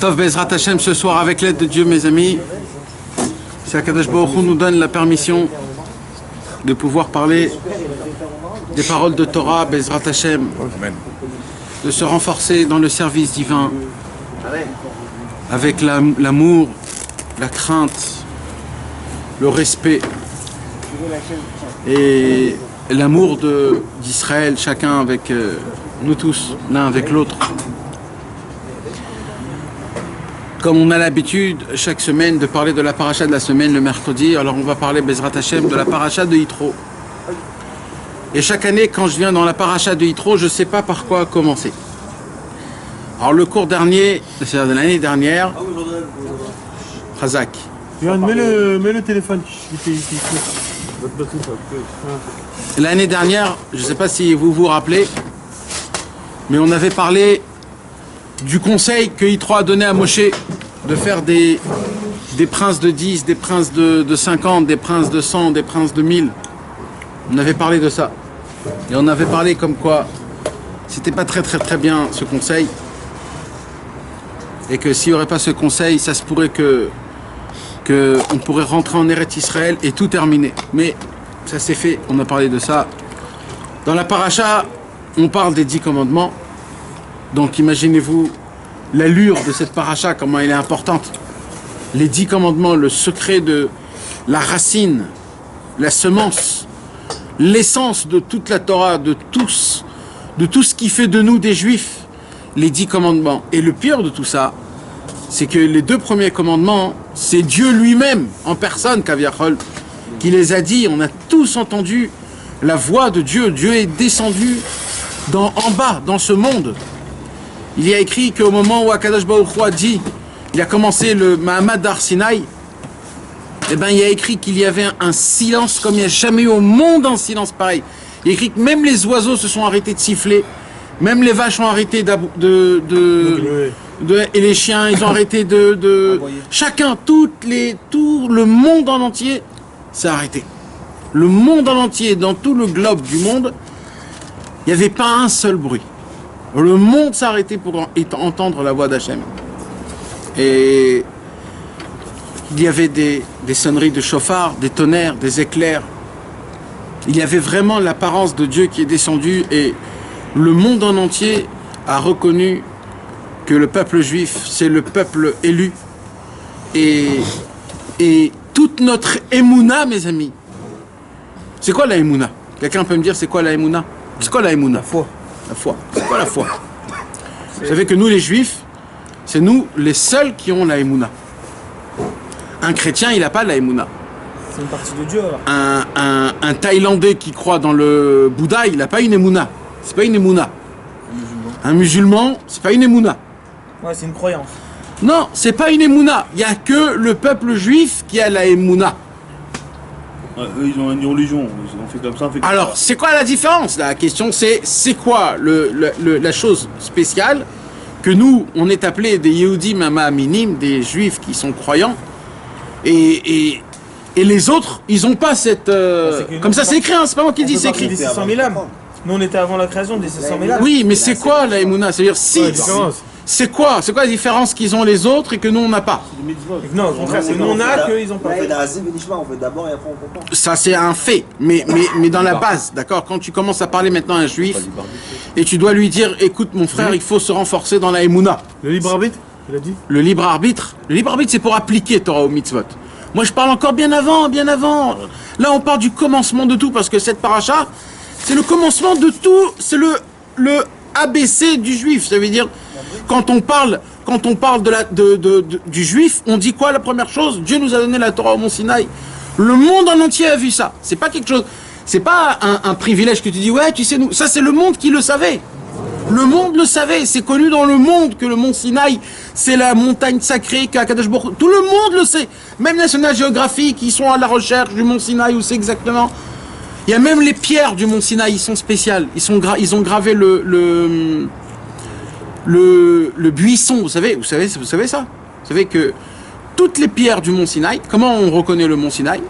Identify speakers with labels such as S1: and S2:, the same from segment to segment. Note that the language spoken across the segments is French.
S1: Tov Bezrat Hashem, ce soir, avec l'aide de Dieu, mes amis, si Akadosh Baruch Hu nous donne la permission de pouvoir parler des paroles de Torah, Bezrat Hashem, de se renforcer dans le service divin, avec l'amour, la crainte, le respect et l'amour d'Israël, chacun avec nous tous, l'un avec l'autre. Comme on a l'habitude chaque semaine de parler de la paracha de la semaine le mercredi, alors on va parler Bezrat Hashem de la paracha de Yitro. Et chaque année, quand je viens dans la paracha de Yitro, je ne sais pas par quoi commencer. Alors le cours dernier, c'est-à-dire de l'année dernière, Razak.
S2: Mets le téléphone.
S1: L'année dernière, je ne sais pas si vous vous rappelez, mais on avait parlé du conseil que Yitro a donné à Moshe de faire des princes de 10, des princes de 50, des princes de 100, des princes de 1000. On avait parlé de ça. Et on avait parlé comme quoi c'était pas très bien ce conseil. Et que s'il n'y aurait pas ce conseil, ça se pourrait que on pourrait rentrer en Eretz Israël et tout terminer. Mais ça s'est fait, on a parlé de ça. Dans la paracha, on parle des 10 commandements. Donc imaginez-vous l'allure de cette paracha, comment elle est importante. Les 10 commandements, le secret de la racine, la semence, l'essence de toute la Torah, de tout ce qui fait de nous des Juifs, les 10 commandements. Et le pire de tout ça, c'est que les 2 premiers commandements, c'est Dieu lui-même, en personne, Kaviachol, qui les a dit. On a tous entendu la voix de Dieu. Dieu est descendu en bas, dans ce monde. Il y a écrit qu'au moment où Akadosh Baruch Hu a dit, il a commencé le Mahamad d'Ar Sinaï, eh ben, il y a écrit qu'il y avait un silence comme il n'y a jamais eu au monde un silence pareil. Il y a écrit que même les oiseaux se sont arrêtés de siffler, même les vaches ont arrêté et les chiens, ils ont arrêté chacun, tout le monde en entier s'est arrêté. Le monde en entier, dans tout le globe du monde, il n'y avait pas un seul bruit. Le monde s'est arrêté pour entendre la voix d'Hachem. Et il y avait des sonneries de chauffard, des tonnerres, des éclairs. Il y avait vraiment l'apparence de Dieu qui est descendu et le monde en entier a reconnu que le peuple juif, c'est le peuple élu. Et toute notre émouna, mes amis. C'est quoi la émouna? Quelqu'un peut me dire c'est quoi la émouna? C'est quoi la émouna?
S2: La foi.
S1: La foi. C'est quoi la foi? Vous savez que nous, les Juifs, c'est nous les seuls qui ont la émouna. Un chrétien, il n'a pas la émouna.
S2: C'est une partie de Dieu, alors.
S1: Un Thaïlandais qui croit dans le Bouddha, il n'a pas une émouna. C'est pas une émouna. Un musulman, c'est pas une émouna.
S2: Ouais, c'est une croyance.
S1: Non, c'est pas une émouna. Il n'y a que le peuple juif qui a la émouna.
S3: Eux, ils ont une religion, ils ont fait comme ça, on fait comme
S1: Alors,
S3: ça.
S1: c'est quoi la différence? La question, c'est quoi la chose spéciale que nous, on est appelés des Yehudim Ma'aminim, des Juifs qui sont croyants, et les autres, ils n'ont pas cette... comme ça, c'est écrit, hein, c'est pas moi qui dis, c'est écrit.
S2: Des 600 000 âmes. Nous, on était avant la création des 600 000 âmes.
S1: Oui, mais c'est quoi la émouna? C'est-à-dire, si... C'est quoi la différence qu'ils ont les autres et que nous, on n'a pas?
S2: Non, au contraire, c'est nous, on a qu'eux, ils ont pas.
S4: On fait d'abord et après on comprend.
S1: Ça, c'est un fait, mais dans la base, d'accord? Quand tu commences à parler maintenant à un juif, et tu dois lui dire, écoute mon frère, il faut se renforcer dans la émouna.
S2: Le libre arbitre, il a dit.
S1: Le libre arbitre, c'est pour appliquer Torah au mitzvot. Moi, je parle encore bien avant. Là, on parle du commencement de tout, parce que cette paracha, c'est le commencement de tout, c'est le ABC du juif. Ça veut dire, quand on parle du juif, on dit quoi la première chose? Dieu nous a donné la Torah au Mont Sinaï. Le monde en entier a vu ça. C'est pas quelque chose, c'est pas un privilège que tu dis, ouais, tu sais, nous, ça c'est le monde qui le savait. Le monde le savait, c'est connu dans le monde que le Mont Sinaï, c'est la montagne sacrée qu'Akadosh Baruch Hu. Tout le monde le sait. Même National Geographic, ils sont à la recherche du Mont Sinaï, où c'est exactement. Il y a même les pierres du Mont Sinaï, ils sont spéciales. Ils ont gravé le buisson, vous savez ça? Vous savez que toutes les pierres du Mont Sinaï, comment on reconnaît le Mont Sinaï?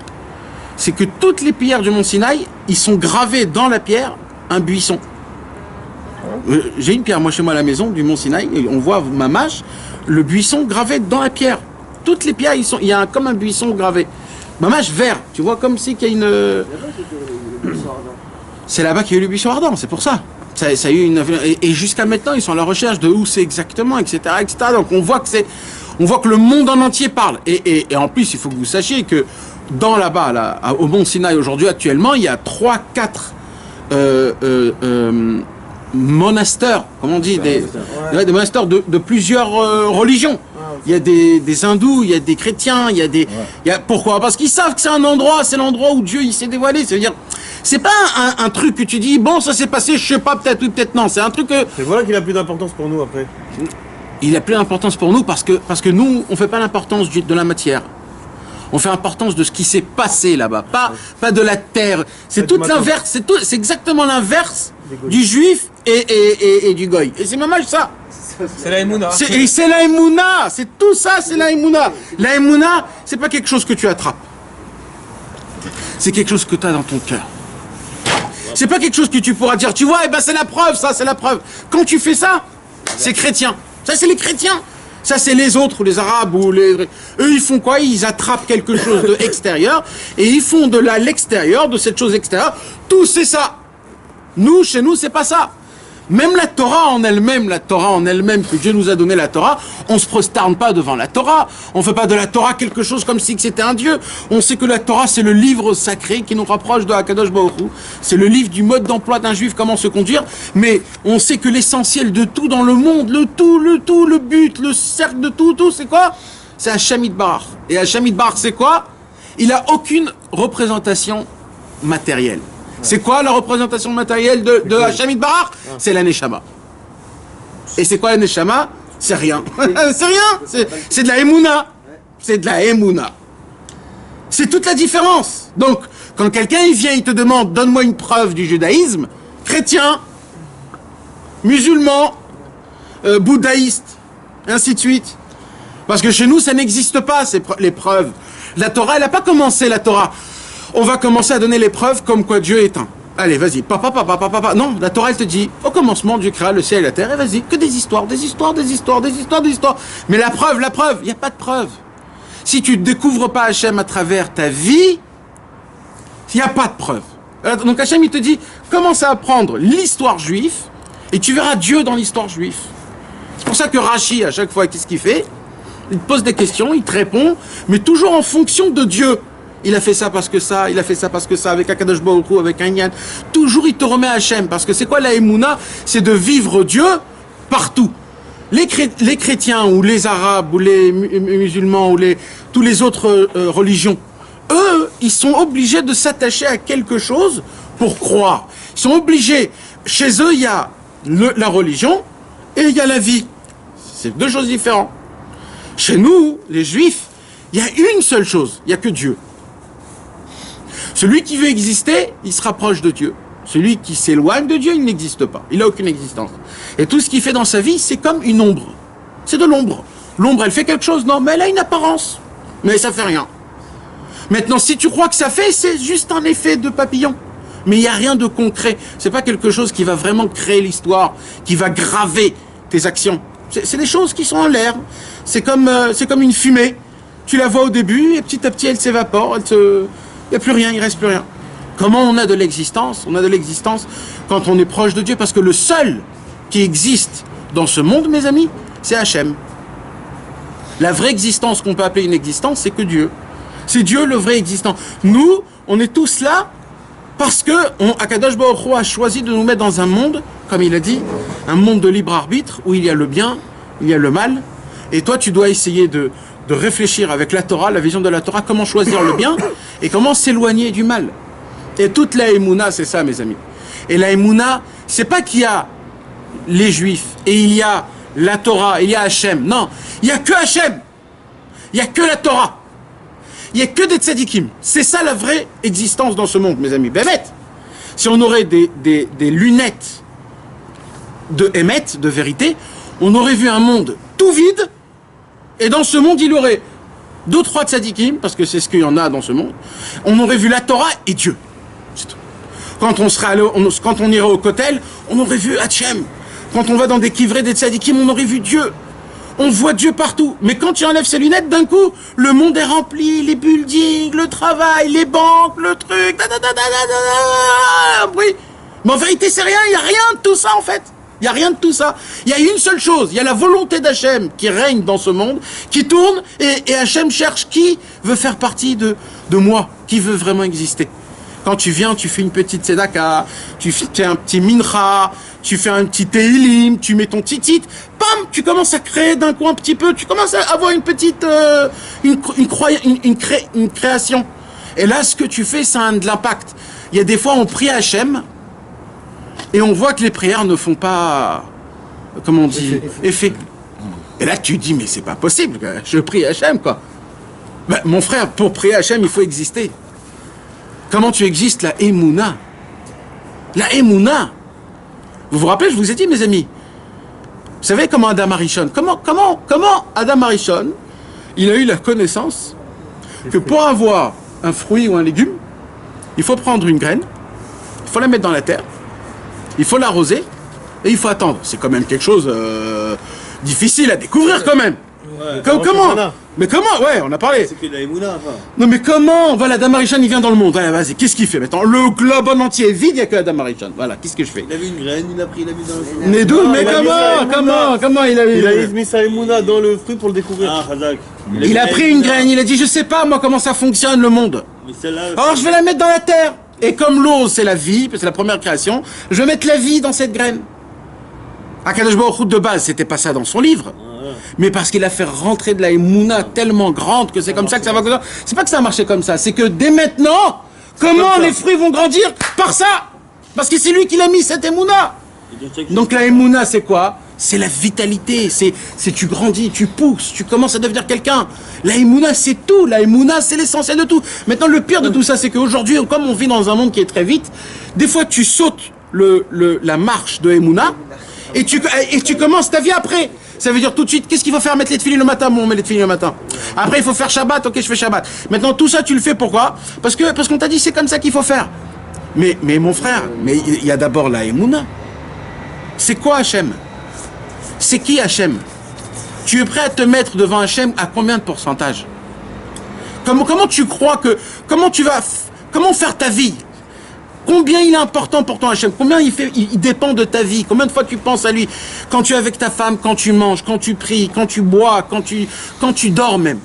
S1: C'est que toutes les pierres du Mont Sinaï, ils sont gravés dans la pierre un buisson. J'ai une pierre, moi chez moi à la maison, du Mont Sinaï, et on voit ma mâche, le buisson gravé dans la pierre. Toutes les pierres, il y a comme un buisson gravé. Ma mâche vert, tu vois, comme si qu'il y a une... C'est là-bas qu'il y a eu le buisson ardent, c'est pour ça. Ça a eu une... Et jusqu'à maintenant, ils sont à la recherche de où c'est exactement, etc., etc. Donc on voit que le monde en entier parle. Et en plus, il faut que vous sachiez que dans là-bas, là, au Mont Sinaï aujourd'hui, actuellement, il y a 3-4 monastères, comment on dit, des monastères de plusieurs religions. Il y a des hindous, il y a des chrétiens, il y a pourquoi? Parce qu'ils savent que c'est un endroit, c'est l'endroit où Dieu il s'est dévoilé. C'est-à-dire, c'est pas un truc que tu dis, bon, ça s'est passé, je sais pas, peut-être oui, peut-être non. C'est un truc que...
S5: C'est voilà qu'il a plus d'importance pour nous après.
S1: Il a plus d'importance pour nous parce que nous, on fait pas l'importance de la matière. On fait l'importance de ce qui s'est passé là-bas, pas de la terre. C'est tout l'inverse, c'est exactement l'inverse du juif et du goy. Et c'est même ça.
S2: C'est la Emouna.
S1: C'est la Emouna, c'est tout ça, c'est la Emouna. La Emouna, c'est pas quelque chose que tu attrapes. C'est quelque chose que tu as dans ton cœur. C'est pas quelque chose que tu pourras dire, tu vois, eh ben c'est la preuve, ça, c'est la preuve. Quand tu fais ça, c'est chrétien. Ça, c'est les chrétiens. Ça, c'est les autres, les arabes ou les... Eux, ils font quoi? Ils attrapent quelque chose de extérieur et ils font de l'extérieur, de cette chose extérieure. Tout, c'est ça. Nous, chez nous, c'est pas ça. Même la Torah en elle-même, que Dieu nous a donné la Torah, on se prosterne pas devant la Torah. On fait pas de la Torah quelque chose comme si c'était un Dieu. On sait que la Torah, c'est le livre sacré qui nous rapproche de Hakadosh Baruch Hu. C'est le livre du mode d'emploi d'un juif, comment se conduire. Mais on sait que l'essentiel de tout dans le monde, le but, le cercle de tout, c'est quoi? C'est Hashem Yitbarach. Et Hashem Yitbarach, c'est quoi? Il a aucune représentation matérielle. C'est quoi la représentation matérielle de Hashem Yitbarach? C'est la Neshama. Et c'est quoi la Neshama? C'est rien. C'est rien. C'est de la Emouna. C'est de la Emouna. C'est toute la différence. Donc, quand quelqu'un il vient, il te demande, donne-moi une preuve du judaïsme, chrétien, musulman, bouddhaïste, ainsi de suite. Parce que chez nous, ça n'existe pas, les preuves. La Torah, elle n'a pas commencé, la Torah. On va commencer à donner les preuves comme quoi Dieu est un. Allez, vas-y, papa. Non, la Torah, elle te dit, au commencement, Dieu créa le ciel et la terre, et vas-y, que des histoires. Mais la preuve, il n'y a pas de preuve. Si tu ne découvres pas Hachem à travers ta vie, il n'y a pas de preuve. Donc Hachem, il te dit, commence à apprendre l'histoire juive, et tu verras Dieu dans l'histoire juive. C'est pour ça que Rashi, à chaque fois, qu'est-ce qu'il fait? Il te pose des questions, il te répond, mais toujours en fonction de Dieu. Il a fait ça parce que ça, il a fait ça parce que ça, avec Akadosh Baruch Hu, avec un Yann. Toujours il te remet à Hachem, parce que c'est quoi la Emouna? C'est de vivre Dieu partout. Les chrétiens, ou les arabes, ou les musulmans, ou tous les autres religions, eux, ils sont obligés de s'attacher à quelque chose pour croire. Ils sont obligés. Chez eux, il y a la religion et il y a la vie. C'est deux choses différentes. Chez nous, les juifs, il y a une seule chose, il n'y a que Dieu. Celui qui veut exister, il se rapproche de Dieu. Celui qui s'éloigne de Dieu, il n'existe pas. Il n'a aucune existence. Et tout ce qu'il fait dans sa vie, c'est comme une ombre. C'est de l'ombre. L'ombre, elle fait quelque chose? Non, mais elle a une apparence. Mais ça fait rien. Maintenant, si tu crois que ça fait, c'est juste un effet de papillon. Mais il n'y a rien de concret. C'est pas quelque chose qui va vraiment créer l'histoire, qui va graver tes actions. C'est des choses qui sont en l'air. C'est comme une fumée. Tu la vois au début, et petit à petit, elle s'évapore. Il n'y a plus rien, il ne reste plus rien. Comment on a de l'existence? On a de l'existence quand on est proche de Dieu, parce que le seul qui existe dans ce monde, mes amis, c'est Hachem. La vraie existence qu'on peut appeler une existence, c'est que Dieu. C'est Dieu le vrai existant. Nous, on est tous là parce que Akadosh Baruch Hu a choisi de nous mettre dans un monde, comme il a dit, un monde de libre arbitre, où il y a le bien, il y a le mal. Et toi, tu dois essayer de réfléchir avec la Torah, la vision de la Torah, comment choisir le bien et comment s'éloigner du mal. Et toute la Emouna, c'est ça, mes amis. Et la Emouna, c'est pas qu'il y a les Juifs et il y a la Torah, il y a Hachem. Non, il n'y a que Hachem. Il n'y a que la Torah. Il n'y a que des tzadikim. C'est ça la vraie existence dans ce monde, mes amis. Bémet. Si on aurait des lunettes de Emet, de vérité, on aurait vu un monde tout vide. Et dans ce monde, il y aurait 2-3 tzadikim, parce que c'est ce qu'il y en a dans ce monde. On aurait vu la Torah et Dieu. C'est tout. Quand on irait au Kotel, on aurait vu Hachem. Quand on va dans des kivrés, des tzadikim, on aurait vu Dieu. On voit Dieu partout. Mais quand tu enlèves ses lunettes, d'un coup, le monde est rempli, les buildings, le travail, les banques, le truc, oui. Mais en vérité, c'est rien, il n'y a rien de tout ça en fait. Il n'y a rien de tout ça. Il y a une seule chose, il y a la volonté d'Hachem qui règne dans ce monde, qui tourne, et Hachem cherche qui veut faire partie de moi, qui veut vraiment exister. Quand tu viens, tu fais une petite tzedaka, tu fais un petit mincha, tu fais un petit tehilim, tu mets ton titit, pam, tu commences à créer d'un coup un petit peu, tu commences à avoir une petite, une création. Et là, ce que tu fais, ça a de l'impact. Il y a des fois, on prie à Hachem, et on voit que les prières ne font pas, comment on dit, effet. Et là, tu dis, mais c'est pas possible, je prie à Hachem, quoi. Ben, mon frère, pour prier à Hachem, il faut exister. Comment tu existes? La Emouna. La Emouna. Vous vous rappelez, je vous ai dit, mes amis, vous savez comment Adam Arishon, comment Adam Arishon, il a eu la connaissance que pour avoir un fruit ou un légume, il faut prendre une graine, il faut la mettre dans la terre, il faut l'arroser et il faut attendre. C'est quand même quelque chose difficile à découvrir quand même.
S3: Ouais,
S1: Comment? Mais comment? Ouais, on a parlé.
S3: c'est que de la Emouna, enfin.
S1: Non mais comment? Voilà, Adam Arishon, il vient dans le monde. Allez, vas-y, qu'est-ce qu'il fait maintenant? Le globe en entier est vide, il n'y a que Adam Arishon. Voilà, qu'est-ce que je fais?
S3: Il avait une graine, il a pris, il a mis dans le fruit.
S1: Mais d'où?
S5: Non,
S1: Mais
S5: il a mis ça
S1: comment il a
S5: Il a
S1: eu?
S5: mis sa Emouna dans le fruit pour le découvrir.
S3: Ah, Khazak.
S1: Il a pris une graine, il a dit, je sais pas moi comment ça fonctionne le monde.
S3: Mais celle-là.
S1: Alors je vais la mettre dans la terre. Et comme l'eau c'est la vie, parce que c'est la première création, je vais mettre la vie dans cette graine. Akadosh Baruch Hu de base, c'était pas ça dans son livre. Mais parce qu'il a fait rentrer de la émouna tellement grande que c'est comme ça que ça va. C'est pas que ça a marché comme ça, c'est que dès maintenant, comment les fruits vont grandir? Par ça. Parce que c'est lui qui l'a mis cette émouna. Donc la émouna c'est quoi? C'est la vitalité, c'est tu grandis, tu pousses, tu commences à devenir quelqu'un. La émouna c'est tout, la émouna c'est l'essentiel de tout. Maintenant le pire de tout ça c'est qu'aujourd'hui, comme on vit dans un monde qui est très vite, des fois tu sautes la marche de émouna et tu commences ta vie après. Ça veut dire tout de suite, qu'est-ce qu'il faut faire? Mettre les tefilines le matin? Bon, on met les tefilines le matin. Après il faut faire Shabbat, ok je fais Shabbat. Maintenant tout ça tu le fais pourquoi? Parce qu'on t'a dit c'est comme ça qu'il faut faire. Mais mon frère, mais il y a d'abord la émouna. C'est quoi Hachem? C'est qui Hachem? Tu es prêt à te mettre devant Hachem à combien de pourcentage? Comment tu crois que... Comment faire ta vie? Combien il est important pour toi Hachem? Combien il dépend de ta vie? Combien de fois tu penses à lui? Quand tu es avec ta femme, quand tu manges, quand tu pries, quand tu bois, quand tu dors même.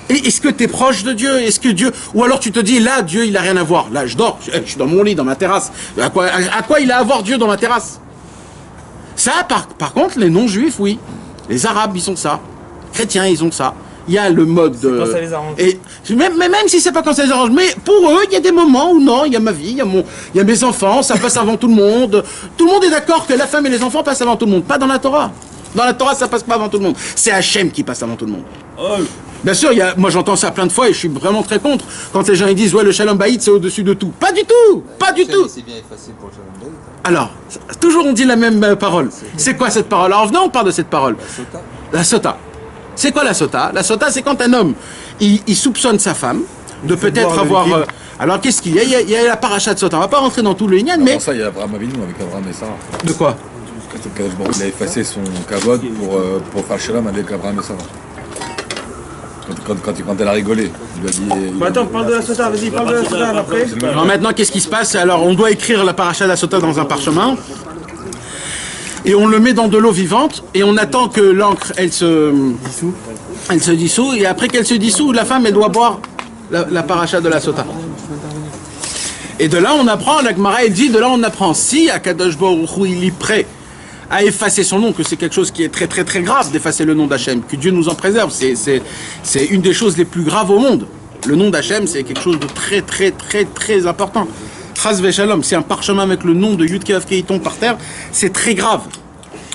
S1: Et est-ce que tu es proche de Dieu? Est-ce que Dieu... Ou alors tu te dis, là, Dieu, il n'a rien à voir. Là, je dors, je suis dans mon lit, dans ma terrasse. À quoi il a à voir Dieu dans ma terrasse? Ça, par contre, les non-juifs, oui. Les arabes, ils ont ça. Les chrétiens, ils ont ça. Il y a le mode...
S2: Quand ça les arrange.
S1: Et même si c'est pas quand ça les arrange. Mais pour eux, il y a des moments où non, il y a ma vie, il y a mes enfants, ça passe avant tout le monde. Tout le monde est d'accord que la femme et les enfants passent avant tout le monde. Pas dans la Torah. Dans la Torah, ça passe pas avant tout le monde. C'est Hachem qui passe avant tout le monde.
S3: Oh,
S1: Bien sûr, moi j'entends ça plein de fois et je suis vraiment très contre. Quand les gens ils disent, ouais, le Shalom Bayit c'est au-dessus de tout. Pas du tout. Pas du tout.
S6: C'est bien effacé pour le Shalom Bayit.
S1: Alors, toujours on dit la même parole. C'est quoi cette parole? Alors venez, on parle de cette parole.
S6: Sota.
S1: La sota. C'est quoi la sota? La sota, c'est quand un homme, il soupçonne sa femme de peut-être
S5: boire le
S1: avoir...
S5: liquide.
S1: alors qu'est-ce qu'il y a? Il y a la paracha de sota. On va pas rentrer dans tout le lignan, mais...
S6: Avant ça, il y a Abraham Avinu avec Abraham et Sarah.
S1: De quoi?
S6: Il a effacé son kavod pour faire shalom avec Abraham et Sarah. Quand elle a rigolé, il lui a dit...
S2: Bah attends, parle de la sota, vas-y, parle de la sota après.
S1: Alors maintenant, qu'est-ce qui se passe? Alors, on doit écrire la paracha de la sota dans un parchemin. Et on le met dans de l'eau vivante. Et on attend que l'encre, elle se dissout. Et après qu'elle se dissout, la femme, elle doit boire la paracha de la sota. Et de là, on apprend, la Gemara, elle dit, de là, on apprend, si Akadosh Baruch Hu, il est prêt à effacer son nom, que c'est quelque chose qui est très très très grave d'effacer le nom d'Hachem, que Dieu nous en préserve, c'est une des choses les plus graves au monde. Le nom d'Hachem, c'est quelque chose de très très très très important. Chas v'shalom, c'est un parchemin avec le nom de Yud Kei Vav Kei tombe par terre, c'est très grave.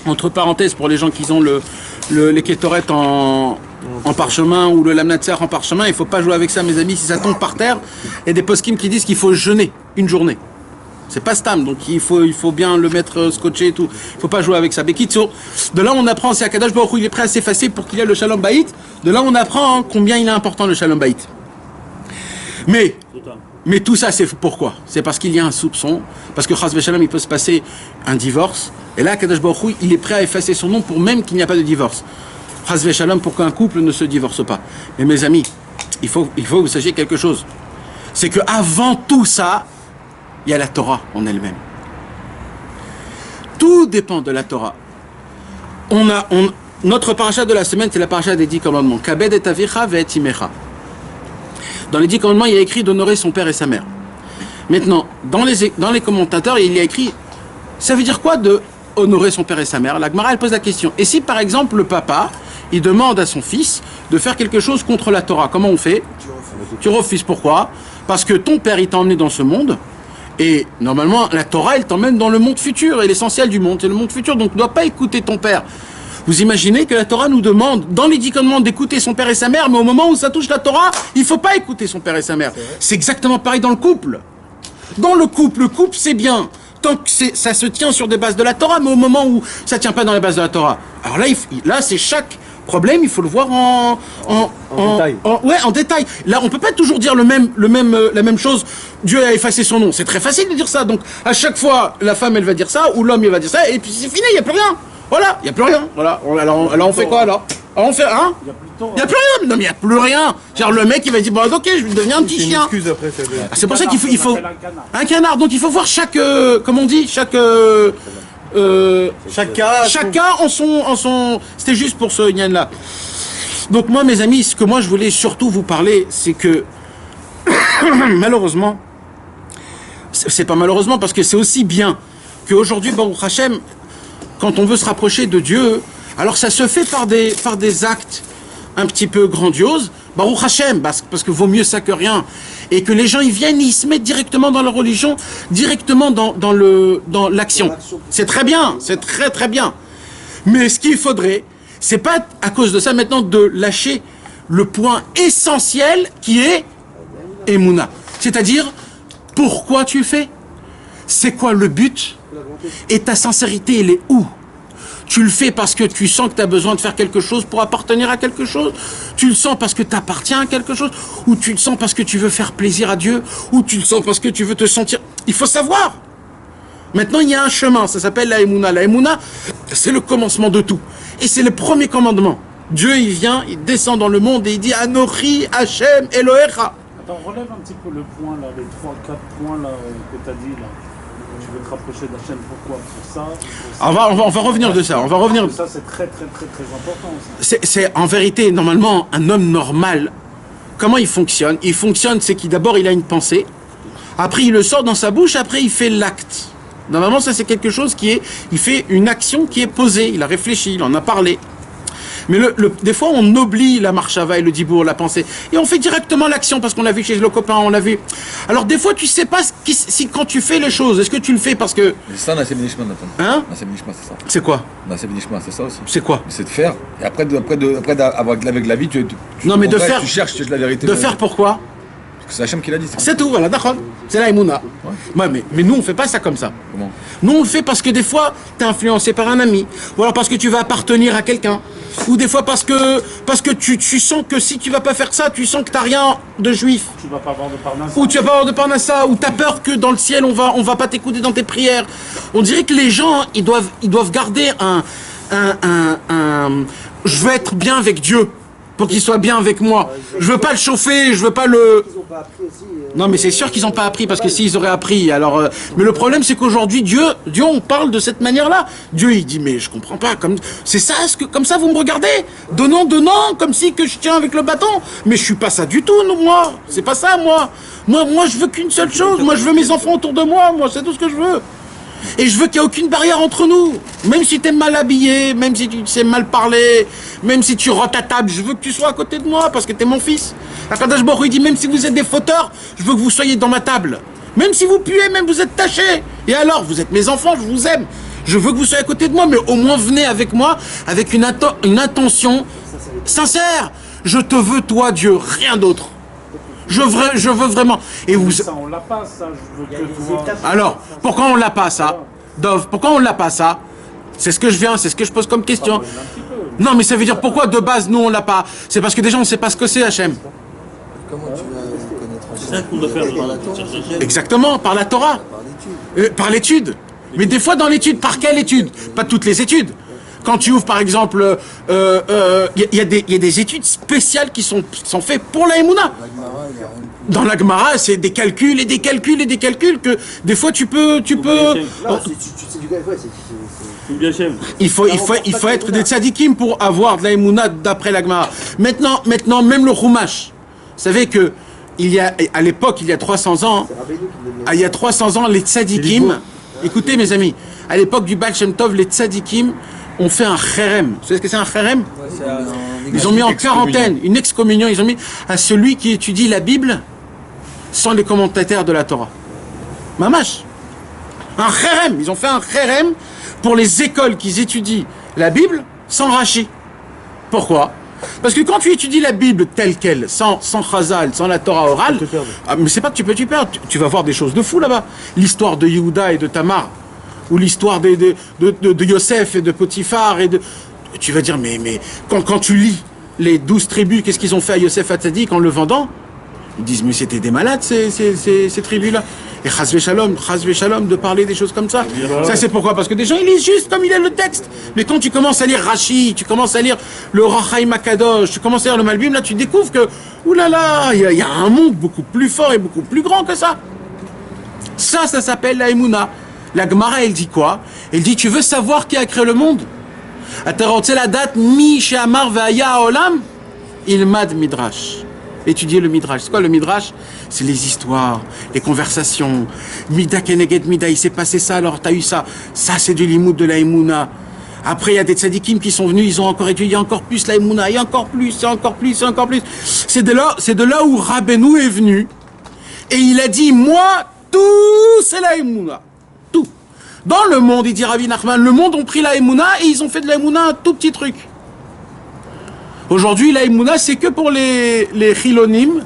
S1: Entre parenthèses, pour les gens qui ont les Ketoret en parchemin ou le Lamnatser en parchemin, il ne faut pas jouer avec ça, mes amis. Si ça tombe par terre, il y a des poskim qui disent qu'il faut jeûner une journée. C'est pas stam, donc il faut bien le mettre scotché et tout. Il ne faut pas jouer avec ça. Bekitso, de là on apprend, c'est Akadosh Baruch Hu, il est prêt à s'effacer pour qu'il y ait le Shalom Bayit. De là on apprend combien il est important le Shalom Bayit. Mais Mais tout ça, c'est pourquoi? C'est parce qu'il y a un soupçon, parce que Chas v'Shalom, il peut se passer un divorce, et là, Kadosh Baruch Hu, il est prêt à effacer son nom pour même qu'il n'y a pas de divorce. Chas v'Shalom, pour qu'un couple ne se divorce pas. Mais mes amis, il faut que vous sachiez quelque chose. C'est qu'avant tout ça, il y a la Torah en elle-même. Tout dépend de la Torah. Notre paracha de la semaine, c'est la paracha des 10 commandements. Kabed et avicha ve'et imecha. Dans les 10 commandements, il y a écrit d'honorer son père et sa mère. Maintenant, dans les commentateurs, il y a écrit, ça veut dire quoi de honorer son père et sa mère? La Gemara, elle pose la question. Et si, par exemple, le papa, il demande à son fils de faire quelque chose contre la Torah, comment on fait? Tu refuses. Pourquoi? Parce que ton père, il t'a emmené dans ce monde, et normalement, la Torah, elle t'emmène dans le monde futur, et l'essentiel du monde, c'est le monde futur, donc tu ne dois pas écouter ton père. Vous imaginez que la Torah nous demande, dans les 10 commandements, d'écouter son père et sa mère, mais au moment où ça touche la Torah, il ne faut pas écouter son père et sa mère. C'est exactement pareil dans le couple. Dans le couple c'est bien, tant que ça se tient sur des bases de la Torah, mais au moment où ça ne tient pas dans les bases de la Torah, alors là c'est chaque problème, il faut le voir en
S5: détail.
S1: En détail. Là, on peut pas toujours dire la même chose. Dieu a effacé son nom. C'est très facile de dire ça. Donc, à chaque fois, la femme, elle va dire ça, ou l'homme, il va dire ça, et puis c'est fini, il n'y a plus rien. Voilà, il n'y a plus rien. Voilà. Alors on fait quoi, alors on fait, hein? Il n'y a plus rien. Non, mais il n'y a plus rien. Genre, le mec, il va dire, bon, ok, je vais devenir un petit chien.
S5: Excuse après,
S1: C'est pour ça qu'il faut un canard. Donc, il faut voir chaque, comment on dit, chaque cas en son. C'était juste pour ce Yann là. Donc moi, mes amis, ce que moi je voulais surtout vous parler, c'est que malheureusement, c'est pas malheureusement parce que c'est aussi bien qu'aujourd'hui, Baruch Hashem, quand on veut se rapprocher de Dieu, alors ça se fait par des actes un petit peu grandioses. Baruch Hashem, parce que vaut mieux ça que rien. Et que les gens, ils viennent, ils se mettent directement dans la religion, directement dans l'action. C'est très bien, c'est très très bien. Mais ce qu'il faudrait, c'est pas à cause de ça maintenant de lâcher le point essentiel qui est Emouna. C'est-à-dire, pourquoi tu fais? C'est quoi le but? Et ta sincérité, elle est où? Tu le fais parce que tu sens que tu as besoin de faire quelque chose pour appartenir à quelque chose? Tu le sens parce que tu appartiens à quelque chose? Ou tu le sens parce que tu veux faire plaisir à Dieu? Ou tu le sens parce que tu veux te sentir... Il faut savoir. Maintenant, il y a un chemin, ça s'appelle la Emouna. La Emouna, c'est le commencement de tout. Et c'est le premier commandement. Dieu, il vient, il descend dans le monde et il dit « Anochi Hashem Elohecha ».
S3: Attends, relève un petit peu le point, là, les 3-4 points là, que tu as dit, là. Tu veux te rapprocher d'Hachem, pourquoi? Sur ça,
S1: on va revenir de ça, on va revenir...
S3: Ça, c'est très important aussi.
S1: C'est en vérité, normalement, un homme normal, comment il fonctionne? Il fonctionne, c'est qu'il d'abord, il a une pensée, après il le sort dans sa bouche, après il fait l'acte. Normalement, ça c'est quelque chose il fait une action qui est posée, il a réfléchi, il en a parlé. Mais des fois, on oublie la marchava et le dibour, la pensée. Et on fait directement l'action, parce qu'on l'a vu chez le copain, on l'a vu. Alors, des fois, tu sais pas si quand tu fais les choses, est-ce que tu le fais parce que...
S6: C'est ça, Nassim Nishma, Nathan.
S1: Hein?
S6: Nassim Nishma, c'est ça.
S1: C'est quoi?
S6: Nassim Nishma, c'est ça aussi.
S1: C'est quoi?
S6: C'est de faire. Et après avec la vie,
S1: non, mais de faire...
S6: Tu cherches la vérité.
S1: De faire pourquoi?
S6: Parce que c'est Hachem qui l'a dit.
S1: C'est tout, voilà, d'accord. C'est la Emouna. Ouais, mais nous, on fait pas ça comme ça.
S6: Comment?
S1: Nous, on le fait parce que des fois, tu es influencé par un ami. Ou alors parce que tu vas appartenir à quelqu'un. Ou des fois parce que tu sens que si tu vas pas faire ça, tu sens que tu n'as rien de juif.
S3: Tu vas pas avoir de Parnassa.
S1: Ou tu vas pas avoir de Parnassa. Ou tu as peur que dans le ciel, on va pas t'écouter dans tes prières. On dirait que les gens, ils doivent garder je veux être bien avec Dieu. Pour qu'il soit bien avec moi. Je veux pas le chauffer, je veux pas le... Non, mais c'est sûr qu'ils n'ont pas appris, parce que s'ils auraient appris, alors... Mais le problème, c'est qu'aujourd'hui, Dieu, on parle de cette manière-là. Dieu, il dit, mais je comprends pas, c'est ça, comme ça, vous me regardez? Donnant, comme si que je tiens avec le bâton. Mais je suis pas ça du tout, non, moi. C'est pas ça, moi. Moi, je veux qu'une seule chose. Moi, je veux mes enfants autour de moi. Moi, c'est tout ce que je veux. Et je veux qu'il n'y ait aucune barrière entre nous. Même si tu es mal habillé, même si tu sais mal parler, même si tu rotes à table, je veux que tu sois à côté de moi parce que tu es mon fils. Akadosh Baruch Hu, il dit, même si vous êtes des fauteurs, je veux que vous soyez dans ma table. Même si vous puez, même vous êtes tachés. Et alors, vous êtes mes enfants, je vous aime. Je veux que vous soyez à côté de moi, mais au moins venez avec moi avec une intention sincère. Je te veux, toi, Dieu, rien d'autre. Je veux vraiment. Et vous...
S3: Ça, on l'a pas, ça. Je veux que toi...
S1: Alors, pourquoi on l'a pas, ça? Dov, pourquoi on l'a pas, ça? C'est ce que je pose comme question. Non, mais ça veut dire pourquoi de base, nous, on l'a pas? C'est parce que déjà, on ne sait pas ce que c'est, Hachem.
S7: Comment tu vas connaître Hachem
S3: C'est ça qu'on doit faire.
S1: Exactement, par la Torah. Par l'étude. Mais des fois dans l'étude, par quelle étude? Pas toutes les études. Quand tu ouvres par exemple, il y a des études spéciales qui sont faites pour la Emouna. Dans la Gemara, c'est des calculs et des calculs et des calculs que des fois tu peux.
S4: Non, c'est du gars, ouais,
S3: C'est bien chef.
S1: Il faut être des tzadikim pour avoir de la Emouna d'après la Gemara. Maintenant, même le Chumash. Vous savez que à l'époque, il y a 300 ans, il y a 300 ans, les tzadikim, écoutez mes amis, à l'époque du Baal Shem Tov, les tzadikim ont fait un cherem. Vous savez ce que c'est un cherem? Ils ont mis en quarantaine, une excommunion, ils ont mis à celui qui étudie la Bible sans les commentateurs de la Torah. Mamash. Un cherem. Ils ont fait un cherem pour les écoles qui étudient la Bible sans Rashi. Pourquoi? Parce que quand tu étudies la Bible telle qu'elle, sans Chazal, sans la Torah orale, mais c'est pas que tu peux te perdre, tu vas voir des choses de fou là-bas. L'histoire de Yehuda et de Tamar, ou l'histoire de Yosef et de Potiphar, tu vas dire, mais quand tu lis les 12 tribus, qu'est-ce qu'ils ont fait à Yosef Hatzadik en le vendant? Ils disent, mais c'était des malades ces tribus-là. Et chasvé shalom, de parler des choses comme ça. Ça c'est pourquoi? Parce que des gens ils lisent juste comme il est le texte. Mais quand tu commences à lire Rashi, tu commences à lire le Rachaim Akadosh, tu commences à lire le Malbim, là tu découvres que, oulala, il y a un monde beaucoup plus fort et beaucoup plus grand que ça. Ça s'appelle la Emouna. La Gemara elle dit quoi? Elle dit, tu veux savoir qui a créé le monde? Atarotsé la date mi she'amar ve'aya olam ilmad midrash. Étudier le Midrash. C'est quoi le Midrash? C'est les histoires, les conversations. Mida keneged mida, il s'est passé ça, alors t'as eu ça. Ça, c'est du limoud de la Emouna. Après, il y a des tzadikim qui sont venus, ils ont encore étudié encore plus la Emouna, et encore plus, et encore plus, et encore plus. C'est de là où Rabbeinu est venu. Et il a dit, moi, tout, c'est la Emouna. Tout. Dans le monde, il dit Rabbi Nachman, le monde ont pris la Emouna et ils ont fait de la Emouna un tout petit truc. Aujourd'hui, la Emouna, c'est que pour les chilonim,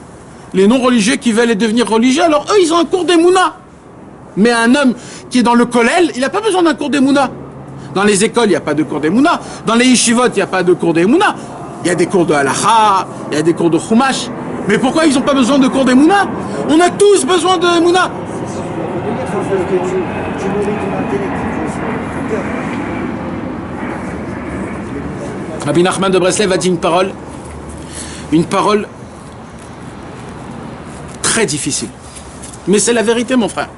S1: les non-religieux qui veulent devenir religieux. Alors eux, ils ont un cours d'Emouna. Mais un homme qui est dans le kollel, il n'a pas besoin d'un cours d'Emouna. Dans les écoles, il n'y a pas de cours d'Emouna. Dans les yeshivot, il n'y a pas de cours d'Emouna. Il y a des cours de halacha, il y a des cours de chumash. Mais pourquoi ils n'ont pas besoin de cours d'Emouna? On a tous besoin d'Emouna. Rabbi Nachman de Breslev a dit une parole très difficile. Mais c'est la vérité, mon frère.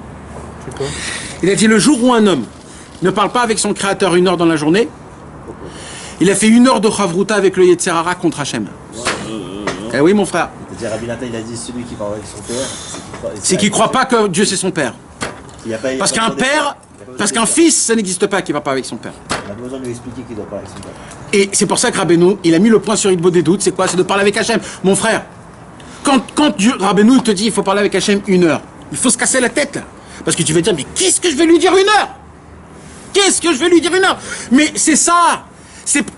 S1: Il a dit, le jour où un homme ne parle pas avec son créateur 1 heure dans la journée, il a fait 1 heure de chavruta avec le Yetzer Hara contre Hachem. Eh oui, mon frère.
S4: C'est-à-dire, Rabbi Nathan, il a dit, celui qui parle avec son père,
S1: c'est qu'il ne croit pas que Dieu c'est son père. Parce qu'un père, parce qu'un fils, ça n'existe pas qui ne va pas avec son père.
S4: On a besoin de lui expliquer qu'il doit parler avec son père.
S1: Et c'est pour ça que Rabbeinu, il a mis le point sur Hitbo des doutes. C'est quoi? C'est de parler avec Hachem. Mon frère, quand Rabbeinu te dit il faut parler avec Hachem 1 heure, il faut se casser la tête là. Parce que tu vas dire, mais qu'est-ce que je vais lui dire 1 heure? Qu'est-ce que je vais lui dire 1 heure? Mais c'est ça.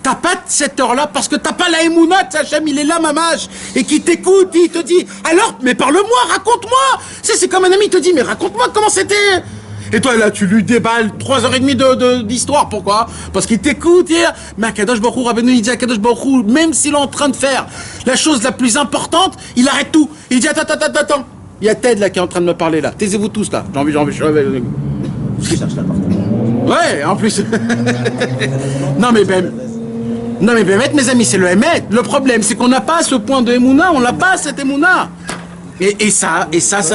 S1: T'as pas cette heure-là parce que t'as pas la Emouna de Hachem, il est là, mamache, et qui t'écoute, il te dit, alors, mais parle-moi, raconte-moi. C'est comme un ami te dit, mais raconte-moi comment c'était. Et toi, là, tu lui déballes 3h30 d'histoire. Pourquoi? Parce qu'il t'écoute. Mais Akadosh Baruch Hu, Rabbeinu, il dit Akadosh Baruch Hu, même s'il est en train de faire la chose la plus importante, il arrête tout. Il dit, attends. Il y a Ted, là, qui est en train de me parler, là. Taisez-vous tous, là. J'ai envie.
S4: Je cherche l'appartement.
S1: Ouais, en plus. Non, mais mes amis, c'est le Hémet. Le problème, c'est qu'on n'a pas ce point de Emouna. On n'a pas cette Emouna. Et ça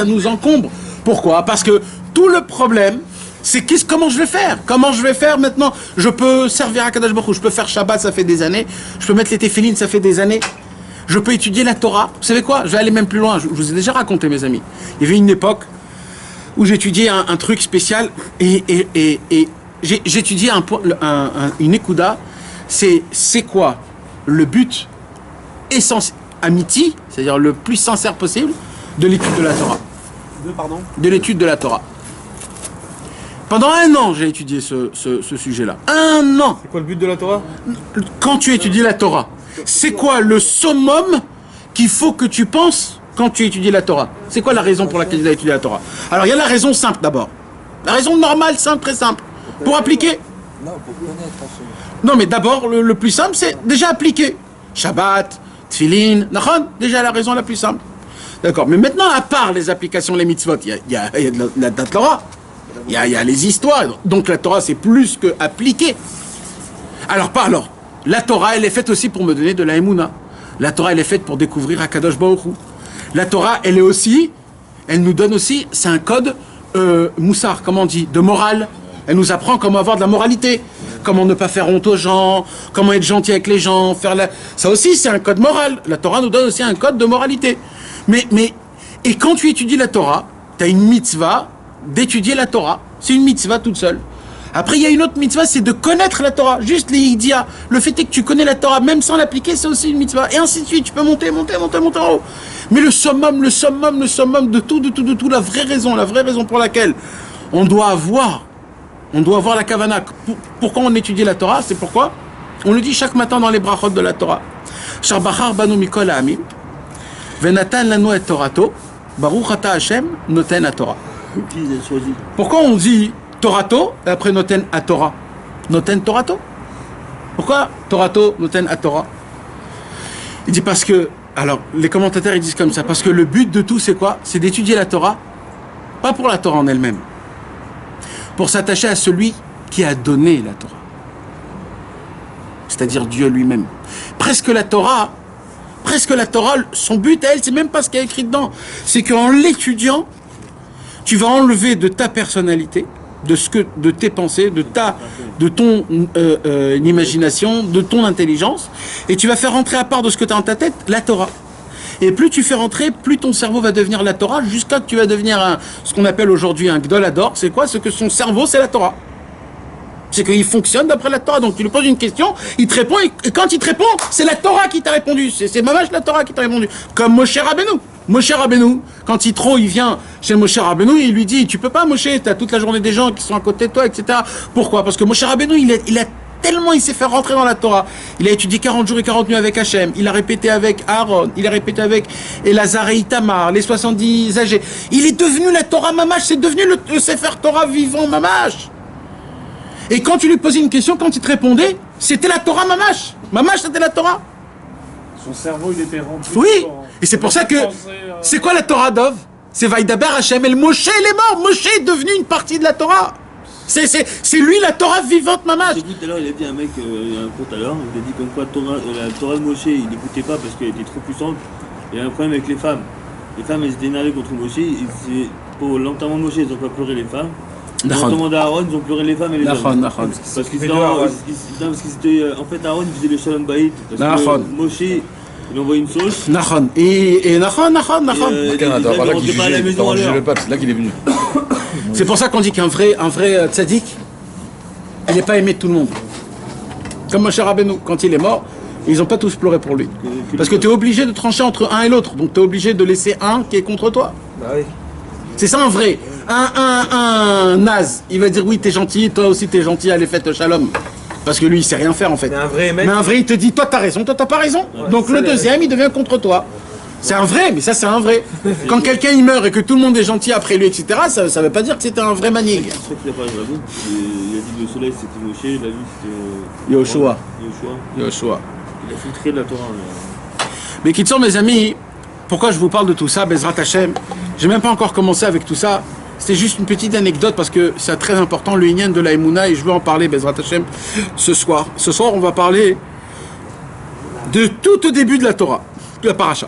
S1: nous encombre. Pourquoi? Parce que tout le problème, c'est comment je vais faire? Comment je vais faire maintenant? Je peux servir à Kadosh Baruch Hu, je peux faire Shabbat, ça fait des années. Je peux mettre les téphilines, ça fait des années. Je peux étudier la Torah. Vous savez quoi? Je vais aller même plus loin. Je vous ai déjà raconté, mes amis. Il y avait une époque où j'étudiais un truc spécial et j'étudiais une ékouda. C'est quoi le but essentiel, amiti, c'est-à-dire le plus sincère possible, de l'étude de la Torah? De l'étude de la Torah. Pendant 1 an, j'ai étudié ce sujet-là. 1 an.
S5: C'est quoi le but de la Torah?
S1: Quand tu étudies la Torah, c'est quoi le summum qu'il faut que tu penses quand tu étudies la Torah? C'est quoi la raison pour laquelle tu as étudié la Torah? Alors, il y a la raison simple d'abord. La raison normale, simple, très simple. Pour appliquer.
S7: Non, pour connaître.
S1: Non, mais d'abord, le plus simple, c'est déjà appliquer. Shabbat, Tfilin, Nachon, déjà la raison la plus simple. D'accord. Mais maintenant, à part les applications, les mitzvot, il y a de la Torah. Il y a les histoires. Donc la Torah, c'est plus que appliqué. Alors. La Torah, elle est faite aussi pour me donner de la Emouna. La Torah, elle est faite pour découvrir Akadosh Baruch Hu. La Torah, elle nous donne aussi, c'est un code moussar, comment on dit, de morale. Elle nous apprend comment avoir de la moralité, comment ne pas faire honte aux gens, comment être gentil avec les gens, ça aussi, c'est un code moral. La Torah nous donne aussi un code de moralité. Et quand tu étudies la Torah, tu as une mitzvah d'étudier la Torah. C'est une mitzvah toute seule. Après, il y a une autre mitzvah, c'est de connaître la Torah. Juste les idéas. Le fait est que tu connais la Torah, même sans l'appliquer, c'est aussi une mitzvah. Et ainsi de suite. Tu peux monter en haut. Mais le summum de tout, la vraie raison pour laquelle on doit avoir la kavana. Pourquoi on étudie la Torah? C'est pourquoi on le dit chaque matin dans les brachot de la Torah. Sharbachar banu mikol ha'amim, venatan lanu et torato, baruch ata Hashem noten à Torah. Pourquoi on dit Torato, et après Noten à Torah. Noten Torato. Pourquoi Torato, Noten à Torah? Il dit parce que, alors les commentateurs ils disent comme ça, parce que le but de tout c'est quoi? C'est d'étudier la Torah, pas pour la Torah en elle-même, pour s'attacher à celui qui a donné la Torah. C'est-à-dire Dieu lui-même. Presque la Torah, son but à elle, c'est même pas ce qu'il y a écrit dedans. C'est qu'en l'étudiant, tu vas enlever de ta personnalité, de tes pensées, de ton imagination, de ton intelligence, et tu vas faire rentrer à part de ce que tu as en ta tête, la Torah. Et plus tu fais rentrer, plus ton cerveau va devenir la Torah, jusqu'à que tu vas devenir ce qu'on appelle aujourd'hui un Gdolador. C'est quoi? C'est que son cerveau, c'est la Torah. C'est qu'il fonctionne d'après la Torah. Donc tu lui poses une question, il te répond, et quand il te répond, c'est la Torah qui t'a répondu. C'est mamash la Torah qui t'a répondu. Comme Moshe Rabbeinu. Moshe Rabbeinu, quand il vient chez Moshe Rabbeinu, il lui dit, tu peux pas Moshe, t'as toute la journée des gens qui sont à côté de toi, etc. Pourquoi? Parce que Moshe Rabbeinu, il s'est fait rentrer dans la Torah. Il a étudié 40 jours et 40 nuits avec Hachem. Il a répété avec Aaron. Il a répété avec Elazar et Itamar, les 70 âgés. Il est devenu la Torah mamash. C'est devenu le Sefer Torah vivant mamash. Et quand tu lui posais une question, quand il te répondait, c'était la Torah mamash. Mamash, c'était la Torah.
S3: Son cerveau, il était rempli.
S1: Oui. Et c'est pour ça que... C'est quoi la Torah Dov? C'est Vaïdaber Hachem. Et le Moshe, il est mort. Moshe est devenu une partie de la Torah. C'est lui la Torah vivante, mamash.
S5: J'ai vu tout à l'heure, il a dit un mec, un cours tout à l'heure, il a dit comme quoi la Torah de Moshe, il n'écoutait pas parce qu'elle était trop puissante. Il y a un problème avec les femmes. Les femmes, elles étaient énervées contre Moshe. Pour l'enterrement de Moshe, ils n'ont pas pleuré les femmes. Pour l'enterrement d'Aaron, ils ont pleuré les femmes et les hommes. Parce qu'ils étaient... En fait, Aaron, il faisait le Shalom Bayit. Parce que Moshe, il envoie une sauce.
S1: Et Nachon.
S6: Là qu'il jugeait le peuple, c'est là qu'il est venu.
S1: C'est pour ça qu'on dit qu'un vrai tzaddik, il n'est pas aimé de tout le monde. Comme Moshe Rabbeinu, quand il est mort, ils n'ont pas tous pleuré pour lui. Parce que tu es obligé de trancher entre un et l'autre. Donc tu es obligé de laisser un qui est contre toi. C'est ça un vrai. Un naze, il va dire oui, t'es gentil, toi aussi t'es gentil, allez faites shalom. Parce que lui, il sait rien faire en fait. Mais un vrai, il te dit, toi t'as raison, toi t'as pas raison. Ouais, donc le deuxième, il devient contre toi. C'est un vrai, mais ça c'est un vrai. Quand quelqu'un il meurt et que tout le monde est gentil après lui, etc., ça veut pas dire que c'était un vrai manigue.
S5: C'est ça qu'il a parlé de la boue. Il a dit le soleil c'était Moshe, la lune c'était...
S1: Yoshua.
S5: Il a filtré la Torah.
S1: Mais qui sont mes amis, pourquoi je vous parle de tout ça, Bezrat Hashem? J'ai même pas encore commencé avec tout ça. C'était juste une petite anecdote parce que c'est très important, le Inyan de la Emouna, et je veux en parler, Bezrat Hashem, ce soir. Ce soir, on va parler de tout au début de la Torah, de la Paracha.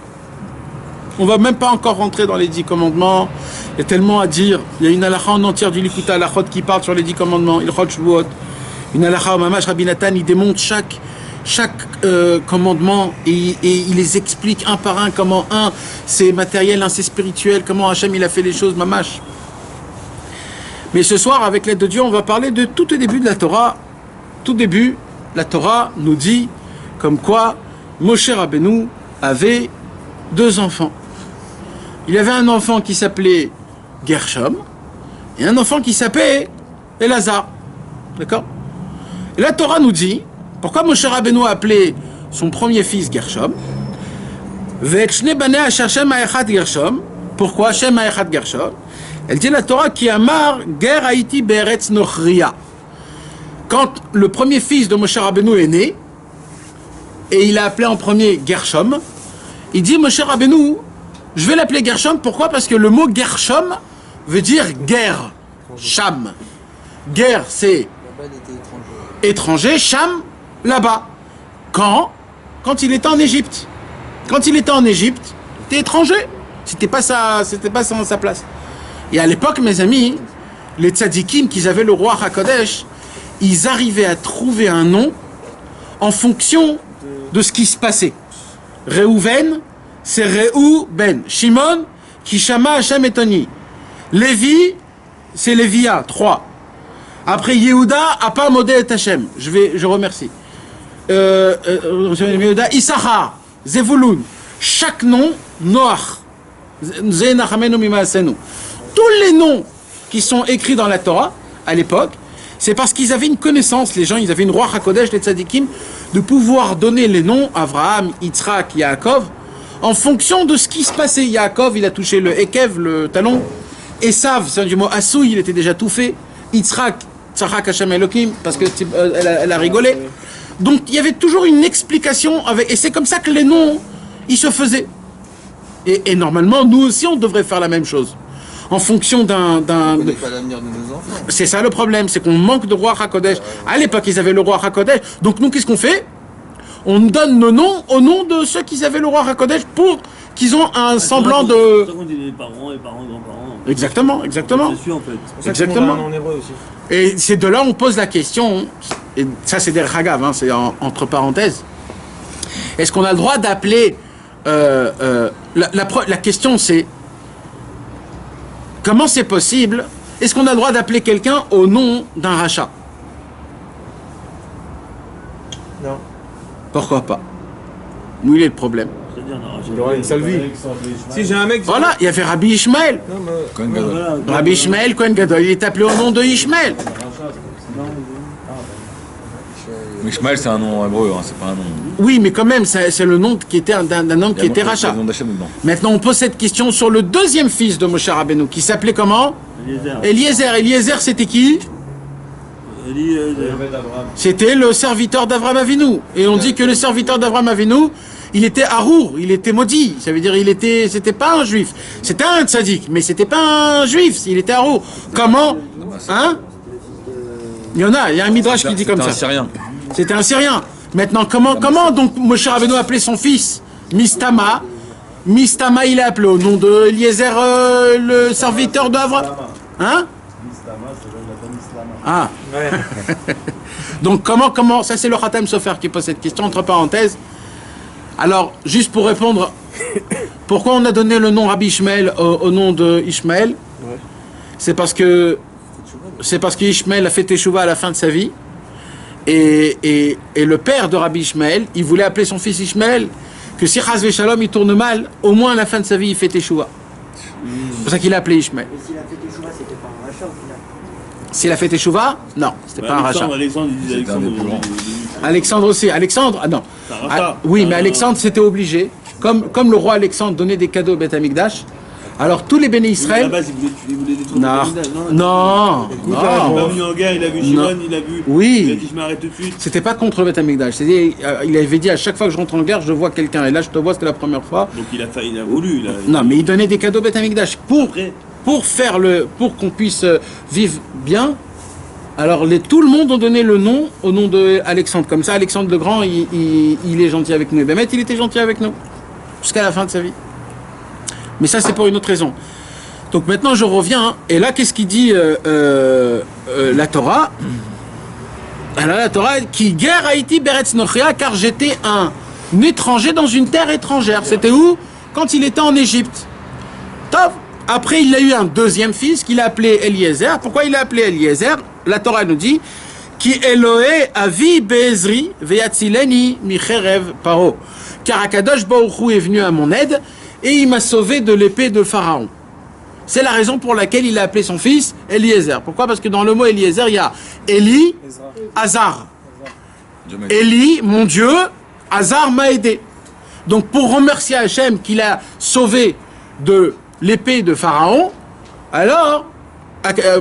S1: On va même pas encore rentrer dans les 10 commandements. Il y a tellement à dire. Il y a une halakha en entière du Likuta halachot qui parle sur les 10 commandements. Ilchot Shvuot. Une halakha au Mamash Rabbi Nathan, il démontre chaque commandement et il les explique un par un comment c'est matériel, un c'est spirituel, comment Hachem il a fait les choses, Mamash. Mais ce soir, avec l'aide de Dieu, on va parler de tout au début de la Torah. Tout début, la Torah nous dit comme quoi Moshe Rabbeinu avait 2 enfants. Il avait un enfant qui s'appelait Gershom et un enfant qui s'appelait Elazar. D'accord? Et la Torah nous dit, pourquoi Moshe Rabbeinu a appelé son premier fils Gershom? Pourquoi Shem Ha'echad Gershom? Elle dit la Torah qui amar ger haïti be'eretz nochria. Quand le premier fils de Moshe Rabbeinu est né, et il a appelé en premier Gershom, il dit Moshe Rabbeinu, Je vais l'appeler Gershom, pourquoi? Parce que le mot Gershom veut dire guerre. Cham. Guerre, c'est
S7: Là-bas, il était étranger.
S1: étranger, Cham, là-bas. Quand il était en Égypte. Quand il était en Égypte, il était étranger. C'était pas sa place. Et à l'époque, mes amis, les tzadikim qui avaient le roi HaKodesh, ils arrivaient à trouver un nom en fonction de ce qui se passait. Réhouven, c'est Réhouben. Shimon, Kishama Hashem Etoni. Lévi, c'est Lévia, 3. Après Yehuda, Apa Modé et Hashem. Je remercie. Yehuda, Issachar, Zevulun. Chaque nom, Noach. Zenachamenu Mimaasenu. Tous les noms qui sont écrits dans la Torah, à l'époque, c'est parce qu'ils avaient une connaissance, les gens, ils avaient une roi HaKodesh, les tzadikim, de pouvoir donner les noms, Avraham, Yitzhak, Yaakov, en fonction de ce qui se passait. Yaakov, il a touché le Ekev, le talon. Esav, c'est du mot Assou, il était déjà tout fait. Yitzhak, Tzachak Hashem Elohim, parce que elle a rigolé. Donc il y avait toujours une explication, et c'est comme ça que les noms, ils se faisaient. Et normalement, nous aussi, on devrait faire la même chose. En fonction
S7: On connaît pas l'avenir de nos enfants.
S1: C'est ça le problème, c'est qu'on manque de roi HaKodesh. À l'époque, ils avaient le roi HaKodesh. Donc nous, qu'est-ce qu'on fait? On donne nos noms au nom de ceux qui avaient le roi HaKodesh pour qu'ils ont un semblant de...
S5: C'est pour ça qu'on dit les parents, grands-parents.
S1: Exactement.
S5: C'est sûr, en fait.
S2: C'est pour ça que
S1: Exactement.
S2: tout le monde a un nom en hébreu aussi.
S1: Et c'est de là on pose la question, et ça c'est des ragav, c'est entre parenthèses. Est-ce qu'on a le droit d'appeler... la question c'est... Comment c'est possible? Est-ce qu'on a le droit d'appeler quelqu'un au nom d'un rachat?
S2: Non.
S1: Pourquoi pas? Où il est le problème?
S5: C'est-à-dire, non,
S2: Il aura une sale vie. Si j'ai un mec.
S1: Voilà, il y avait Rabbi Ishmael.
S2: Non, mais.
S6: Kohen Gadol.
S5: Voilà.
S1: Rabbi Ishmael, Kohen Gadol, il est appelé au nom de Ishmael.
S6: Ishmael, c'est un nom hébreu, hein, c'est pas un nom.
S1: Oui, mais quand même, c'est le nom qui était d'un homme qui était
S6: Il y a
S1: rachat.
S6: le nom d'Hachem dedans.
S1: Maintenant, on pose cette question sur le deuxième fils de Moshe Rabbeinu, qui s'appelait comment? Eliezer. Eliezer, c'était qui? C'était le serviteur d'Avraham Avinu. Et on dit que le serviteur d'Avraham Avinu, il était harour, il était maudit. Ça veut dire c'était pas un juif. C'était un tzaddik, mais c'était pas un juif. Il était harour. Comment? Hein? Il y a un midrash qui dit comme ça.
S6: C'est un Syrien.
S1: C'était un Syrien. Maintenant, comment donc Moshe Rabbeinu appelait son fils Mistama? Mistama, il est appelé au nom de Eliezer, le serviteur d'Avraham. Hein? Ah.
S2: Ouais.
S1: Donc comment ça c'est le Khatam Sofer qui pose cette question entre parenthèses. Alors juste pour répondre, pourquoi on a donné le nom Rabbi Ishmael au nom de Ishmael? C'est parce que Ishmael a fait Teshuvah à la fin de sa vie et le père de Rabbi Ishmael, il voulait appeler son fils Ishmael que si Chas Veshalom il tourne mal, au moins à la fin de sa vie il fait Teshuvah. C'est pour ça qu'il a appelé Ishmael.
S4: Mais s'il a fait Teshuvah, c'était pas un rachat au final.
S1: S'il a fait Teshuvah, non, c'était pas un rachat.
S5: Alexandre, il disait
S6: C'était un des plus grands.
S1: Alexandre aussi. Alexandre, ah non.
S5: C'est un rachat.
S1: Oui, mais Alexandre, c'était obligé. Comme le roi Alexandre donnait des cadeaux au Beth Amikdash, alors tous les bénis
S5: À la
S1: Israël...
S5: base, il voulait détruire
S1: Non,
S5: le Beth Amikdash.
S1: non,
S5: Il est pas
S1: non.
S5: venu en guerre, il a vu Shimon, il a vu.
S1: Oui.
S5: Il a dit je m'arrête tout de suite.
S1: C'était pas contre le Beth Amikdash. C'est-à-dire, il avait dit à chaque fois que je rentre en guerre, je vois quelqu'un. Et là, je te vois, c'était la première fois.
S5: Donc il a voulu.
S1: Non, mais il donnait des cadeaux au Beth Amikdash
S5: Après,
S1: pour qu'on puisse vivre bien. Alors tout le monde a donné le nom au nom de Alexandre. Comme ça, Alexandre le Grand, il est gentil avec nous. Et Bémet, il était gentil avec nous jusqu'à la fin de sa vie. Mais ça, c'est pour une autre raison. Donc maintenant, je reviens. Et là, qu'est-ce qu'il dit la Torah? Alors la Torah, qui guerre Haïti Beretz Nochia, car j'étais un étranger dans une terre étrangère. C'était où? Quand il était en Égypte. Top. Après, il a eu un deuxième fils qu'il a appelé Eliezer. Pourquoi il l'a appelé Eliezer? La Torah nous dit Ki Elohe avi be'ezri ve'yatzileni micherev paro. Car Akadosh Baruch Hu est venu à mon aide et il m'a sauvé de l'épée de Pharaon. C'est la raison pour laquelle il a appelé son fils Eliezer. Pourquoi? Parce que dans le mot Eliezer, il y a Eli, Hazar. Eli, mon Dieu, Hazar m'a aidé. Donc pour remercier Hachem qu'il a sauvé de l'épée de Pharaon, alors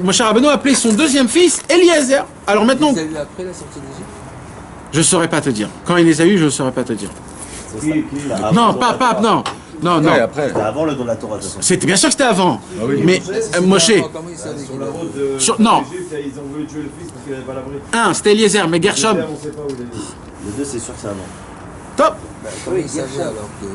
S1: Moshe Rabbeinu a appelé son deuxième fils Eliezer. Alors maintenant,
S7: Vous avez eu après la sortie d'Égypte?
S1: je ne saurais pas te dire. Quand il les a eus, je ne saurais pas te dire. Non, non. Non, non.
S6: Ouais, après.
S8: C'était avant le don de la Torah, de toute façon.
S1: C'était bien sûr que c'était avant.
S6: Ah oui.
S1: Mais Moshe,
S7: Comment il savait
S2: Sur
S7: qu'il
S2: la
S7: avait-
S2: route de
S1: Sur- non.
S2: d'Égypte, ils ont voulu tuer le fils parce qu'il n'avait pas l'abri.
S1: c'était Eliezer, mais Gershom.
S2: On sait pas où il est.
S8: Les deux, c'est sûr que c'est avant.
S1: Top.
S7: Comment il savait alors que.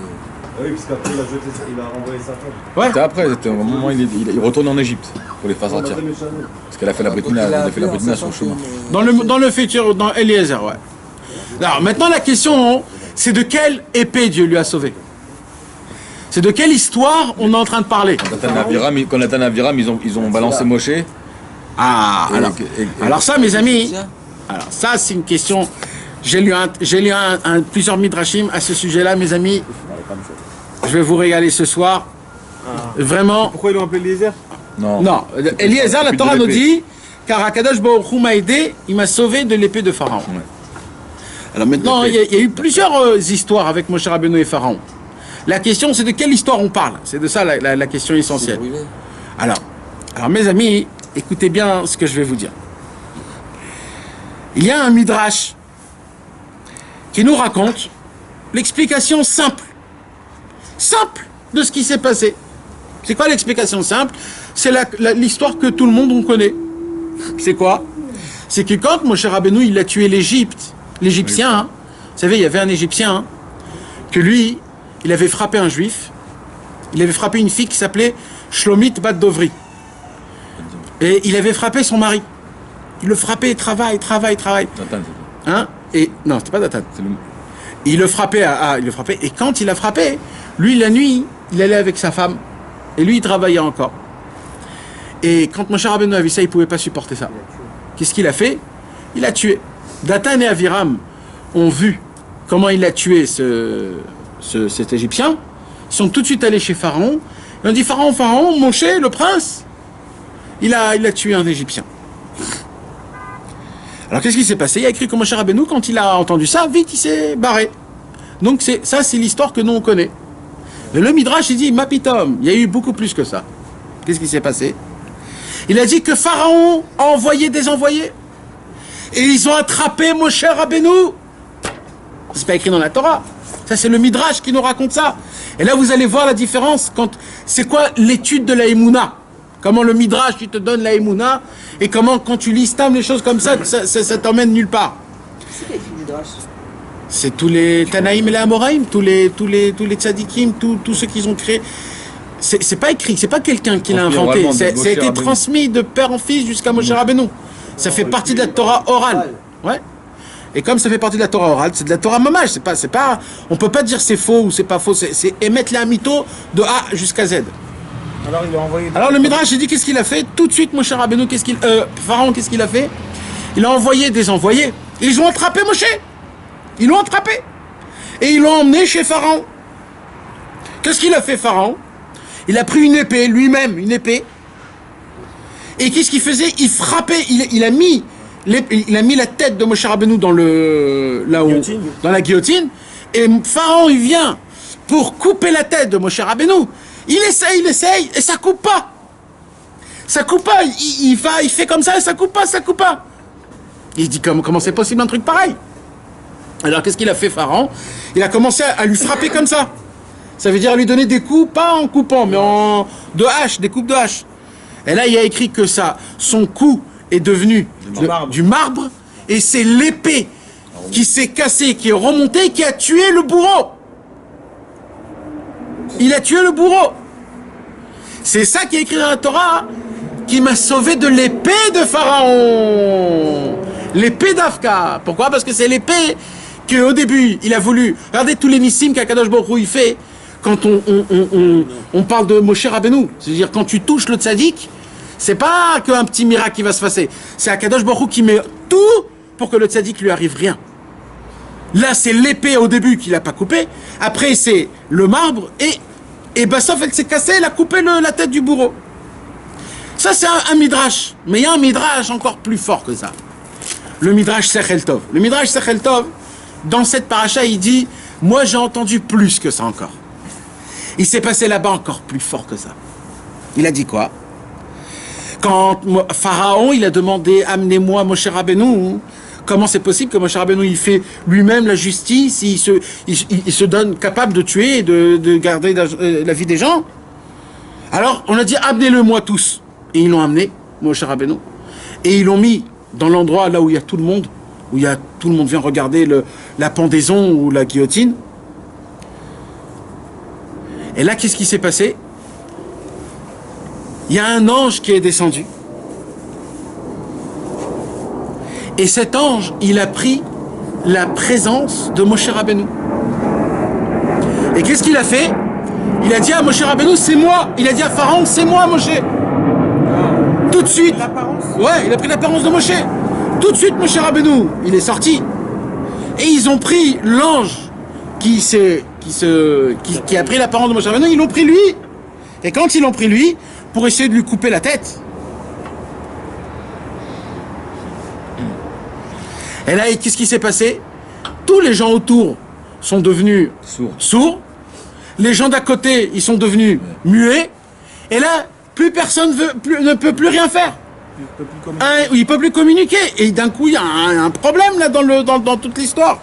S2: Ah oui, parce qu'après, il a jeté, il a renvoyé sa femme.
S1: Ouais.
S6: C'était après, c'était au moment où il retourne en Égypte pour les faire sortir. Parce qu'elle a fait la Brit Mila, elle a fait la Brit Mila sur le chemin.
S1: Dans le futur, dans Eliezer, ouais. Alors maintenant la question, c'est de quelle épée Dieu lui a sauvé. C'est de quelle histoire on est en train de parler.
S6: Quand Nathan et Aviram, ils ont balancé Moshe.
S1: Ah,
S6: Et-
S1: alors ça, mes amis, alors ça c'est une question. J'ai lu plusieurs midrashim à ce sujet-là, mes amis. Je vais vous régaler ce soir. Vraiment.
S2: Pourquoi ils l'ont appelé Eliezer?
S6: Non.
S1: Non, Eliezer, la
S6: Depuis
S1: Torah
S6: de
S1: nous
S6: l'épée.
S1: dit, car Akadosh Baruch Hu m'a aidé, il m'a sauvé de l'épée de Pharaon.
S6: Ouais.
S1: Alors maintenant, il y a eu plusieurs histoires avec Moshe Rabbeinu et Pharaon. La question, c'est de quelle histoire on parle. C'est de ça la question essentielle.
S7: brûlé.
S1: Alors, mes amis, écoutez bien ce que je vais vous dire. Il y a un midrash qui nous raconte l'explication simple de ce qui s'est passé. C'est quoi l'explication simple? C'est l'histoire que tout le monde on connaît. C'est quoi? C'est que quand Moshe Rabbeinu il a tué l'Égyptien, hein, vous savez, il y avait un Égyptien, hein, que lui, il avait frappé un juif, il avait frappé une fille qui s'appelait Shlomit Bat Dovri. Et il avait frappé son mari. Il le frappait, travail.
S6: Nathan,
S1: Hein? Et non, c'était pas Datan.
S6: c'est le...
S1: Il le frappait, il le frappait. Et quand il a frappé, lui, la nuit, il allait avec sa femme. Et lui, il travaillait encore. Et quand Moshe Rabbeinu a vu ça, il ne pouvait pas supporter ça. Qu'est-ce qu'il a fait? Il a tué. Datan et Aviram ont vu comment il a tué cet Égyptien. Ils sont tout de suite allés chez Pharaon. Ils ont dit, Pharaon, Moshe, le prince, il a tué un Égyptien. Alors qu'est-ce qui s'est passé? Il a écrit que Moshe Rabbeinu, quand il a entendu ça, vite il s'est barré. Donc ça c'est l'histoire que nous on connaît. Mais le Midrash il dit, Mapitom, il y a eu beaucoup plus que ça. Qu'est-ce qui s'est passé? Il a dit que Pharaon a envoyé des envoyés. Et ils ont attrapé Moshe Rabbeinu. C'est pas écrit dans la Torah. Ça c'est le Midrash qui nous raconte ça. Et là vous allez voir la différence. C'est quoi l'étude de la Emouna? Comment le Midrash, tu te donne la Emouna, et comment, quand tu lis Stam, les choses comme ça t'emmène nulle part.
S4: C'est qui a écrit le Midrash?
S1: C'est tous les Tanaïm et les Amoraïm, tous les Tzadikim, tous ceux qu'ils ont créés. C'est pas écrit, c'est pas quelqu'un qui l'a inventé.
S6: Oralement, de
S1: Ça a
S6: Moshe
S1: été
S6: Rabbeinu.
S1: transmis de père en fils jusqu'à Moshe Rabbeinu. Ça fait partie de la Torah orale. Ouais. Et comme ça fait partie de la Torah orale, c'est de la Torah mamage. C'est pas, on peut pas dire c'est faux ou c'est pas faux. C'est émettre les amito de A jusqu'à Z.
S2: Alors il a envoyé.
S1: Alors le Midrash, il dit qu'est-ce qu'il a fait? Tout de suite, Moshe Rabbeinu, Pharaon, qu'est-ce qu'il a fait? Il a envoyé des envoyés. Et ils ont attrapé Moshe. Ils l'ont attrapé. Et ils l'ont emmené chez Pharaon. Qu'est-ce qu'il a fait, Pharaon? Il a pris une épée, lui-même, une épée. Et qu'est-ce qu'il faisait? Il frappait, il a mis la tête de Moshe Rabbeinu dans la guillotine. Et Pharaon, il vient pour couper la tête de Moshe Rabbeinu. Il essaye, et ça coupe pas. Ça coupe pas. Il fait comme ça, et ça coupe pas. Il se dit comment c'est possible un truc pareil? Alors qu'est-ce qu'il a fait, Pharaon? Il a commencé à lui frapper comme ça. Ça veut dire à lui donner des coups, pas en coupant, mais des coupes de hache. Et là, il a écrit que son cou est devenu du marbre, et c'est l'épée qui s'est cassée, qui est remontée, qui a tué le bourreau. Il a tué le bourreau. C'est ça qui est écrit dans la Torah, qui m'a sauvé de l'épée de Pharaon. L'épée d'Afka. Pourquoi? Parce que c'est l'épée qu'au début, il a voulu. Regardez tous les nissim qu'Akadosh Baruch Hu il fait quand on parle de Moshe Rabbeinu. C'est-à-dire, quand tu touches le tzaddik, c'est pas qu'un petit miracle qui va se passer. C'est Akadosh Baruch Hu qui met tout pour que le tzaddik lui arrive rien. Là, c'est l'épée au début qu'il n'a pas coupée. Après, c'est le marbre. Et Bassof, elle s'est cassée, elle a coupé la tête du bourreau. Ça, c'est un midrash. Mais il y a un midrash encore plus fort que ça. Le midrash Sechel Tov. Le midrash Sechel Tov, dans cette paracha, il dit, moi, j'ai entendu plus que ça encore. Il s'est passé là-bas encore plus fort que ça. Il a dit quoi? Quand Pharaon, il a demandé, amenez-moi Moshe Rabbeinu. Comment c'est possible que Moshe Rabbeinu il fait lui-même la justice, il se donne capable de tuer et de garder la vie des gens? Alors on a dit amenez-le moi tous. Et ils l'ont amené, Moshe Rabbeinu. Et ils l'ont mis dans l'endroit là où il y a tout le monde, tout le monde vient regarder la pendaison ou la guillotine. Et là, qu'est-ce qui s'est passé? Il y a un ange qui est descendu. Et cet ange, il a pris la présence de Moshe Rabbeinu. Et qu'est-ce qu'il a fait? Il a dit à Moshe Rabbeinu, c'est moi. Il a dit à Pharaon, c'est moi, Moshe. Tout de suite. Ouais, il a pris l'apparence de Moshe. Tout de suite, Moshe Rabbeinu, il est sorti. Et ils ont pris l'ange qui a pris l'apparence de Moshe Rabbeinu, ils l'ont pris lui. Et quand ils l'ont pris lui, pour essayer de lui couper la tête. Et là, qu'est-ce qui s'est passé? Tous les gens autour sont devenus sourds. Les gens d'à côté, ils sont devenus muets. Et là, plus personne ne peut plus rien faire. Il ne peut plus communiquer. Et d'un coup, il y a un problème là dans toute l'histoire.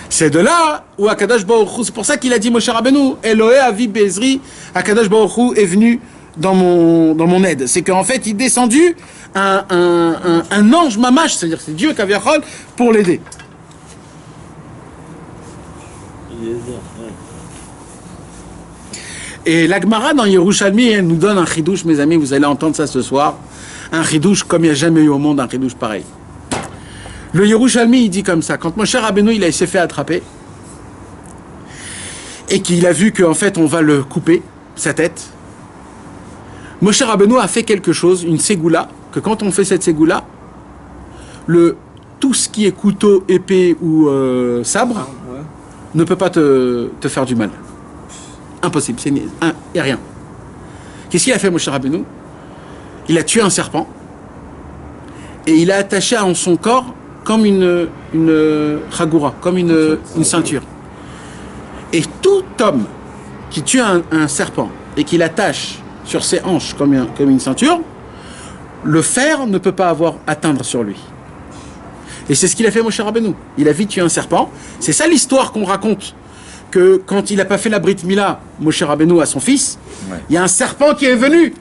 S1: C'est de là où Akadosh Baruch Hu, c'est pour ça qu'il a dit Moshe Rabbeinu, Elohe Avi Bezri, Akadosh Baruch Hu est venu dans mon aide. C'est qu'en fait, il est descendu un ange mamash, c'est-à-dire c'est Dieu Kaviachol pour l'aider. Et la Gemara dans Yerushalmi, elle nous donne un chidouche, mes amis, vous allez entendre ça ce soir, un chidouche comme il n'y a jamais eu au monde un chidouche pareil. Le Yerushalmi, il dit comme ça, quand Moshe Rabbeinu, il s'est fait attraper, et qu'il a vu qu'en fait, on va le couper, sa tête, Moshe Rabbeinu a fait quelque chose, une ségoula, que quand on fait cette ségoula, tout ce qui est couteau, épée ou sabre, ne peut pas te faire du mal. Impossible, il n'y a rien. Qu'est-ce qu'il a fait, Moshe Rabbeinu? Il a tué un serpent, et il a attaché en son corps comme une chagoura, comme une ceinture. Et tout homme qui tue un serpent et qui l'attache sur ses hanches comme une ceinture, le fer ne peut pas atteindre sur lui. Et c'est ce qu'il a fait Moshe Rabbeinu. Il a vite tué un serpent. C'est ça l'histoire qu'on raconte, que quand il n'a pas fait la Brit Mila, Moshe Rabbeinu à son fils, il y a un serpent qui est venu.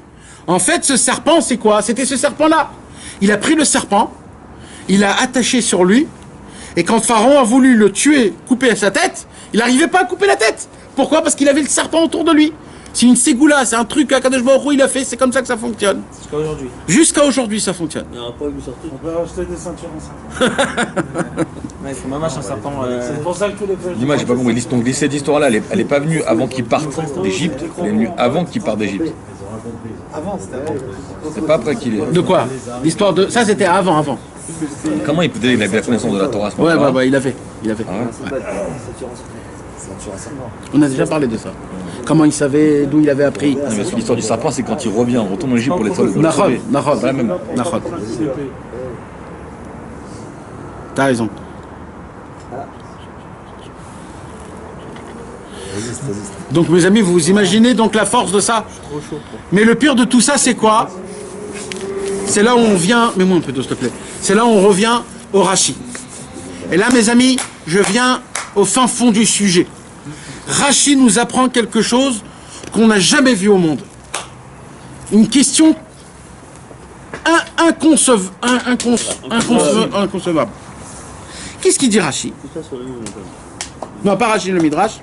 S1: En fait, ce serpent, c'est quoi? C'était ce serpent-là. Il a pris le serpent, il l'a attaché sur lui, et quand Pharaon a voulu le tuer, couper sa tête, il n'arrivait pas à couper la tête. Pourquoi? Parce qu'il avait le serpent autour de lui. C'est une ségoula, c'est un truc qu'Akadosh Baruch Hu il a fait, c'est comme ça que ça fonctionne.
S5: Jusqu'à aujourd'hui.
S1: Jusqu'à aujourd'hui, ça fonctionne.
S5: Il n'y aura pas eu sortir.
S3: On peut acheter des ceintures en serpent.
S2: Il faut même un serpent.
S3: C'est pour ça que tous les frères.
S6: Dis-moi, j'ai pas compris. Donc cette histoire-là, elle est pas venue avant qu'il parte d'Égypte, elle est venue avant qu'il parte d'Égypte.
S2: Avant, c'était avant.
S6: C'est pas après qu'il est.
S1: De quoi? L'histoire de... Ça, c'était avant.
S6: Comment il avait la connaissance de la Torah à ce moment-là?
S1: Ouais, il avait.
S6: Ah ouais.
S1: On a déjà parlé de ça. Comment il savait, d'où il avait appris.
S6: Non, mais l'histoire du serpent, c'est quand il revient, on retourne en Égypte pour les sauver.
S1: Nahon.
S6: Pas la même.
S1: Nahon. T'as raison. Donc mes amis, vous imaginez donc la force de ça. Mais le pire de tout ça, c'est quoi? C'est là où on vient... Mets-moi un peu d'eau, s'il te plaît. C'est là où on revient au Rashi. Et là, mes amis, je viens au fin fond du sujet. Rashi nous apprend quelque chose qu'on n'a jamais vu au monde. Une question inconcevable. Qu'est-ce qu'il dit Rashi? Non, pas Rashi, le Midrash.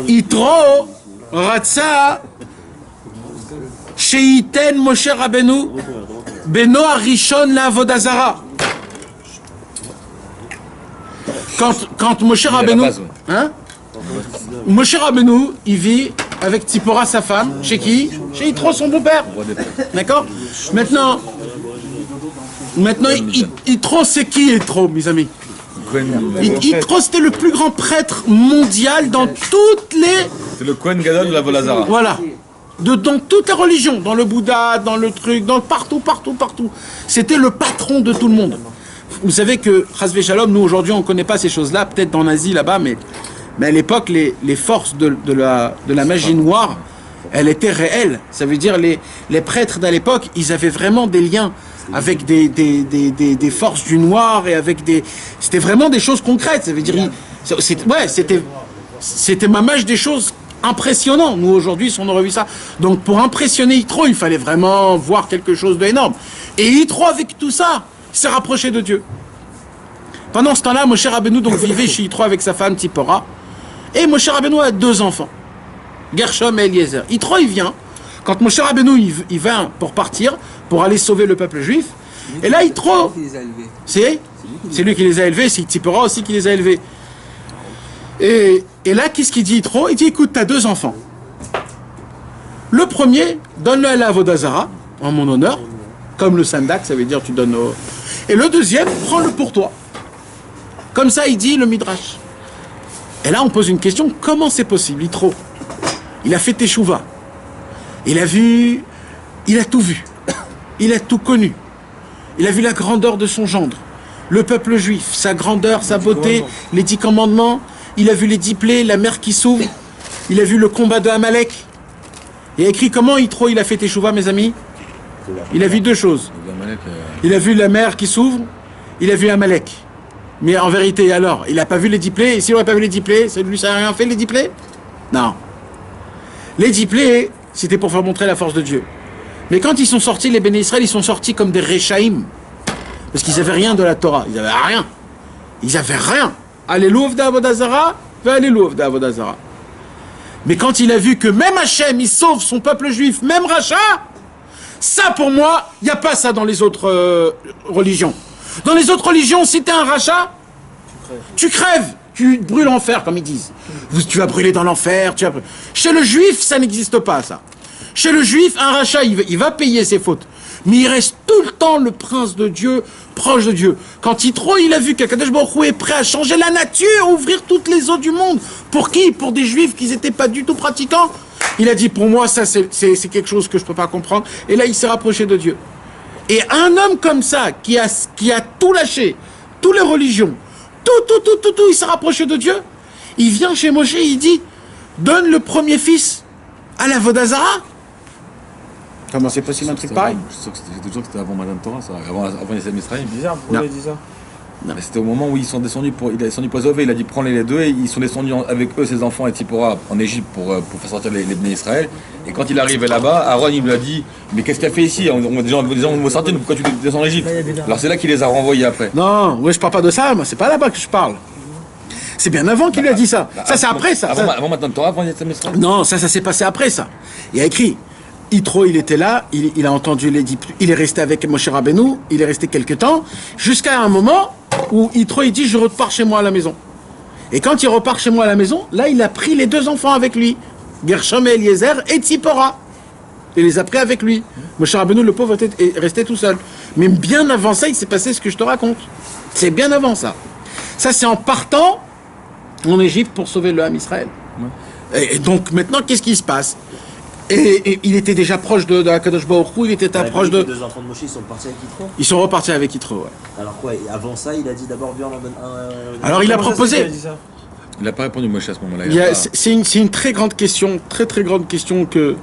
S1: Yitro Ratsa Sheiten Moshe Rabbeinu Beno Arishon la Vodazara. Quand Moshe Rabbeinu, Moshe Rabbeinu, il vit avec Tzipora, sa femme, chez qui? Chez Yitro, son beau-père. D'accord? Maintenant, Yitro, c'est qui Yitro, mes amis? Yitro, c'était le plus grand prêtre mondial dans toutes les...
S6: C'est le Kohen Gadol de la Volazara.
S1: Voilà. Dans toutes les religions, dans le Bouddha, dans le truc, partout. C'était le patron de tout le monde. Vous savez que, Chasvé Shalom, nous aujourd'hui on ne connaît pas ces choses-là, peut-être en Asie là-bas, mais à l'époque, les forces de la magie noire, elles étaient réelles. Ça veut dire les prêtres d'à l'époque, ils avaient vraiment des liens avec des forces du noir et avec des... C'était vraiment des choses concrètes. Ça veut dire, c'était mamage des choses impressionnantes. Nous, aujourd'hui, si on aurait vu ça. Donc, pour impressionner Yitro, il fallait vraiment voir quelque chose d'énorme. Et Yitro, avec tout ça, s'est rapproché de Dieu. Pendant ce temps-là, Moshe Rabbeinu donc vivait chez Yitro avec sa femme Tzipora. Et Moshe Rabbeinu a 2 enfants, Gershom et Eliezer. Yitro, il vient. Quand Moshe Rabbeinu, il vient pour partir, pour aller sauver le peuple juif. Et là, Yitro, c'est lui qui les a élevés, c'est Tzipora aussi qui les a élevés. Et là, qu'est-ce qu'il dit Yitro? Il dit, écoute, tu as 2 enfants. Le premier, donne-le à la Avodazara, en mon honneur, comme le Sandak, ça veut dire tu donnes au... Et le deuxième, prends-le pour toi. Comme ça, il dit le Midrash. Et là, on pose une question, comment c'est possible, Yitro? Il a fait Teshuvah. Il a vu, il a tout vu. Il a tout connu. Il a vu la grandeur de son gendre, le peuple juif, sa grandeur, sa beauté, les 10 commandements. Il a vu les 10 plaies, la mer qui s'ouvre. Il a vu le combat de Amalek. Il a écrit comment Yitro il a fait Teshuvah, mes amis? Il a vu 2 choses. Il a vu la mer qui s'ouvre, il a vu Amalek. Mais en vérité, alors, il n'a pas vu les 10 plaies. Et s'il n'aurait pas vu les 10 plaies, ça lui a rien fait, les 10 plaies? Non. Les 10 plaies, c'était pour faire montrer la force de Dieu. Mais quand ils sont sortis, les Béné Israël, ils sont sortis comme des Réchaïm. Parce qu'ils n'avaient rien de la Torah. Ils n'avaient rien. Ils n'avaient rien. Alléluia d'Avodazara, Alléluia d'Avodazara. Mais quand il a vu que même Hachem, il sauve son peuple juif, même Racha, ça pour moi, il n'y a pas ça dans les autres religions. Dans les autres religions, si tu es un Racha, tu crèves. Tu brûles en enfer, comme ils disent. Tu vas brûler dans l'enfer. Chez le juif, ça n'existe pas, ça. Chez le juif, un rachat, il va payer ses fautes. Mais il reste tout le temps le prince de Dieu, proche de Dieu. Quand Yitro, il a vu qu'Akadosh Baruch Hu est prêt à changer la nature, ouvrir toutes les eaux du monde. Pour qui? Pour des juifs qui n'étaient pas du tout pratiquants. Il a dit, pour moi, ça, c'est quelque chose que je ne peux pas comprendre. Et là, il s'est rapproché de Dieu. Et un homme comme ça, qui a tout lâché, toutes les religions, tout, il s'est rapproché de Dieu. Il vient chez Moshe, il dit, donne le premier fils à la Vodazara. Comment c'est possible un truc pareil?
S6: Je suis sûr que c'était avant Madame Torah, ça, avant les Sam Israël.
S2: Bizarre, pourquoi il a dit ça?
S6: Non, mais c'était au moment où ils sont descendus il a descendu pour sauver, il a dit prends-les les 2 et ils sont descendus avec eux, ses enfants et Tzipora en Égypte pour faire sortir les Béné Israël. Et quand il arrivait là-bas, Aaron il lui a dit mais qu'est-ce qu'il a fait ici? On va sortir, pourquoi tu descends en Égypte? Alors c'est là qu'il les a renvoyés après.
S1: Non, ouais, je parle pas de ça, moi c'est pas là-bas que je parle. C'est bien avant qu'il lui a dit ça. Ça c'est après ça.
S6: Avant Madame Torah, avant les Sam Israël.
S1: Non, ça s'est passé après ça. Il a écrit. Yitro, il était là, il a entendu les 10, il est resté avec Moshe Rabbeinu, il est resté quelques temps, jusqu'à un moment où Yitro, il dit, je repars chez moi à la maison. Et quand il repart chez moi à la maison, là, il a pris les 2 enfants avec lui, Gershom et Eliezer et Tzipora. Il les a pris avec lui. Moshe Rabbeinu, le pauvre, est resté tout seul. Mais bien avant ça, il s'est passé ce que je te raconte. C'est bien avant ça. Ça, c'est en partant en Égypte pour sauver le Ham Israël. Ouais. Et donc, maintenant, qu'est-ce qui se passe? Et il était déjà proche de Akadosh Baruch Hu, il était proche de...
S8: Les 2 enfants de Moshe, ils sont partis avec Yitro.
S1: Ils sont repartis avec Yitro, ouais.
S8: Alors quoi, avant ça, il a dit d'abord viens, on en donne un...
S1: Alors il a proposé...
S6: Il n'a pas répondu Moshe à ce moment-là.
S1: C'est une très grande question, très grande question que...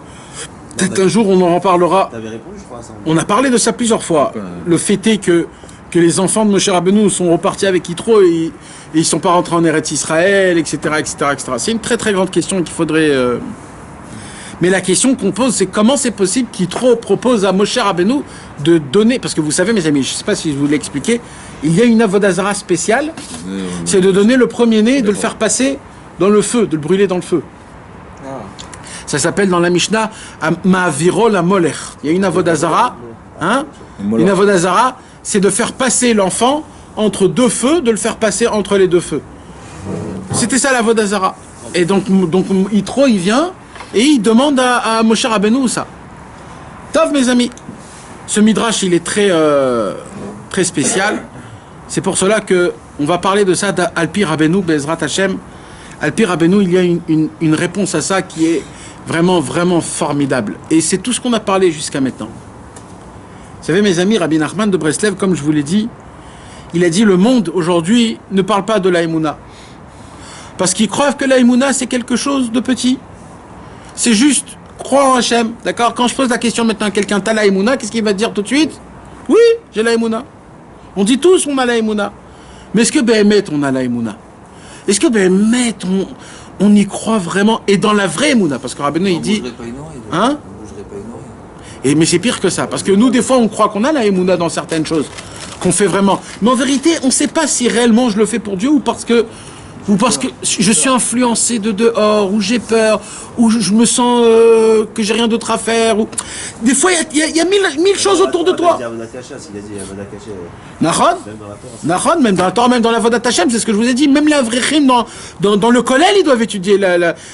S1: Peut-être un jour on en reparlera.
S8: T'avais répondu, je crois, à ça.
S1: On a parlé de ça plusieurs fois. Le fait est que les enfants de Moshe Rabbeinu sont repartis avec Yitro et ils ne sont pas rentrés en Eretz Israël, etc. C'est une très grande question qu'il faudrait... Mais la question qu'on pose, c'est comment c'est possible qu'Yitro propose à Moshe Rabbeinu de donner... Parce que vous savez, mes amis, je ne sais pas si je vous l'ai expliqué, il y a une avodazara spéciale, c'est de donner le premier-né, de le faire passer dans le feu, de le brûler dans le feu. Ça s'appelle dans la Mishnah Ma'aviro la Molech. Il y a une avodazara, une avodazara, c'est de faire passer l'enfant entre 2 feux, de le faire passer entre les 2 feux. C'était ça l'avodazara. Et donc Yitro, il vient... Et il demande à Moshe Rabbeinu ça. Tov, mes amis. Ce midrash, il est très spécial. C'est pour cela qu'on va parler de ça d'Alpi Rabbeinu, Bezrat Hashem. Alpi Rabbeinu, il y a une réponse à ça qui est vraiment formidable. Et c'est tout ce qu'on a parlé jusqu'à maintenant. Vous savez, mes amis, Rabbi Nachman de Breslev, comme je vous l'ai dit, il a dit le monde aujourd'hui ne parle pas de la Emouna. Parce qu'ils croient que la Emouna, c'est quelque chose de petit. C'est juste croire en Hachem, d'accord? Quand je pose la question maintenant à quelqu'un, t'as la Emouna, qu'est-ce qu'il va te dire tout de suite? Oui, j'ai la Emouna. On dit tous on a la Emouna. Mais est-ce que Béhémet, on a la Emouna? Est-ce que Béhémet, on y croit vraiment? Et dans la vraie Emouna, parce que Rabbeinu, il dit... Hein? Mais c'est pire que ça, parce que nous, des fois, on croit qu'on a la Emouna dans certaines choses, qu'on fait vraiment. Mais en vérité, on ne sait pas si réellement je le fais pour Dieu ou parce que je suis influencé de dehors, ou j'ai peur, ou je me sens que j'ai rien d'autre à faire. Ou... Des fois, il y a mille choses autour de toi. Nahon, même dans la Torah, même dans la Vodat Hashem, c'est ce que je vous ai dit. Même les Avreichim dans le Kollel, ils doivent étudier.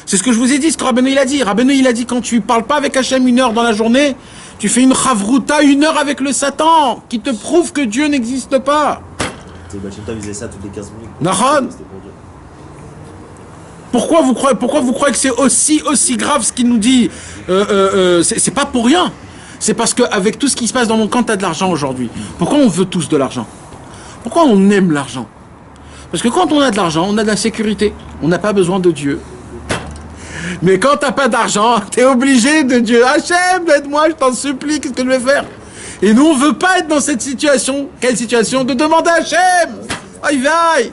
S1: C'est ce que je vous ai dit, ce que Rabbeinu il a dit. Rabbeinu il a dit, quand tu parles pas avec Hashem 1 heure dans la journée, tu fais une chavruta 1 heure avec le Satan, qui te prouve que Dieu n'existe pas.
S8: faisait ça toutes les 15 minutes.
S1: Nahon. Pourquoi vous croyez que c'est aussi grave ce qu'il nous dit? C'est pas pour rien. C'est parce qu'avec tout ce qui se passe dans mon camp, tu as de l'argent aujourd'hui. Pourquoi on veut tous de l'argent? Pourquoi on aime l'argent? Parce que quand on a de l'argent, on a de la sécurité. On n'a pas besoin de Dieu. Mais quand t'as pas d'argent, tu es obligé de Dieu. Hachem, aide-moi, je t'en supplie, qu'est-ce que je vais faire? Et nous, on veut pas être dans cette situation. Quelle situation? De demander à Hachem. Aïe, aïe.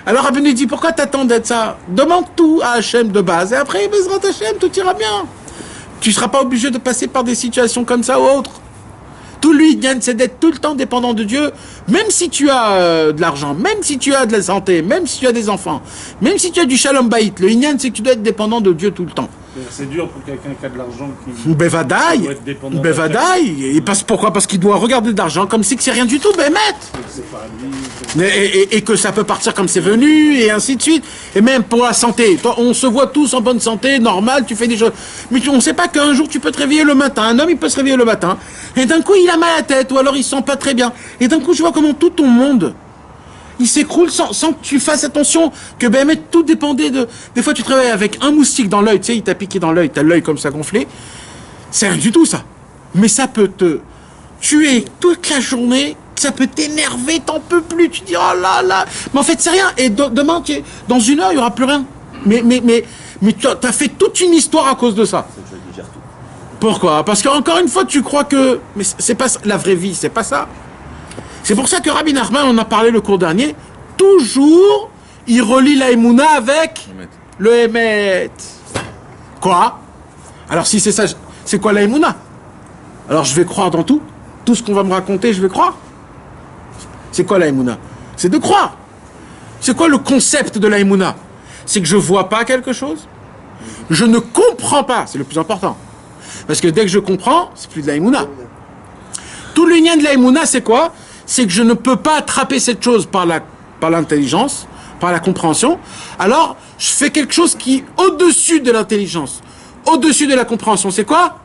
S1: Alors Rabbeinu dit, pourquoi t'attends d'être ça? Demande tout à Hachem de base, et après, Bezrat Hachem, tout ira bien. Tu ne seras pas obligé de passer par des situations comme ça ou autres. Tout lui, c'est d'être tout le temps dépendant de Dieu, même si tu as de l'argent, même si tu as de la santé, même si tu as des enfants, même si tu as du shalom baït. Le Inyan, c'est que tu dois être dépendant de Dieu tout le temps.
S3: C'est dur pour quelqu'un qui a de l'argent qui...
S1: Bevadaï. Et pourquoi? Parce qu'il doit regarder de l'argent comme si c'est rien du tout, Béhémet. Et que ça peut partir comme c'est venu, et ainsi de suite. Et même pour la santé. On se voit tous en bonne santé, normal, tu fais des choses. Mais on ne sait pas qu'un jour tu peux te réveiller le matin. Un homme, il peut se réveiller le matin, et d'un coup, il a mal à la tête, ou alors il ne se sent pas très bien. Et d'un coup, je vois comment tout ton monde... il s'écroule sans que tu fasses attention, que Béhémet, tout dépendait de... Des fois, tu travailles avec un moustique dans l'œil, tu sais, il t'a piqué dans l'œil, t'as l'œil comme ça gonflé. C'est rien du tout, ça. Mais ça peut te tuer toute la journée, ça peut t'énerver, t'en peux plus, tu dis, oh là là. Mais en fait, c'est rien. Et demain, dans 1 heure, il n'y aura plus rien. Mais tu as fait toute une histoire à cause de ça. Pourquoi? Parce qu'encore une fois, tu crois que... Mais c'est pas la vraie vie, c'est pas ça. C'est pour ça que Rabbi Nachman, on en a parlé le cours dernier, toujours, il relie la Emouna avec le Hémet. Quoi? Alors si c'est ça, c'est quoi la Emouna? Alors je vais croire dans tout? Tout ce qu'on va me raconter, je vais croire? C'est quoi la Emouna? C'est de croire. C'est quoi le concept de la Emouna? C'est que je vois pas quelque chose, je ne comprends pas, c'est le plus important. Parce que dès que je comprends, c'est plus de la Emouna. Tout le lien de la Emouna, c'est quoi? C'est que je ne peux pas attraper cette chose par l'intelligence, par la compréhension. Alors, je fais quelque chose qui est au-dessus de l'intelligence, au-dessus de la compréhension. C'est quoi?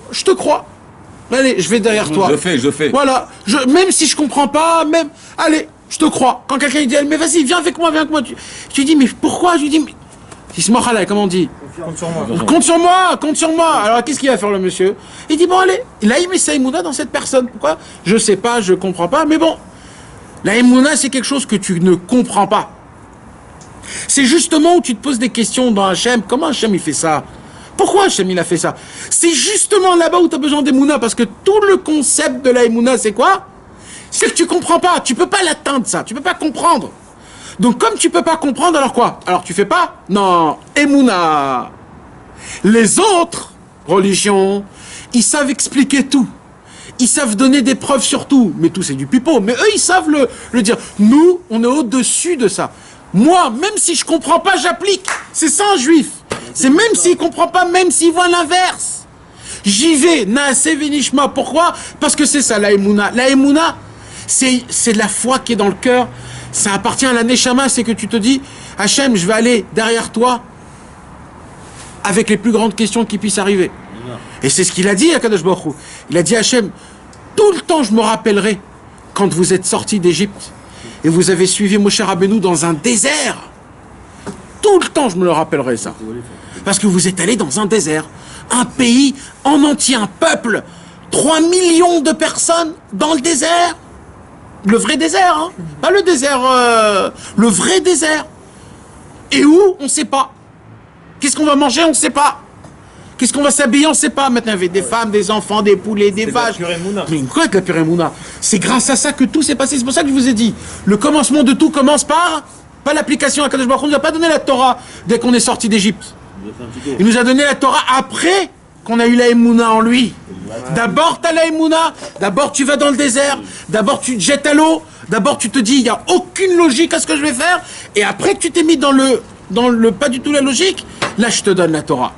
S1: Je te crois. Allez, je vais derrière toi.
S6: Je fais.
S1: Voilà. Même si je comprends pas, même... Allez, je te crois. Quand quelqu'un dit, mais vas-y, viens avec moi. Tu dis, mais pourquoi? Je lui dis, mais... Ismochalai, comment on dit? Compte sur moi. Alors, qu'est-ce qu'il va faire le monsieur? Il dit, bon, allez, là, il met sa Emouna dans cette personne. Pourquoi? Je sais pas, je comprends pas, mais bon. La Emouna, c'est quelque chose que tu ne comprends pas. C'est justement où tu te poses des questions dans Hachem. Comment Hachem, il fait ça? Pourquoi Hachem, il a fait ça? C'est justement là-bas où tu as besoin d'Emouna, parce que tout le concept de la Emouna, c'est quoi? C'est que tu comprends pas. Tu peux pas l'atteindre, ça. Tu peux pas comprendre. Donc, comme tu peux pas comprendre, alors quoi? Alors, tu fais pas? Non, Emouna. Les autres religions, ils savent expliquer tout. Ils savent donner des preuves sur tout. Mais tout, c'est du pipeau. Mais eux, ils savent le dire. Nous, on est au-dessus de ça. Moi, même si je comprends pas, j'applique. C'est ça, un juif. C'est même s'il comprend pas, même s'il voit l'inverse. J'y vais. Naase venishma. Pourquoi? Parce que c'est ça, la Emouna. La Emouna, c'est la foi qui est dans le cœur. Ça appartient à la Neshama, c'est que tu te dis, Hachem, je vais aller derrière toi avec les plus grandes questions qui puissent arriver. Et c'est ce qu'il a dit à Kadosh Baruch Hu. Il a dit, Hachem, tout le temps je me rappellerai quand vous êtes sortis d'Égypte et vous avez suivi Moshe Rabbeinu dans un désert. Tout le temps je me le rappellerai, ça. Parce que vous êtes allés dans un désert, un pays en entier, un peuple, 3 millions de personnes dans le désert. Le vrai désert, hein. Pas le désert, le vrai désert. Et où? On ne sait pas. Qu'est-ce qu'on va manger? On ne sait pas. Qu'est-ce qu'on va s'habiller? On ne sait pas. Maintenant, il y avait des femmes, des enfants, des poulets, des vaches. Mais quoi avec la pure émouna? C'est grâce à ça que tout s'est passé. C'est pour ça que je vous ai dit, le commencement de tout commence par pas l'application à Kadosh Baruch Hu. Il ne nous a pas donné la Torah dès qu'on est sorti d'Égypte. Il nous a donné la Torah après qu'on a eu la émouna en lui. D'abord, tu as la émouna. D'abord, tu vas dans le désert. D'abord, tu te jettes à l'eau. D'abord, tu te dis, il n'y a aucune logique à ce que je vais faire. Et après que tu t'es mis dans le pas du tout la logique, là, je te donne la Torah.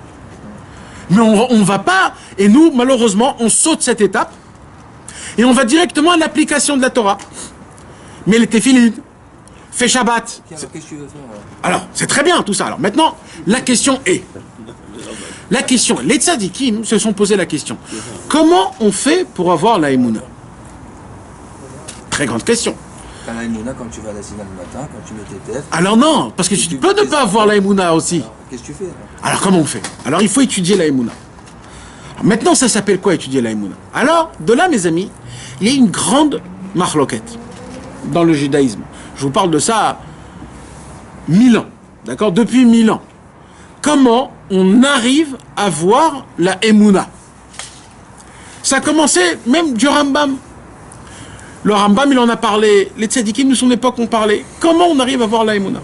S1: Mais on ne va pas, et nous, malheureusement, on saute cette étape, et on va directement à l'application de la Torah. Mais les téphilines, fais Shabbat.
S7: Qu'est-ce que tu veux faire
S1: Alors, c'est très bien tout ça. Alors maintenant, la question est... les tzadikim se sont posé la question. Comment on fait pour avoir la émouna? Très grande question.
S7: T'as la émouna quand tu vas à la synagogue le matin, quand tu mets tes têtes.
S1: Alors non, parce que tu peux ne pas avoir la émouna aussi.
S7: Alors, qu'est-ce que tu fais
S1: Alors comment on fait? Alors il faut étudier la émouna. Maintenant, ça s'appelle quoi étudier la émouna? Alors, de là, mes amis, il y a une grande marloquette dans le judaïsme. Je vous parle de ça 1000 ans, d'accord? Depuis 1000 ans. Comment on arrive à voir la émouna? Ça a commencé même du Rambam. Le Rambam, il en a parlé. Les tzadikim de son époque ont parlé. Comment on arrive à voir la émouna?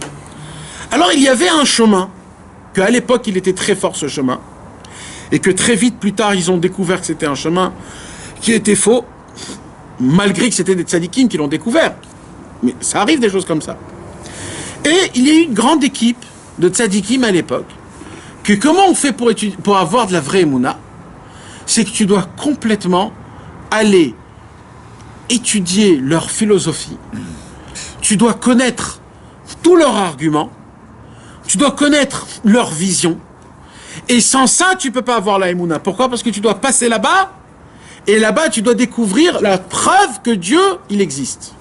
S1: Alors, il y avait un chemin, qu'à l'époque, il était très fort, ce chemin, et que très vite, plus tard, ils ont découvert que c'était un chemin qui était faux, malgré que c'était des tzadikim qui l'ont découvert. Mais ça arrive, des choses comme ça. Et il y a eu une grande équipe de tzadikim à l'époque, que comment on fait pour avoir de la vraie émouna? C'est que tu dois complètement aller étudier leur philosophie, tu dois connaître tous leurs arguments, tu dois connaître leur vision, et sans ça, tu ne peux pas avoir la émouna. Pourquoi? Parce que tu dois passer là-bas, et là-bas, tu dois découvrir la preuve que Dieu, il existe.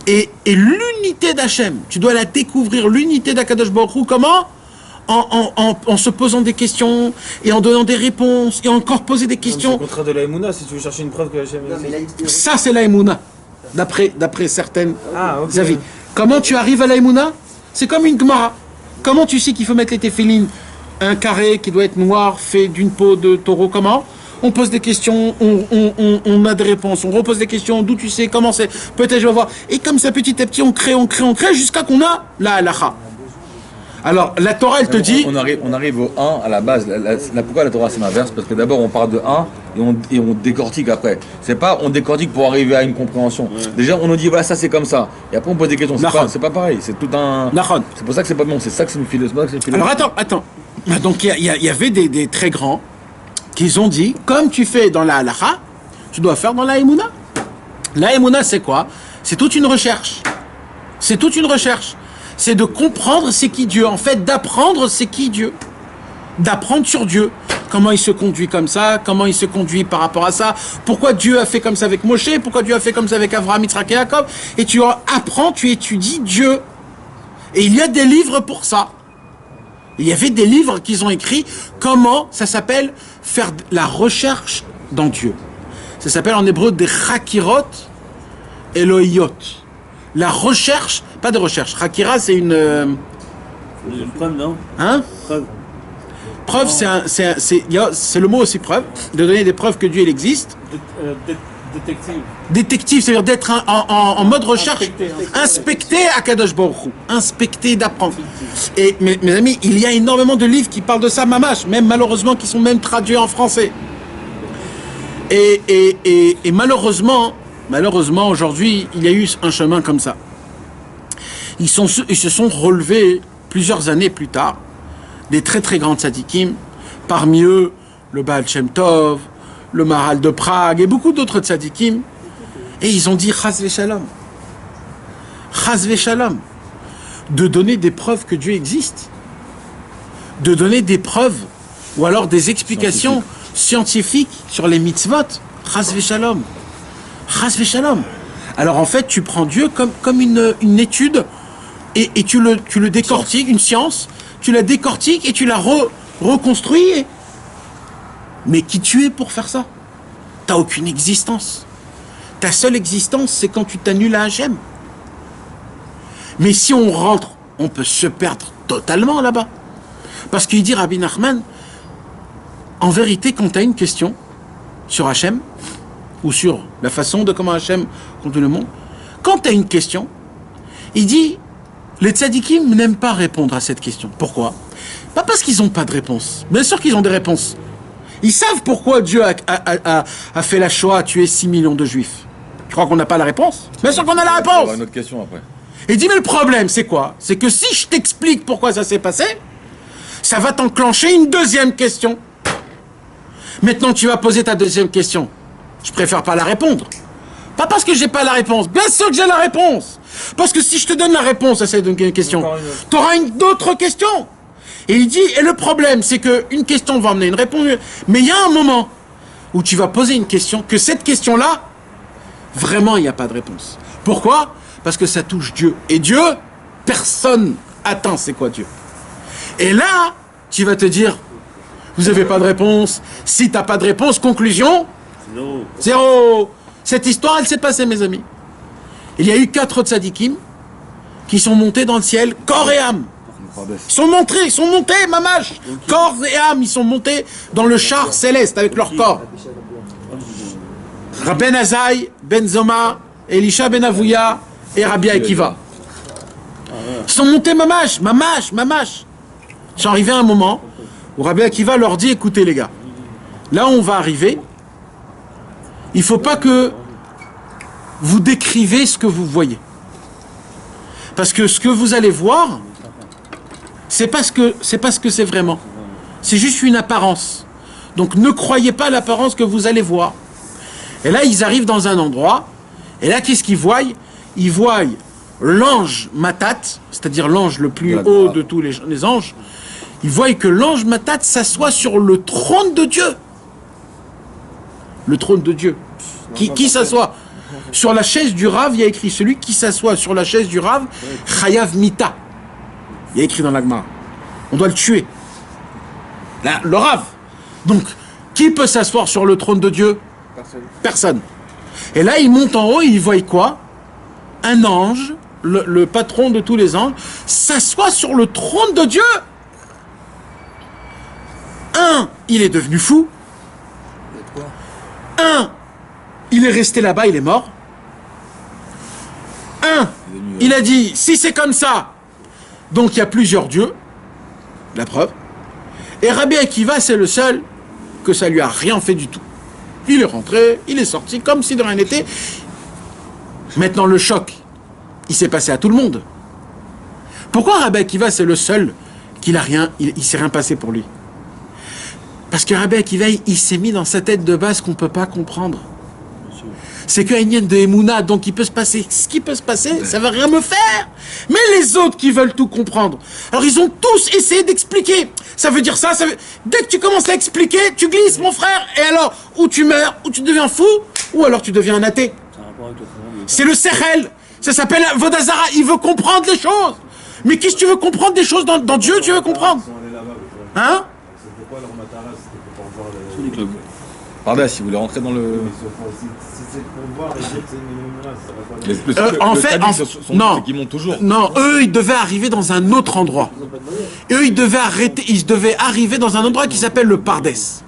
S1: Et l'unité d'Hachem, tu dois la découvrir, l'unité d'Akadosh Baruch Hu, comment? En se posant des questions, et en donnant des réponses, et encore poser des questions.
S2: C'est le contraire de la Emouna, si tu veux chercher une preuve que Hachem existe.
S1: Ça, c'est la émouna, d'après certaines
S2: ok.
S1: avis. Comment tu arrives à la émouna? C'est comme une Gemara. Comment tu sais qu'il faut mettre les téphilines? Un carré qui doit être noir, fait d'une peau de taureau, comment? On pose des questions, on a des réponses, on repose des questions, d'où tu sais, comment c'est, peut-être je vais voir. Et comme ça, petit à petit, on crée, jusqu'à qu'on a la halakha. Alors, la Torah, elle te dit...
S6: On arrive au 1 à la base. Pourquoi la Torah c'est l'inverse? Parce que d'abord on part de 1 et on décortique après. C'est pas on décortique pour arriver à une compréhension. Ouais. Déjà on nous dit voilà ça c'est comme ça. Et après on pose des questions. C'est pas pareil. C'est tout un... C'est pour ça que c'est pas bon. C'est ça que c'est une philosophie.
S1: Alors attends. Donc il y avait des très grands qui ont dit, comme tu fais dans la halakha, tu dois faire dans la émouna. La émouna c'est quoi? C'est toute une recherche. C'est de comprendre c'est qui Dieu. En fait, d'apprendre c'est qui Dieu. D'apprendre sur Dieu. Comment il se conduit comme ça, comment il se conduit par rapport à ça. Pourquoi Dieu a fait comme ça avec Moshe, pourquoi Dieu a fait comme ça avec Abraham, Yitzhak et Jacob. Et tu apprends, tu étudies Dieu. Et il y a des livres pour ça. Il y avait des livres qu'ils ont écrits. Comment ça s'appelle faire la recherche dans Dieu. Ça s'appelle en hébreu des chakirot Elohiyot. La recherche, pas de recherche. Chakira, c'est une
S5: preuve, non?
S1: Hein? Preuve, c'est le mot aussi preuve, de donner des preuves que Dieu il existe.
S3: Détective.
S1: Détective, c'est-à-dire d'être en mode recherche, inspecter Akadosh Baruch Hu, inspecter, d'apprendre. Et mes amis, il y a énormément de livres qui parlent de ça, mamash, même malheureusement qui sont même traduits en français. Et malheureusement, aujourd'hui, il y a eu un chemin comme ça. Ils se sont relevés plusieurs années plus tard, des très très grands tzadikim, parmi eux le Baal Shem Tov, le Maharal de Prague et beaucoup d'autres tzadikim, et ils ont dit Chas v'Shalom, de donner des preuves que Dieu existe, de donner des preuves ou alors des explications scientifiques sur les mitzvot, Chas v'Shalom. Alors en fait, tu prends Dieu comme une étude et tu le décortiques, une science, tu la décortiques et tu la reconstruis. Mais qui tu es pour faire ça? T'as aucune existence. Ta seule existence, c'est quand tu t'annules à Hachem. Mais si on rentre, on peut se perdre totalement là-bas. Parce qu'il dit Rabbi Nachman, en vérité, quand tu as une question sur Hachem, ou sur la façon de comment Hachem conduit le monde, quand tu as une question, il dit, les tzadikim n'aiment pas répondre à cette question. Pourquoi? Pas parce qu'ils n'ont pas de réponse. Bien sûr qu'ils ont des réponses. Ils savent pourquoi Dieu a fait la Shoah, a tué 6 millions de juifs. Tu crois qu'on n'a pas la réponse? Bien sûr qu'on a la réponse.
S6: On va avoir une autre question après.
S1: Et il dit, mais le problème, c'est quoi? C'est que si je t'explique pourquoi ça s'est passé, ça va t'enclencher une deuxième question. Maintenant, tu vas poser ta deuxième question. Je préfère pas la répondre. Pas parce que j'ai pas la réponse. Bien sûr que j'ai la réponse. Parce que si je te donne la réponse à cette question, tu auras une autre question. Et il dit, et le problème, c'est qu'une question va emmener une réponse. Mais il y a un moment où tu vas poser une question, que cette question-là, vraiment, il n'y a pas de réponse. Pourquoi? Parce que ça touche Dieu. Et Dieu, personne attend c'est quoi Dieu. Et là, tu vas te dire, vous n'avez pas de réponse. Si tu n'as pas de réponse, conclusion, zéro. Cette histoire, elle s'est passée, mes amis. Il y a eu 4 tzadikim qui sont montés dans le ciel, corps et âme. Ils sont montés, mamache. Corps et âme, ils sont montés dans le char céleste avec leur corps. Rabben Azaï, Ben Zoma, Elisha Ben Avouya et Rabbi Akiva. Ils sont montés, mamache. Ils sont arrivés à un moment où Rabbi Akiva leur dit, écoutez les gars, là on va arriver, il ne faut pas que vous décrivez ce que vous voyez. Parce que ce que vous allez voir, c'est pas ce que c'est vraiment. C'est juste une apparence. Donc ne croyez pas l'apparence que vous allez voir. Et là, ils arrivent dans un endroit, et là, qu'est-ce qu'ils voient? Ils voient l'ange Matat, c'est-à-dire l'ange le plus haut de tous les anges. Ils voient que l'ange Matat s'assoit sur le trône de Dieu. Le trône de Dieu. Qui s'assoit? Sur la chaise du Rav, il y a écrit, celui qui s'assoit sur la chaise du Rav, Chayav Mita. Il y a écrit dans la Gemara. On doit le tuer. Là, le Rav. Donc, qui peut s'asseoir sur le trône de Dieu? Personne. Et là, il monte en haut et il voit quoi? Un ange, le patron de tous les anges, s'assoit sur le trône de Dieu. Il est devenu fou. Il est resté là-bas, il est mort. Il a dit, si c'est comme ça, donc il y a plusieurs dieux. La preuve. Et Rabbi Akiva, c'est le seul que ça lui a rien fait du tout. Il est rentré, il est sorti, comme si de rien n'était. Maintenant, le choc, il s'est passé à tout le monde. Pourquoi Rabbi Akiva, c'est le seul qu'il a rien, il s'est rien passé pour lui? Parce que Rabbi Akiva, il s'est mis dans sa tête de base qu'on ne peut pas comprendre. C'est qu'un Inyan de Emouna, donc il peut se passer ce qui peut se passer, ça va rien me faire. Mais les autres qui veulent tout comprendre, alors ils ont tous essayé d'expliquer. Ça veut dire ça, dès que tu commences à expliquer, tu glisses, mon frère, et alors, ou tu meurs, ou tu deviens fou, ou alors tu deviens un athée. C'est le Sechel, ça s'appelle Vodazara, il veut comprendre les choses. Mais qu'est-ce que tu veux comprendre des choses dans Dieu, tu veux comprendre? Hein?
S6: Pardon, si vous voulez rentrer dans le...
S1: En fait, non,
S6: ils montent toujours.
S1: Non, eux, ils devaient arriver dans un autre endroit. Eux, ils devaient arriver dans un endroit qui s'appelle le Pardès.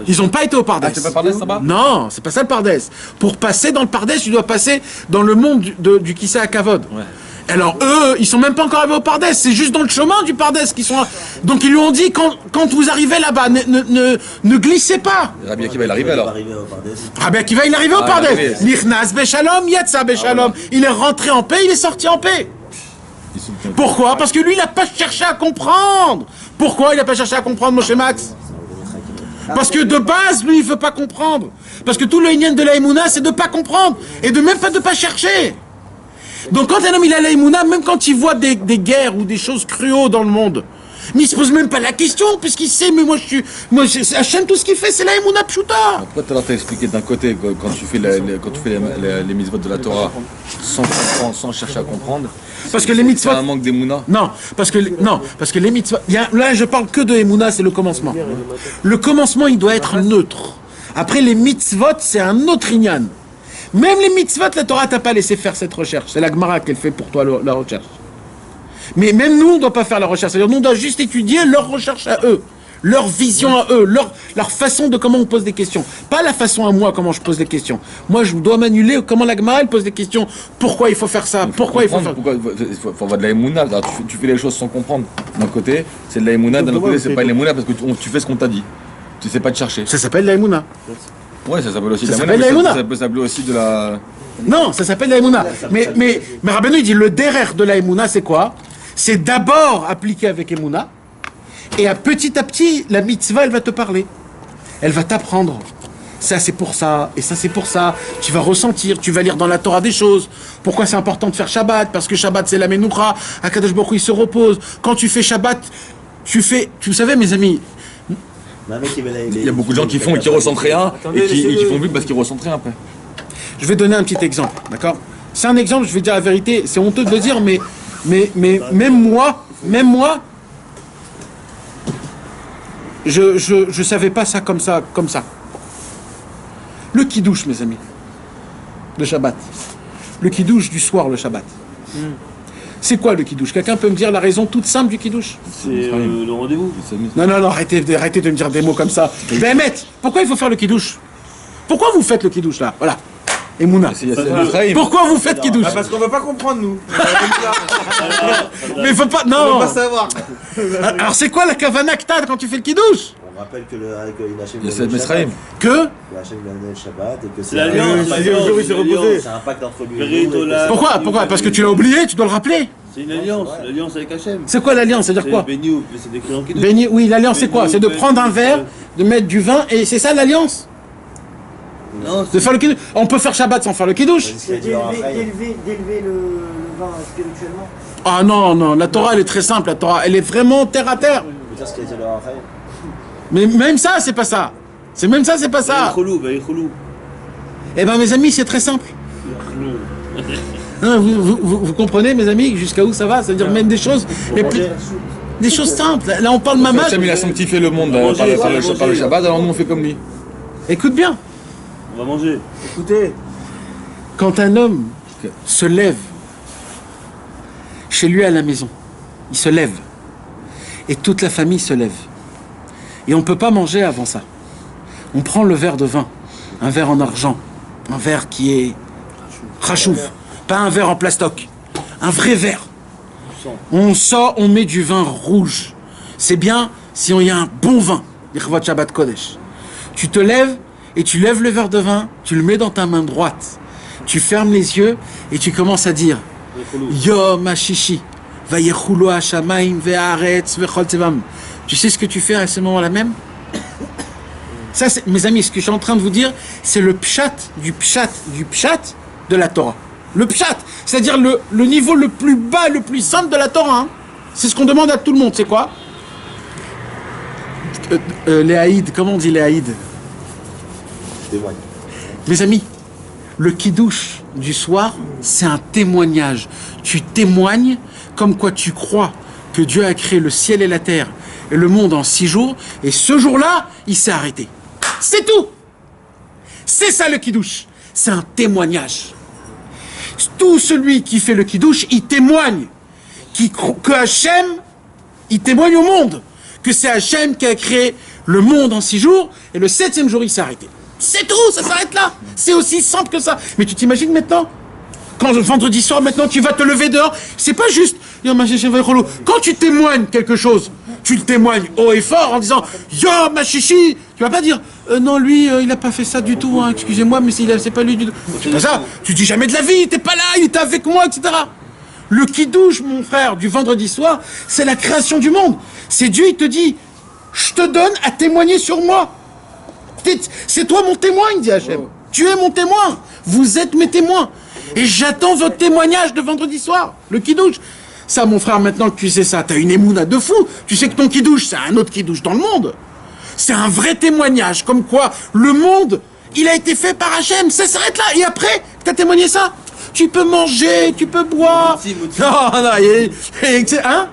S1: Ils n'ont pas été au Pardès.
S6: Ah, c'est pas Pardès, ça va?
S1: Non, c'est pas ça le Pardès. Pour passer dans le Pardès, tu dois passer dans le monde du Kissa à Kavod. Ouais. Alors eux, ils sont même pas encore arrivés au Pardès, c'est juste dans le chemin du Pardès qu'ils sont là. Donc ils lui ont dit, quand vous arrivez là-bas, ne glissez pas.
S6: Rabbi Akiva, il arrive alors.
S1: Rabbi Akiva, il est arrivé au Pardès. Nichnas Beshalom, Yatsa Beshalom. Il est rentré en paix, il est sorti en paix. Pourquoi? Parce que lui, il n'a pas cherché à comprendre. Pourquoi il n'a pas cherché à comprendre, Moshe Max? Parce que de base, lui, il ne veut pas comprendre. Parce que tout le Inyan de la Emouna, c'est de ne pas comprendre. Et de même pas de pas chercher. Donc quand un homme il a la Emouna, même quand il voit des guerres ou des choses cruelles dans le monde, mais il se pose même pas la question, puisqu'il sait, mais moi Hachem, tout ce qu'il fait, c'est la Emouna Pshuta.
S6: Pourquoi tout à l'heure t'as expliqué d'un côté, quand tu fais les mitzvot de la Torah, sans comprendre, sans chercher à comprendre,
S1: parce que les mitzvot...
S6: C'est un manque d'Emouna.
S1: Non, parce que les mitzvot... Là, je parle que de Emouna, c'est le commencement. Le commencement, il doit être neutre. Après, les mitzvot, c'est un autre inyan. Même les mitzvot, la Torah t'a pas laissé faire cette recherche. C'est la Gemara qu'elle fait pour toi, la recherche. Mais même nous, on ne doit pas faire la recherche. C'est-à-dire, nous, on doit juste étudier leur recherche à eux. Leur vision à eux, leur façon de comment on pose des questions. Pas la façon à moi comment je pose des questions. Moi, je dois m'annuler comment la Gemara, elle pose des questions. Pourquoi il faut faire ça? Pourquoi il faut faire...
S6: Pourquoi il faut avoir de la émouna. Tu fais les choses sans comprendre. D'un côté, c'est de la émouna. D'un autre côté, c'est pas de l'émouna parce que tu fais ce qu'on t'a dit. Tu sais pas te chercher.
S1: Ça s'appelle la Emouna.
S6: Ouais, ça s'appelle aussi de
S1: Ça
S6: la
S1: s'appelle la
S6: émouna.
S1: émouna.
S6: Ça peut s'appeler aussi de la...
S1: Non, ça s'appelle la Emouna. Mais Rabbeinu, il dit le derrière de la Emouna, c'est quoi? C'est d'abord appliqué avec Emouna. Et à petit, la mitzvah, elle va te parler. Elle va t'apprendre. Ça, c'est pour ça. Et ça, c'est pour ça. Tu vas ressentir. Tu vas lire dans la Torah des choses. Pourquoi c'est important de faire Shabbat? Parce que Shabbat, c'est la Menoucha. Akadosh Baruch Hu, il se repose. Quand tu fais Shabbat, tu fais... Vous savez, mes amis...
S6: Il y a beaucoup de gens qui font et qui ressentent rien. Et qui font plus parce qu'ils ressentent rien après.
S1: Je vais donner un petit exemple. D'accord? C'est un exemple, je vais dire la vérité. C'est honteux de le dire, mais même moi... Je savais pas ça comme ça. Le kidouche, mes amis. Le Shabbat. Le kidouche du soir, le Shabbat. C'est quoi le kidouche? Quelqu'un peut me dire la raison toute simple du kidouche?
S5: C'est le rendez-vous.
S1: Non, arrêtez de me dire des mots comme ça. Bémet, pourquoi il faut faire le kidouche? Pourquoi vous faites le kidouche là? Voilà. Et Mouna. Pourquoi vous faites kidouche?
S2: Parce qu'on veut pas comprendre, nous.
S1: Mais faut pas. Non.
S2: On veut pas savoir.
S1: Alors c'est quoi la kavana que t'as quand tu fais le kidouche?
S8: On rappelle que Hachem
S6: Il y a cette Mesraïm.
S1: Que
S8: Hachem lui a donné le Shabbat et que
S5: C'est l'alliance.
S8: c'est un pacte entre lui et nous.
S1: Pourquoi? Parce que tu l'as oublié, tu dois le rappeler.
S5: C'est une alliance, l'alliance avec Hachem.
S1: C'est quoi l'alliance? C'est-à-dire quoi?
S5: Béni, c'est décrit en Kiddush.
S1: Béni, oui, l'alliance c'est quoi?
S5: Béni,
S1: C'est de
S5: béni,
S1: prendre un verre,
S5: béni.
S1: de mettre du vin, et c'est ça l'alliance?
S5: Non,
S1: De faire le kidouche. On peut faire Shabbat sans faire le kidouche.
S4: C'est d'élever le vin spirituellement.
S1: Ah non, la Torah elle est très simple, la Torah elle est vraiment terre à terre.
S8: Je veux dire ce qu'il a dit à Raphaël.
S1: Mais même ça, c'est pas ça. C'est pas ça.
S5: Vaïcholou.
S1: Eh ben mes amis, c'est très simple. Hein, vous comprenez mes amis jusqu'à où ça va? C'est-à-dire même des choses, des choses simples. Là on parle mamage.
S6: Hachem il a sanctifié le monde par le Shabbat, alors nous on fait comme lui.
S1: Écoute bien.
S5: On va manger.
S2: Écoutez.
S1: Quand un homme se lève chez lui à la maison, il se lève et toute la famille se lève. Et on ne peut pas manger avant ça. On prend le verre de vin, un verre en argent, un verre qui est rachouf, pas un verre en plastoc, un vrai verre. On sort, on met du vin rouge. C'est bien si on y a un bon vin, l'Ichvat Shabbat Kodesh. Tu te lèves et tu lèves le verre de vin, tu le mets dans ta main droite, tu fermes les yeux et tu commences à dire Yom HaShishi, Vayechulu HaShamayim ve'aretz ve'chol tzevam. Tu sais ce que tu fais à ce moment-là même? Ça, mes amis, ce que je suis en train de vous dire, c'est le pshat de la Torah. Le pshat, c'est-à-dire le niveau le plus bas, le plus simple de la Torah. Hein. C'est ce qu'on demande à tout le monde, c'est quoi? Les haïds, comment on dit les haïds? Mes amis, le kidouche du soir, c'est un témoignage. Tu témoignes comme quoi tu crois que Dieu a créé le ciel et la terre et le monde en 6 jours, et ce jour-là, il s'est arrêté. C'est tout. C'est ça le kidouche. C'est un témoignage. Tout celui qui fait le kidouche, il témoigne que Hachem, il témoigne au monde que c'est Hachem qui a créé le monde en 6 jours, et le 7e jour, il s'est arrêté. C'est tout, ça s'arrête là. C'est aussi simple que ça. Mais tu t'imagines maintenant, quand vendredi soir, maintenant, tu vas te lever dehors, c'est pas juste. Quand tu témoignes quelque chose, tu le témoignes haut et fort en disant Yo, ma chichi. Tu vas pas dire non, lui, il a pas fait ça du tout, hein, excusez-moi, mais c'est pas lui du tout. C'est pas ça. Tu dis jamais de la vie, il était pas là, il était avec moi, etc. Le kidouche, mon frère, du vendredi soir, c'est la création du monde. C'est Dieu, il te dit je te donne à témoigner sur moi. C'est toi mon témoin, dit Hachem. Tu es mon témoin. Vous êtes mes témoins. Et j'attends votre témoignage de vendredi soir. Le kidouche. Ça, mon frère, maintenant que tu sais ça, t'as une émouna de fou. Tu sais que ton kidouche, c'est un autre kidouche dans le monde. C'est un vrai témoignage. Comme quoi, le monde, il a été fait par Hachem. Ça s'arrête là. Et après, t'as témoigné ça. Tu peux manger, tu peux boire.
S5: Motzi.
S1: Non, hein?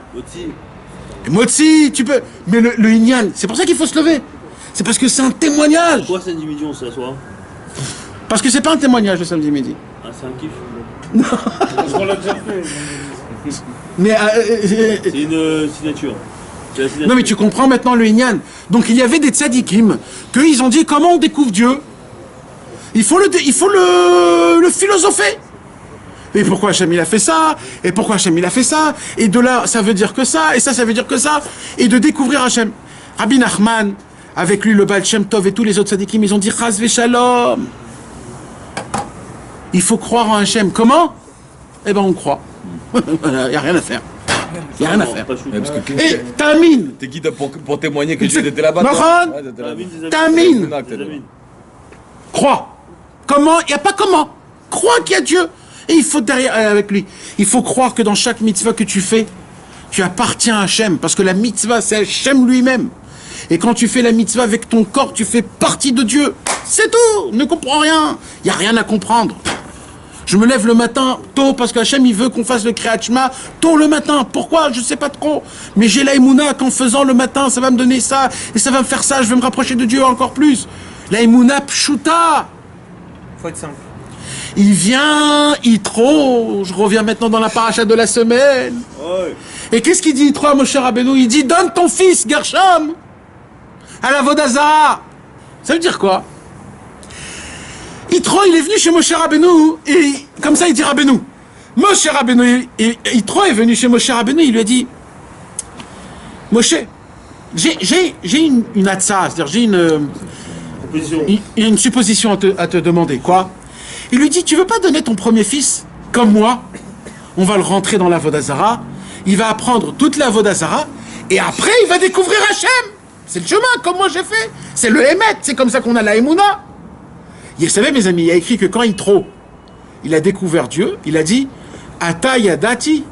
S1: Motzi, tu peux. Mais le Inyan, c'est pour ça qu'il faut se lever. C'est parce que c'est un témoignage.
S5: Pourquoi samedi midi on s'assoit?
S1: Parce que c'est pas un témoignage le samedi midi.
S5: Ah, c'est un kiff.
S3: Parce qu'on l'a déjà fait.
S1: Mais
S5: C'est une signature.
S1: Non mais tu comprends maintenant le Inyan. Donc il y avait des tzadikim qu'ils ont dit comment on découvre Dieu. Il faut le philosopher. Et pourquoi Hachem il a fait ça? Et pourquoi Hachem il a fait ça? Et de là, ça veut dire que ça, et ça veut dire que ça. Et de découvrir Hachem. Rabbi Nachman, avec lui le Baal Shem Tov et tous les autres tzadikim, ils ont dit Chas v'Shalom. Il faut croire en Hachem. Comment? Eh ben on croit. Il n'y a rien à faire. Il n'y a rien à faire. Et Tamine.
S6: T'es qui pour témoigner que Dieu était là-bas?
S1: Tamine. Crois. Comment? Il n'y a pas comment. Crois qu'il y a Dieu. Et il faut derrière avec lui. Il faut croire que dans chaque mitzvah que tu fais, tu appartiens à Hachem. Parce que la mitzvah, c'est Hachem lui-même. Et quand tu fais la mitzvah avec ton corps, tu fais partie de Dieu. C'est tout. Ne comprends rien. Il n'y a rien à comprendre. Je me lève le matin tôt parce qu'Hachem il veut qu'on fasse le Kriyat Shema tôt le matin. Pourquoi? Je ne sais pas trop. Mais j'ai la Emouna qu'en faisant le matin, ça va me donner ça et ça va me faire ça. Je vais me rapprocher de Dieu encore plus. La Emouna Pshuta.
S2: Faut être simple.
S1: Il vient, Yitro. Je reviens maintenant dans la paracha de la semaine.
S2: Ouais.
S1: Et qu'est-ce qu'il dit Yitro à Moshe Rabbeinu? Il dit donne ton fils Gershom à la Vodazara. Ça veut dire quoi? Yitro, il est venu chez Moshe Rabbeinu, et comme ça il dit Rabbeinu. Moshe Rabbeinu, Yitro est venu chez Moshe Rabbeinu, il lui a dit Moshe, j'ai une atza, c'est-à-dire j'ai une supposition à te demander. Quoi? Il lui dit, tu veux pas donner ton premier fils comme moi? On va le rentrer dans la Vodazara, il va apprendre toute la Vodazara, et après il va découvrir Hachem. C'est le chemin, comme moi j'ai fait. C'est le Hémet, c'est comme ça qu'on a la Emouna. Vous savez, mes amis, il a écrit que quand Yitro, il a découvert Dieu, il a dit Ata yadati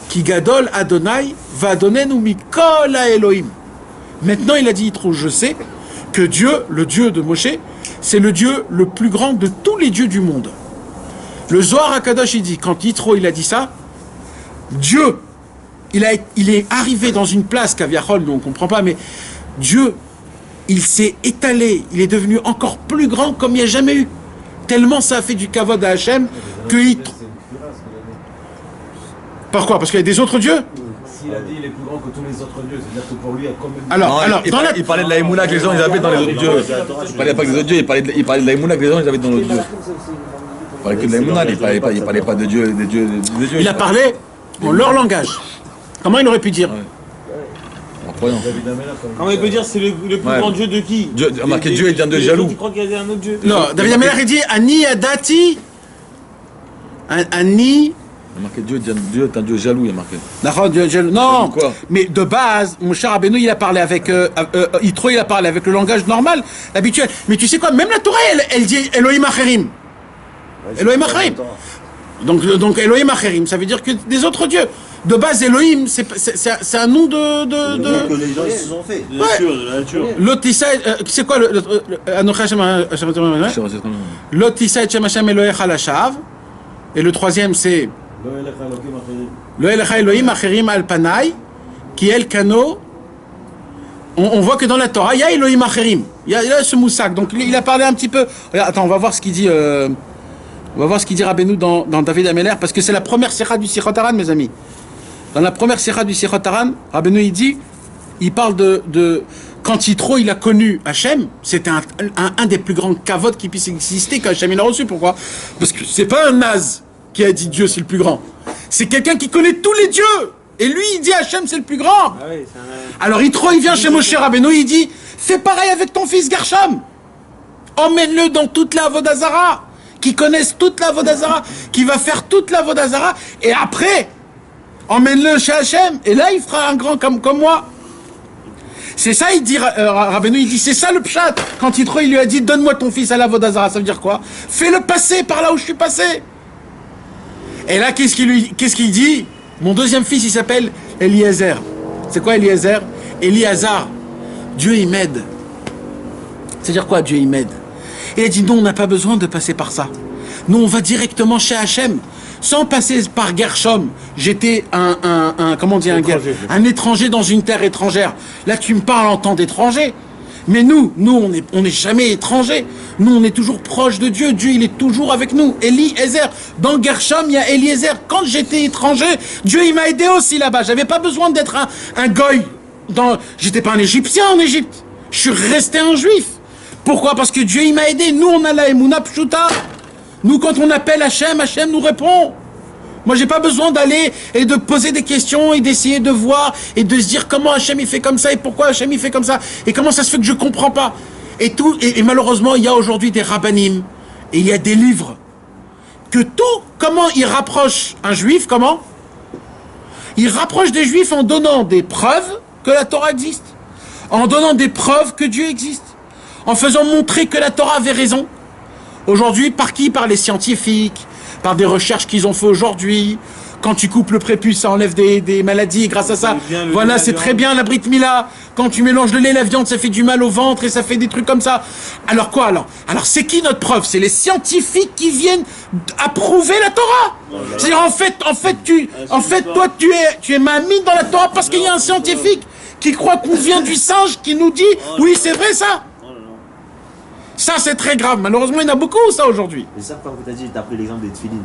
S1: ki gadol Adonai vadonenu mikol Elohim. Maintenant, il a dit Yitro, je sais que Dieu, le Dieu de Moshe, c'est le Dieu le plus grand de tous les dieux du monde. Le Zohar HaKadosh, il dit, quand Yitro, il a dit ça, Dieu, il est arrivé dans une place qu'Aviachol, nous on ne comprend pas, mais Dieu, il s'est étalé, il est devenu encore plus grand comme il n'y a jamais eu. Tellement ça a fait du kavod à Hachem que Yitro... Pourquoi? Parce qu'il y a des autres dieux?
S9: S'il a dit il est plus grand que tous les autres dieux, c'est-à-dire que pour lui, il y a combien de...
S6: Alors, il parlait de la Emouna que les gens ils avaient dans les autres dieux. Il parlait pas des autres dieux, il parlait de la Emouna que les gens ils avaient dans les autres dieux. Il parlait que de la Emouna, il parlait pas de Dieu, des dieux.
S1: Il a parlé en leur langage. Comment il aurait pu dire?
S2: Comment il peut dire c'est le plus grand dieu de qui?
S6: Dieu, marqué Dieu est un dieu jaloux.
S2: Tu crois qu'il y a un autre dieu?
S1: Non, David Amelach il dit Ani Adati. Ani.
S6: Il a marqué Dieu est un dieu jaloux, il a marqué.
S1: D'accord, Dieu jaloux. Non, mais de base, mon cher Rabbeinu, il a parlé avec Yitro, il a parlé avec le langage normal, habituel. Mais tu sais quoi, même la Torah, elle dit Elohim Acherim. Elohim Acherim. Donc Elohim Acherim, ça veut dire que des autres dieux. De base, Elohim, c'est un nom de...
S8: que les gens ils se sont fait.
S5: De la nature.
S1: L'Otissa, c'est quoi l'Otissa et Shem Hashem Elohecha Lashav. Et le troisième, c'est... Lo Elecha Elohim Acherim Al Panai, qui est El Kano. On voit que dans la Torah, il y a Elohim Acherim. Il y a ce moussak. Donc il a parlé un petit peu... Attends, on va voir ce qu'il dit... On va voir ce qu'il dit Rabbeinu dans David Amelach, parce que c'est la première sikha du Sichot Haran, mes amis. Dans la première sikha du Sichot Haran, Rabbeinu il parle de quand Yitro il a connu Hachem, c'était un des plus grands kavod qui puisse exister qu'Hachem il a reçu. Pourquoi? Parce que c'est pas un naze qui a dit Dieu c'est le plus grand. C'est quelqu'un qui connaît tous les dieux. Et lui il dit Hachem c'est le plus grand.
S2: Ah oui,
S1: alors Yitro il vient chez Moshe Rabbeinu, il dit fais pareil avec ton fils Gershom. Emmène-le dans toute la Vodazara, qui connaissent toute la Vodazara, qui va faire toute la Vodazara, et après, emmène-le chez Hachem, et là il fera un grand comme moi. C'est ça, il dit, Rabbeinu, il dit, c'est ça le pshat. Quand Yitro, il lui a dit, donne-moi ton fils à la Vodazara, ça veut dire quoi? Fais-le passer par là où je suis passé. Et là, qu'est-ce qu'il dit? Mon deuxième fils, il s'appelle Eliezer. C'est quoi Eliezer? Eliazar. Dieu, il m'aide. C'est-à-dire quoi, Dieu, il m'aide? Et il a dit, non, on n'a pas besoin de passer par ça. Nous, on va directement chez Hachem, sans passer par Gershom. J'étais un étranger dans une terre étrangère. Là, tu me parles en tant d'étranger. Mais nous, on n'est jamais étrangers. Nous, on est toujours proche de Dieu. Dieu, il est toujours avec nous. Eliezer. Dans Gershom, il y a Eliezer. Quand j'étais étranger, Dieu, il m'a aidé aussi là-bas. J'avais pas besoin d'être un goy. j'étais pas un Égyptien en Égypte. Je suis resté un Juif. Pourquoi? Parce que Dieu, il m'a aidé. Nous, on a la Emouna Pshuta. Nous, quand on appelle Hachem, Hachem nous répond. Moi, j'ai pas besoin d'aller et de poser des questions et d'essayer de voir et de se dire comment Hachem il fait comme ça et pourquoi Hachem il fait comme ça et comment ça se fait que je comprends pas. Et malheureusement, il y a aujourd'hui des rabbanim et il y a des livres que comment ils rapprochent un juif, comment? Ils rapprochent des juifs en donnant des preuves que la Torah existe, en donnant des preuves que Dieu existe, en faisant montrer que la Torah avait raison. Aujourd'hui, par qui? Par les scientifiques, par des recherches qu'ils ont fait aujourd'hui. Quand tu coupes le prépuce, ça enlève des maladies grâce à ça. Voilà, c'est très bien la Brit Mila. Quand tu mélanges le lait et la viande, ça fait du mal au ventre et ça fait des trucs comme ça. Alors quoi alors? Alors c'est qui notre preuve? C'est les scientifiques qui viennent approuver la Torah. C'est-à-dire en fait, toi tu es mamie dans la Torah parce qu'il y a un scientifique qui croit qu'on vient du singe qui nous dit oui c'est vrai ça. Ça c'est très grave. Malheureusement il y en a beaucoup ça aujourd'hui.
S8: Mais ça, comme tu as dit, tu as pris l'exemple des tefilines.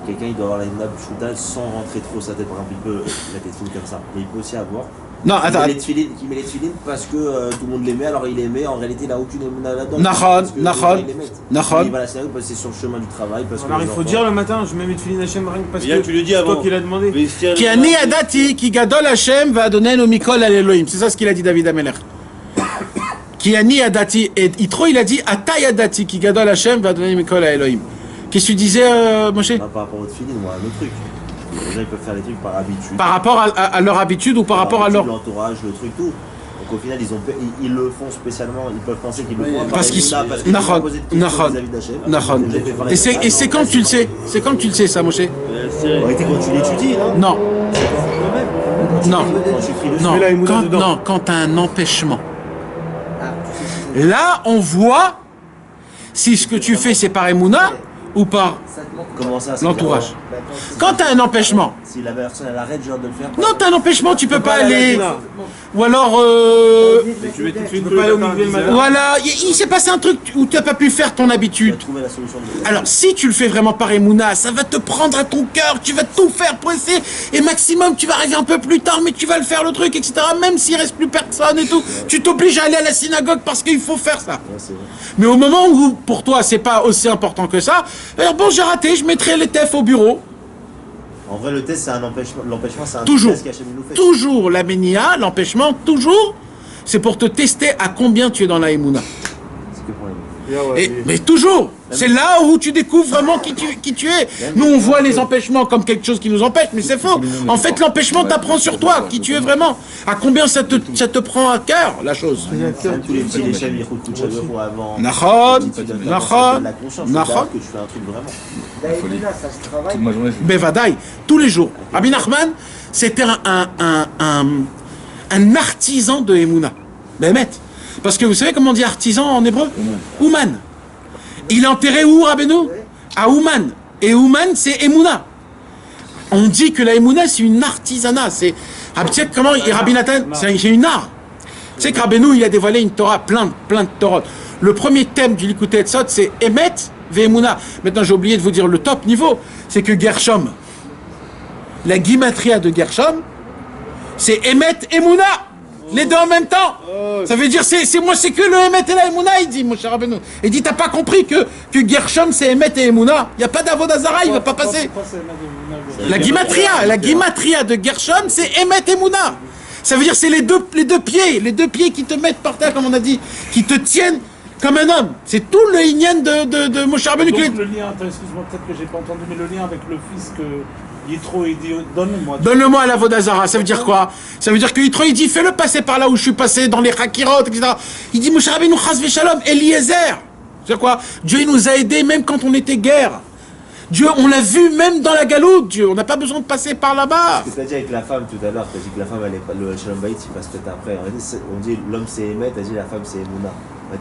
S8: Quelqu'un il doit avoir la Emouna Pshuta sans rentrer trop sa tête, par exemple, il peut mettre les tefilines comme ça. Mais il peut aussi avoir.
S1: Non, attends.
S8: Qui met les tefilines parce que tout le monde les met, alors il les met, en réalité il n'a aucune Emouna là-dedans.
S1: Nahon.
S8: Il va la série parce que c'est sur le chemin du travail. Parce
S2: alors
S8: que
S2: il faut dire le matin, je mets mes tefilines Hachem rien que parce que
S5: tu le dis
S2: c'est
S5: avant.
S2: toi qui l'as demandé.
S1: Qui a ni adati, qui gadol Hachem va donner nos mikol à l'Elohim. C'est ça ce qu'il a dit David Ameler. Qui a ni adati, et Yitro il a dit atay adati, qui gadol Hachem va donner mikol à Elohim. Qu'est-ce que tu disais, Moshe?
S8: Par rapport aux tefilines, moi, un autre truc. Les gens ils peuvent faire des trucs par habitude.
S1: Par rapport à leur habitude ou par rapport à leur...
S8: L'entourage, le truc, tout. Donc au final, ils le font spécialement, ils peuvent penser qu'ils le font
S1: parce qu'ils sont...
S8: Nahon.
S1: Et c'est quand tu le sais? C'est quand tu le sais ça, Moshe?
S8: En réalité, quand tu l'étudies, non?
S1: Non, quand tu as un empêchement. Là, on voit si ce que tu fais c'est par Emouna ou par l'entourage. Quand tu as un empêchement.
S8: Si la personne elle arrête genre de le faire.
S1: Non, tu as un empêchement, tu peux pas aller. Ou alors. Voilà, il s'est passé un truc où tu n'as pas pu faire ton habitude. Alors, si tu le fais vraiment par Emouna, ça va te prendre à ton cœur, tu vas tout faire pour essayer. Et maximum, tu vas arriver un peu plus tard, mais tu vas le faire le truc, etc. Même s'il reste plus personne et tout, tu t'obliges à aller à la synagogue parce qu'il faut faire ça. Mais au moment où pour toi, c'est pas aussi important que ça, alors bon, j'ai raté, je mettrai les TF au bureau.
S8: En vrai, le test, c'est un empêchement. L'empêchement, c'est un
S1: test
S8: qu'Hachem nous fait.
S1: Toujours la bénia, l'empêchement, toujours, c'est pour te tester à combien tu es dans la Emouna.
S8: C'est que pour les
S1: mais toujours, c'est là où tu découvres vraiment qui tu es. Nous, on voit les empêchements comme quelque chose qui nous empêche, mais c'est faux. En fait, l'empêchement t'apprend sur toi, qui tu es vraiment. À combien ça te prend à cœur, la chose.
S8: Tous les petits Hachem, ils roulent tout chaque fois avant.
S1: Nahon.
S8: Que tu fais un truc vraiment.
S4: Ça se travaille.
S1: Bevadaï, tous les jours. Rabbi Nachman, c'était un artisan de Emouna. Bémet. Parce que vous savez comment on dit artisan en hébreu? Ouman. Il est enterré où, Rabbeinu? À Ouman. Et Ouman, c'est Emouna. On dit que la Emouna, c'est une artisanat. C'est comment Rabbi Nathan, c'est une art. Tu sais que Rabbeinu, il a dévoilé une Torah, plein de Torah. Le premier thème du Likutei Etzot, c'est Emet ve'Emouna. Maintenant, j'ai oublié de vous dire le top niveau. C'est que Gershom, la gimatria de Gershom, c'est Emet Emouna. Les deux en même temps. Ça veut dire, c'est que le Emet et la Emouna, il dit, mon cher Rabbeinu. Il dit, t'as pas compris que Gershom, c'est Emet et Emouna. Il n'y a pas d'Avodazara, il va pas passer. La gimatria de Gershom, c'est Emet et Emouna. Ça veut dire, c'est les deux pieds qui te mettent par terre, comme on a dit, qui te tiennent comme un homme. C'est tout le Inyan de Moshe Rabbeinu.
S3: Donc le lien, excuse-moi, peut-être que j'ai pas entendu, mais le lien avec le fils que Yitro, il dit, donne-le-moi.
S1: Donne-le-moi à la Vodazara. Ça veut dire quoi? Ça veut dire que Yitro, il dit, fais-le passer par là où je suis passé, dans les Hakirot, etc. Il dit, Moshe Rabbeinu, chas v'shalom, Eliezer. C'est quoi? Dieu, il nous a aidés même quand on était guerre. Dieu, on l'a vu même dans la galoute, Dieu. On n'a pas besoin de passer par là-bas.
S8: Ce que tu as dit avec la femme tout à l'heure, tu as dit que la femme, le Shalom Bayit, il passe peut-être après. On dit l'homme c'est Emet, tu as dit la femme c'est Emouna.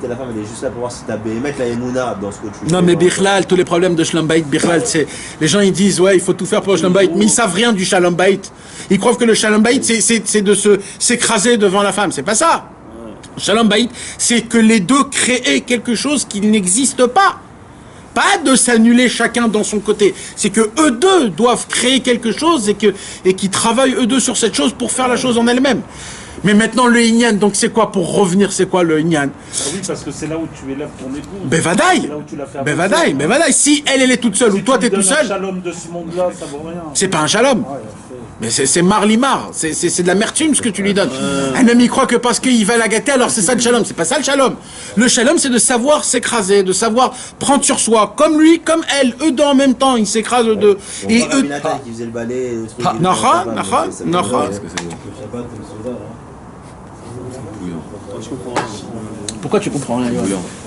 S8: La femme, elle est juste là pour voir si tu as Emet, la Emouna dans ce que tu fais.
S1: Non, mais Bichlal, tous les problèmes de Shalom Bayit, Bichlal, c'est. Les gens, ils disent, ouais, il faut tout faire pour le Shalom Bayit, mais ils savent rien du Shalom Bayit. Ils croient que le Shalom Bayit, c'est de s'écraser devant la femme. C'est pas ça. Shalom Bayit, c'est que les deux créent quelque chose qui n'existe pas. Pas de s'annuler chacun dans son côté. C'est que eux deux doivent créer quelque chose et qu'ils travaillent eux deux sur cette chose pour faire la chose en elle-même. Mais maintenant, le Inyan, donc c'est quoi pour revenir? C'est quoi le Inyan?
S3: Ah oui, parce que c'est là où tu élèves ton épouse.
S1: Bevadaï.
S3: C'est là où tu l'as fait
S1: Bevadaï,
S3: avancer.
S1: Bevadaï. Si elle est toute seule
S3: Si
S1: ou toi,
S3: tu
S1: t'es
S3: lui
S1: tout
S3: donnes un
S1: seul,
S3: shalom de ce monde-là, ça vaut rien.
S1: c'est pas un shalom.
S3: Ouais,
S1: Mais c'est marlimar, c'est de l'amertume ce que tu lui donnes. Un homme il croit que parce qu'il va la gâter, alors c'est ça le shalom. C'est pas ça le shalom. Le shalom, c'est de savoir s'écraser, de savoir prendre sur soi. Comme lui, comme elle, eux deux en même temps, ils s'écrasent deux.
S8: Et
S1: Et eux.
S8: Nathan qui faisait le balai, le truc.
S1: Naha, Naha.
S5: Je comprends.
S1: Pourquoi tu comprends rien?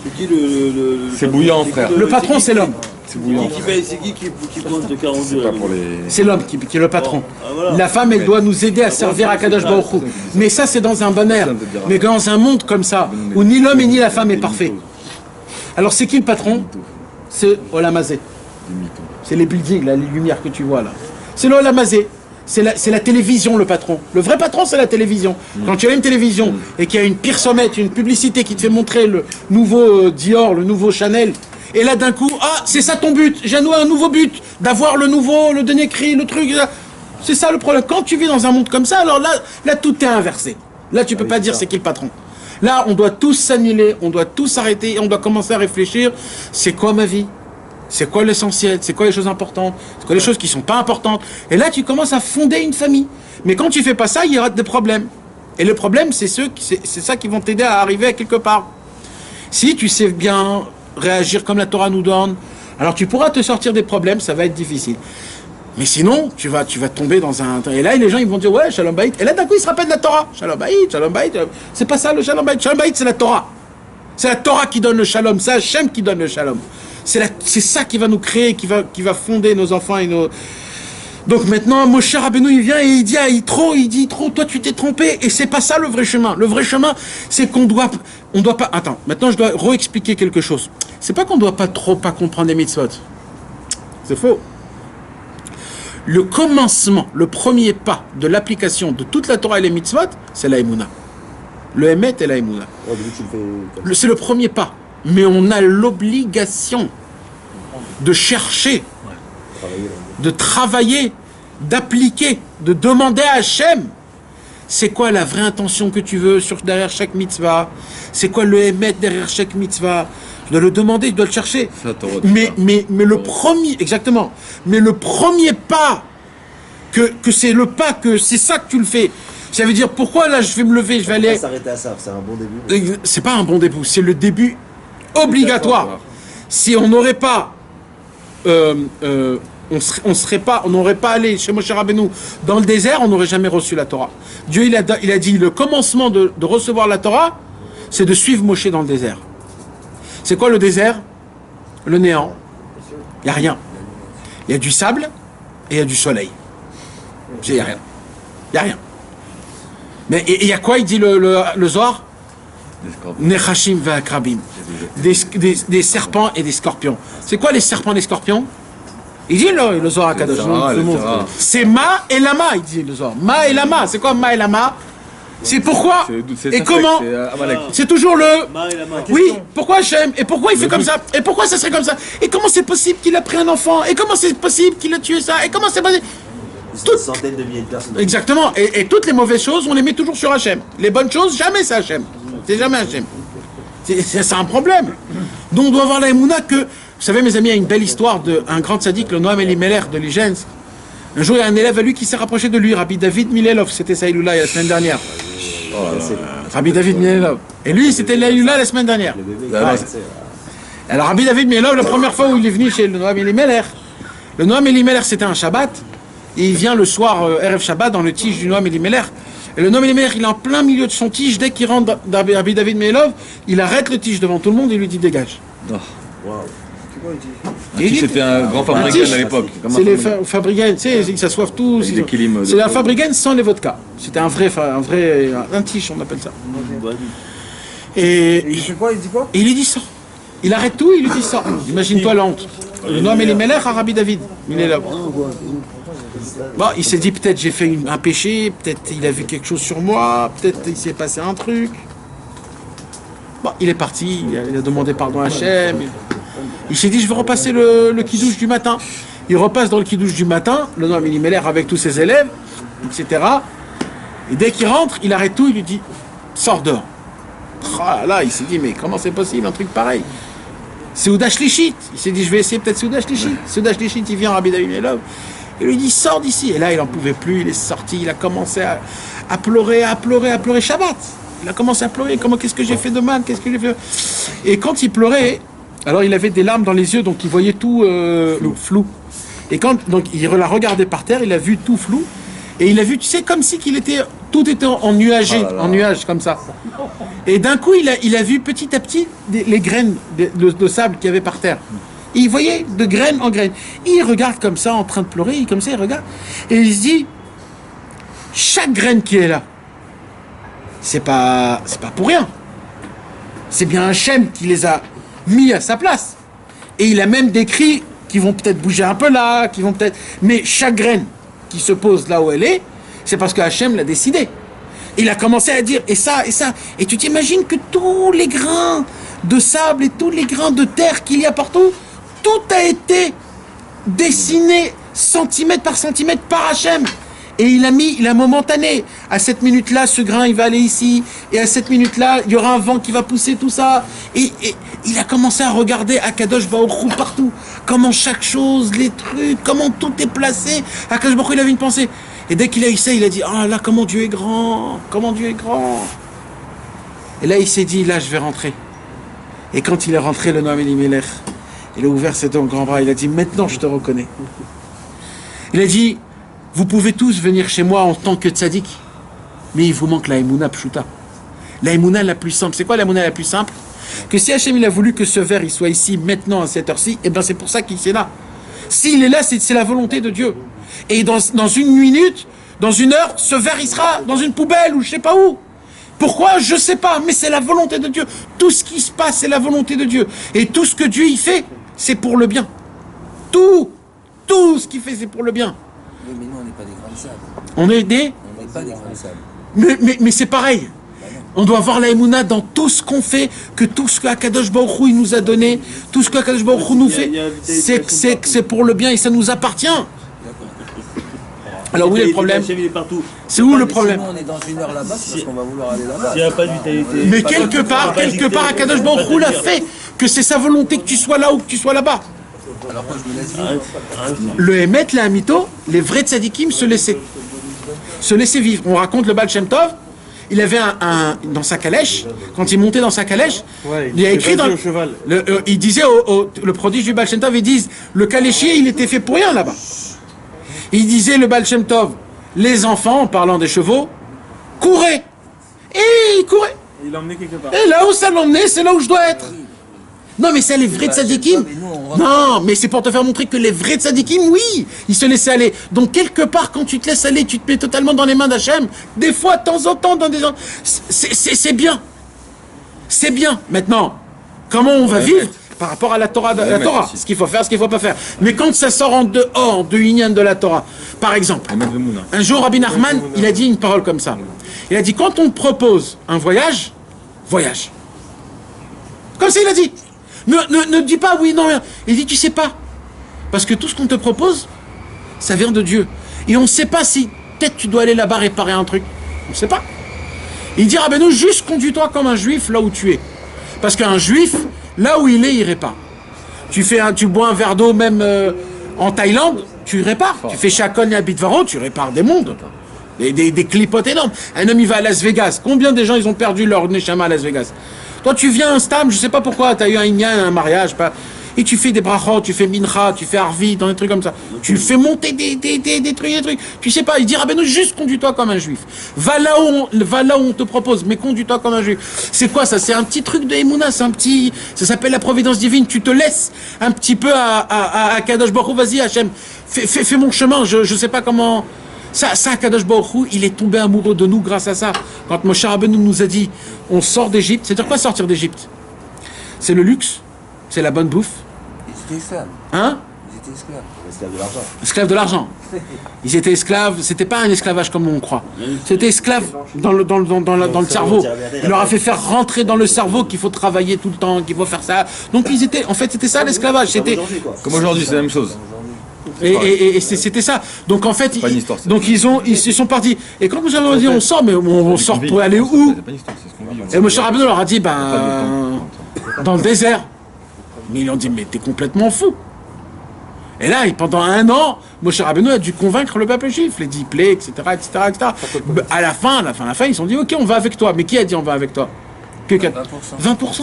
S5: C'est qui le
S6: C'est bouillant, frère.
S1: Le patron, c'est l'homme.
S6: C'est bouillant.
S5: C'est qui compte de 42
S6: Pas pour les...
S1: C'est l'homme qui est le patron.
S5: Ah, voilà.
S1: La femme, elle doit nous aider à servir à Kadosh Baruch Hu. Mais ça, c'est dans un bon air. Mais dans un monde comme ça, où ni l'homme et ni la femme est parfait. Alors, c'est qui le patron? C'est Olamazé. C'est les buildings, là, les lumières que tu vois là. C'est l'Olamazé. C'est la télévision, le patron. Le vrai patron, c'est la télévision. Quand tu as une télévision et qu'il y a une pire sommette, une publicité qui te fait montrer le nouveau Dior, le nouveau Chanel, et là d'un coup, ah, c'est ça ton but, j'ai un nouveau but, d'avoir le nouveau, le dernier cri, le truc. C'est ça le problème. Quand tu vis dans un monde comme ça, alors là tout est inversé. Là, tu peux pas dire c'est qui le patron. Là, on doit tous s'annuler, on doit tous s'arrêter, et on doit commencer à réfléchir, c'est quoi ma vie? C'est quoi l'essentiel? C'est quoi les choses importantes? C'est quoi les choses qui sont pas importantes? Et là, tu commences à fonder une famille. Mais quand tu fais pas ça, il y aura des problèmes. Et le problème, c'est ça qui vont t'aider à arriver à quelque part. Si tu sais bien réagir comme la Torah nous donne, alors tu pourras te sortir des problèmes, ça va être difficile. Mais sinon, tu vas tomber dans un... Et là, les gens, ils vont dire, ouais, Shalom Bayit. Et là, d'un coup, ils se rappellent de la Torah. Shalom Bayit, Shalom Bayit. C'est pas ça, le Shalom Bayit. Shalom Bayit, c'est la Torah. C'est la Torah qui donne le Shalom. C'est Hachem qui donne le Shalom. C'est ça qui va nous créer, qui va fonder nos enfants et nos... Donc maintenant, Moshe Rabbeinu, il vient et il dit à Yitro, toi tu t'es trompé. Et c'est pas ça le vrai chemin. Le vrai chemin, c'est qu'on doit pas... Attends, maintenant je dois réexpliquer quelque chose. C'est pas qu'on doit pas comprendre les mitzvot. C'est faux. Le commencement, le premier pas de l'application de toute la Torah et les mitzvot, c'est la Emouna. Le Emet et la Emouna. C'est le premier pas. Mais on a l'obligation de chercher, de travailler, d'appliquer, de demander à Hachem, c'est quoi la vraie intention que tu veux derrière chaque mitzvah, c'est quoi le émettre derrière chaque mitzvah. Je dois le demander, je dois le chercher. Mais le premier, exactement, mais le premier pas, que c'est le pas, que c'est ça que tu le fais. Ça veut dire, pourquoi là je vais me lever, je vais aller...
S8: s'arrêter à ça, c'est un bon début.
S1: C'est pas un bon début, c'est le début obligatoire. Si on n'aurait pas, on n'aurait pas allé chez Moshe Rabbeinu dans le désert, on n'aurait jamais reçu la Torah. Dieu il a dit le commencement de recevoir la Torah, c'est de suivre Moshe dans le désert. C'est quoi le désert? Le néant. Il n'y a rien. Il y a du sable et il y a du soleil. Il n'y a rien. Il n'y a rien. Mais il y a quoi? Il dit le Zohar? Nechashim v'akrabim. Des serpents et des scorpions. C'est quoi les serpents et les scorpions? Il dit le Zohar HaKadosh. C'est Ma et Lama, il dit le Zohar. Ma et Lama. C'est quoi Ma et Lama? C'est pourquoi et comment? C'est toujours le... Oui, pourquoi Hachem? Et pourquoi il fait comme ça? Et pourquoi ça serait comme ça? Et comment c'est possible qu'il a pris un enfant? Et comment c'est possible qu'il a tué ça? Et comment c'est possible?
S8: Toutes centaines de milliers de personnes.
S1: Exactement. Et toutes les mauvaises choses, on les met toujours sur Hachem. Les bonnes choses, jamais c'est Hachem. C'est jamais Hachem. C'est un problème. Donc on doit avoir la émouna que... Vous savez mes amis, il y a une belle histoire d'un grand tzaddik, le Noam Elimelech de Ligensk. Un jour, il y a un élève à lui qui s'est rapproché de lui, Rabbi David Milelov. C'était sa Iloula la semaine dernière. Rabbi David Milelov. Et lui, c'était l'Iloula la semaine dernière. Alors Rabbi David Milelov, la première fois où il est venu chez le Noam Elimelech, le Noam Elimelech, c'était un Shabbat. Et il vient le soir, Erev Shabbat, dans le tige du Noam Elimelech. Et le Noam Elimelech, il est en plein milieu de son tige. Dès qu'il rentre Rabbi David Milelov, il arrête le tige devant tout le monde et lui dit dégage.
S6: C'était un grand fabricant à l'époque.
S1: C'est les fabricants, tu sais, ils s'assoivent tous. C'est la fabricant sans les vodkas. C'était un tige, on appelle ça. Et il fait quoi? Il dit quoi? Et il lui dit ça. Il arrête tout, il lui dit ça. Imagine-toi la honte. Le Noam Elimelech à Rabbi David. Il est là. Bon, il s'est dit peut-être j'ai fait un péché, peut-être il a vu quelque chose sur moi, peut-être il s'est passé un truc. Bon, il est parti, il a demandé pardon à Hachem. Il s'est dit je vais repasser le kidouche du matin. Il repasse dans le kidouche du matin, le Noam Elimelech avec tous ses élèves, etc. Et dès qu'il rentre, il arrête tout, il lui dit sors dehors. Ah là, il s'est dit mais comment c'est possible un truc pareil? Seouda Shlichit. Il s'est dit je vais essayer peut-être Seouda Shlichit. Seouda Shlichit, il vient Rabbi David Melov. Il lui dit sors d'ici. Et là, il n'en pouvait plus, il est sorti, il a commencé à pleurer Shabbat. Il a commencé à pleurer, qu'est-ce que j'ai fait de mal, qu'est-ce que j'ai fait. Et quand il pleurait, alors il avait des larmes dans les yeux, donc il voyait tout flou. Et quand donc il l'a regardé par terre, il a vu tout flou. Et il a vu, tu sais, comme si tout était en nuagé, en nuage, comme ça. Et d'un coup, il a vu petit à petit les graines de sable qu'il y avait par terre. Et il voyait de graine en graine. Il regarde comme ça, en train de pleurer, comme ça, il regarde. Et il se dit, chaque graine qui est là, c'est pas pour rien. C'est bien Hachem qui les a mis à sa place. Et il a même décrit qu'ils vont peut-être bouger un peu là, qu'ils vont peut-être... Mais chaque graine qui se pose là où elle est, c'est parce que Hachem l'a décidé. Il a commencé à dire, et ça, et ça. Et tu t'imagines que tous les grains de sable et tous les grains de terre qu'il y a partout, tout a été dessiné centimètre par centimètre par Hachem. Et il a momentané. À cette minute-là, ce grain, il va aller ici. Et à cette minute-là, il y aura un vent qui va pousser tout ça. Et il a commencé à regarder Akadosh Baruch Hu partout. Comment chaque chose, les trucs, comment tout est placé. Akadosh Baruch Hu, il avait une pensée. Et dès qu'il a eu ça, il a dit, ah là, comment Dieu est grand. Comment Dieu est grand. Et là, il s'est dit, là, je vais rentrer. Et quand il est rentré, le Noam Elimelech, il a ouvert ses deux grands bras. Il a dit, maintenant, je te reconnais. Il a dit, vous pouvez tous venir chez moi en tant que tzaddik, mais il vous manque la Emouna Pshuta. La Emouna la plus simple. C'est quoi la Emouna la plus simple? Que si Hachem il a voulu que ce verre il soit ici maintenant à cette heure-ci, et bien c'est pour ça qu'il est là. S'il est là, c'est la volonté de Dieu. Et dans une minute, dans une heure, ce verre il sera dans une poubelle ou je sais pas où. Pourquoi? Je sais pas, mais c'est la volonté de Dieu. Tout ce qui se passe, c'est la volonté de Dieu. Et tout ce que Dieu y fait, c'est pour le bien. Tout ce qu'il fait, c'est pour le bien.
S7: Oui, mais nous, on n'est pas des grains de sable.
S1: On est des...
S7: On n'est pas des grains de sable.
S1: Mais c'est pareil. On doit avoir la Emouna dans tout ce qu'on fait, que tout ce qu'Akadosh Baruch Hu il nous a donné, tout ce qu'Akadosh Baruch Hu nous fait, c'est pour le bien et ça nous appartient. Alors où est le problème? C'est où le problème?
S7: Si on est dans une heure là-bas, c'est parce qu'on va vouloir aller là-bas.
S5: S'il n'y a pas de vitalité.
S1: Mais quelque part, Akadosh Baruch Hu l'a fait, que c'est sa volonté que tu sois là ou que tu sois là-bas.
S7: Alors quand je me laisse vivre.
S1: Le Hémet, le Hamito, les vrais tzadikim se laissaient vivre. On raconte le Baal Shem Tov, il avait dans sa calèche, quand il montait dans sa calèche, il a écrit dans il disait le prodige du Baal Shem Tov, ils disent le caléchier il était fait pour rien là-bas. Il disait le Baal Shem Tov, les enfants, en parlant des chevaux, couraient. Et ils couraient.
S2: Il l'a emmené quelque part.
S1: Et là où ça l'emmenait, c'est là où je dois être. Non, mais c'est les vrais tzadikim. Non, mais c'est pour te faire montrer que les vrais tzadikim, oui, ils se laissaient aller. Donc, quelque part, quand tu te laisses aller, tu te mets totalement dans les mains d'Hachem. Des fois, de temps en temps, dans des... C'est bien. C'est bien. Maintenant, comment on va vivre par rapport à la Torah, ce qu'il faut faire, ce qu'il ne faut pas faire. Mais quand ça sort en dehors de l'Inyan de la Torah, par exemple, un jour, Rabbi Nachman, il a dit une parole comme ça. Il a dit, quand on te propose un voyage, voyage. Comme ça, il a dit. Ne dis pas oui, non, rien. Il dit, tu sais pas. Parce que tout ce qu'on te propose, ça vient de Dieu. Et on ne sait pas si, peut-être tu dois aller là-bas réparer un truc. On ne sait pas. Il dit, Rabbeinu, juste conduis-toi comme un juif là où tu es. Parce qu'un juif, là où il est, il répare. Tu bois un verre d'eau même en Thaïlande, tu répares. Tu fais Chakon et Abitvaro, tu répares des mondes. Des clipotes énormes. Un homme, il va à Las Vegas. Combien de gens, ils ont perdu leur neshama à Las Vegas? Toi, tu viens un stam, je sais pas pourquoi, tu as eu un inyan, un mariage, et tu fais des brachot, tu fais mincha, tu fais arvi, dans des trucs comme ça. Tu fais monter des trucs. Tu sais pas, il dit, Rabbeinu, juste conduis-toi comme un juif. Va là où on te propose, mais conduis-toi comme un juif. C'est quoi ça? C'est un petit truc de Emouna, ça s'appelle la providence divine. Tu te laisses un petit peu à Kadosh Baruch Hu, vas-y, Hachem, fais mon chemin, je sais pas comment... Ça, Kadosh Baruch Hu, il est tombé amoureux de nous grâce à ça. Quand Moshe Rabbeinu nous a dit, on sort d'Égypte, c'est-à-dire quoi sortir d'Égypte? C'est le luxe, c'est la bonne bouffe.
S7: Ils étaient esclaves.
S1: Hein?
S7: Ils étaient esclaves.
S8: Esclaves de l'argent.
S1: Esclaves de l'argent. Ils étaient esclaves, c'était pas un esclavage comme on croit. C'était esclave dans le cerveau. Il leur a fait faire rentrer dans le cerveau qu'il faut travailler tout le temps, qu'il faut faire ça. Donc c'était ça l'esclavage. C'était
S6: comme aujourd'hui, c'est la même chose.
S1: Et c'était ça. Donc en fait,
S6: C'est pas une histoire, ça.
S1: donc ils sont partis. Et quand nous avons dit on sort, mais on sort pour aller où?
S6: C'est pas une histoire, c'est ce qu'on vit.
S1: Et Moshe Rabbeinu leur a dit, dans le désert. Mais ils ont dit, mais t'es complètement fou. Et là, pendant 1 an, Moshe Rabbeinu a dû convaincre le peuple juif, les disciples, etc., etc., etc. À la fin, ils se sont dit, ok, on va avec toi. Mais qui a dit on va avec toi? Que 20%.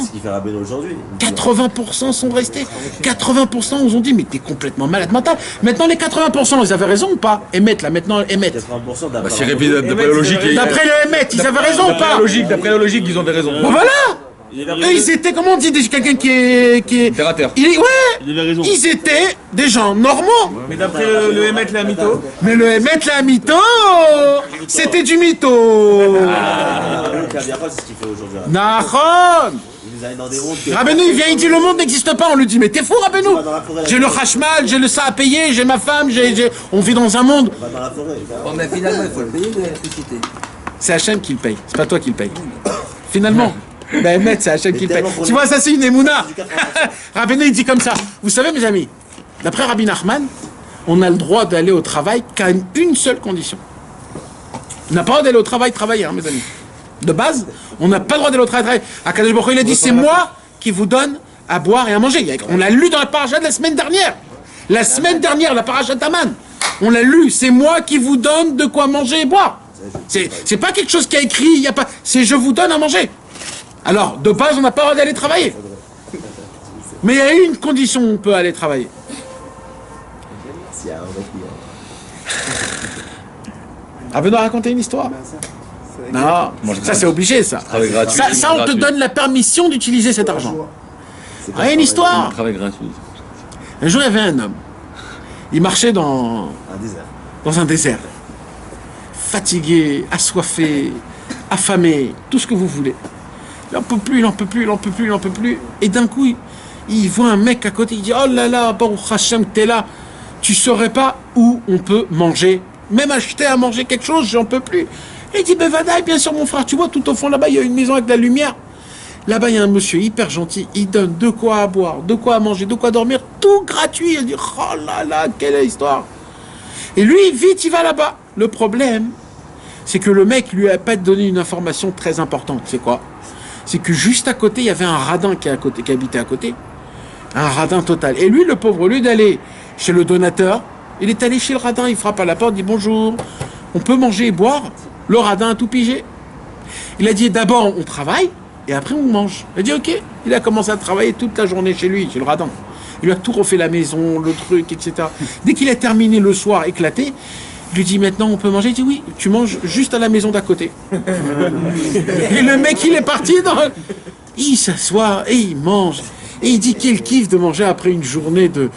S8: Ce qui fait Rabbeinu aujourd'hui.
S1: 80% sont restés. 80% nous ont dit, mais t'es complètement malade mental. Maintenant, les 80%, ils avaient raison ou pas? Emmett, là, maintenant, Emmett.
S8: 80%
S6: Bah, si d'après la logique.
S1: D'après le Emmett, ils avaient raison ou pas?
S6: D'après la logique, ils ont des raisons.
S1: Bon, voilà! Eux, ils étaient, comment on dit, quelqu'un qui est...
S6: Terre à terre.
S1: Ouais!
S5: Il avait raison.
S1: Ils étaient des gens normaux.
S2: Mais d'après le Emmett la mytho.
S1: Mais le Emmett la mytho, c'était du mytho.
S8: C'est ce qu'il fait aujourd'hui.
S1: Nahon.
S8: Il nous a mis dans des rondes que.
S1: Rabbeinu, il vient, il dit le monde n'existe pas. On lui dit, mais t'es fou, Rabbeinu. J'ai le Hashmal, j'ai le ça à payer, j'ai ma femme, on vit dans un monde.
S8: On va dans la forêt.
S7: Bon, mais finalement, il faut le payer l'électricité.
S1: C'est Hachem qui le paye, c'est pas toi qui le paye. Finalement. Ben, Emmett, c'est Hachem qui le paye. Tu vois, ça, c'est une émouna. Rabbeinu, il dit comme ça. Vous savez, mes amis, d'après Rabbi Nachman, on a le droit d'aller au travail qu'à une seule condition. On n'a pas le droit d'aller au travail travailler, hein, mes amis. De base, on n'a pas le droit d'aller au travail travailler. Akadosh Baruch Hu, il a dit, c'est moi qui vous donne à boire et à manger. On l'a lu dans la paracha de la semaine dernière. La semaine dernière, la paracha d'Aman. On l'a lu, c'est moi qui vous donne de quoi manger et boire. C'est pas quelque chose qui a écrit, il y a pas. C'est je vous donne à manger. Alors, de base, on n'a pas le droit d'aller travailler. Mais il y a une condition où on peut aller travailler. Rabbeinu a raconté une histoire. Non, ça c'est obligé, ça. Ça, on te donne la permission d'utiliser cet argent. Il y a une histoire.
S6: Travail gratuit.
S1: Un jour, il y avait un homme. Il marchait dans un désert. Fatigué, assoiffé, affamé, tout ce que vous voulez. Il n'en peut plus, il n'en peut plus, il n'en peut plus, il n'en peut plus. Et d'un coup, il voit un mec à côté, il dit, oh là là, Baruch Hashem, t'es là. Tu saurais pas où on peut manger, même acheter à manger quelque chose, j'en peux plus. Et il dit, ben vadaï, bien sûr, mon frère, tu vois, tout au fond là-bas, il y a une maison avec de la lumière. Là-bas, il y a un monsieur hyper gentil, il donne de quoi à boire, de quoi à manger, de quoi dormir, tout gratuit. Il dit, oh là là, quelle histoire. Et lui, vite, il va là-bas. Le problème, c'est que le mec lui a pas donné une information très importante. C'est quoi? C'est que juste à côté, il y avait un radin qui habitait à côté. Un radin total. Et lui, le pauvre, au lieu d'aller chez le donateur, il est allé chez le radin, il frappe à la porte, dit bonjour, on peut manger et boire. Le radin a tout pigé. Il a dit d'abord on travaille et après on mange. Il a dit ok. Il a commencé à travailler toute la journée chez lui, chez le radin. Il lui a tout refait la maison, le truc, etc. Dès qu'il a terminé le soir éclaté, il lui dit maintenant on peut manger. Il dit oui, tu manges juste à la maison d'à côté. Et le mec il est parti il s'assoit et il mange. Et il dit quel kiff de manger après une journée de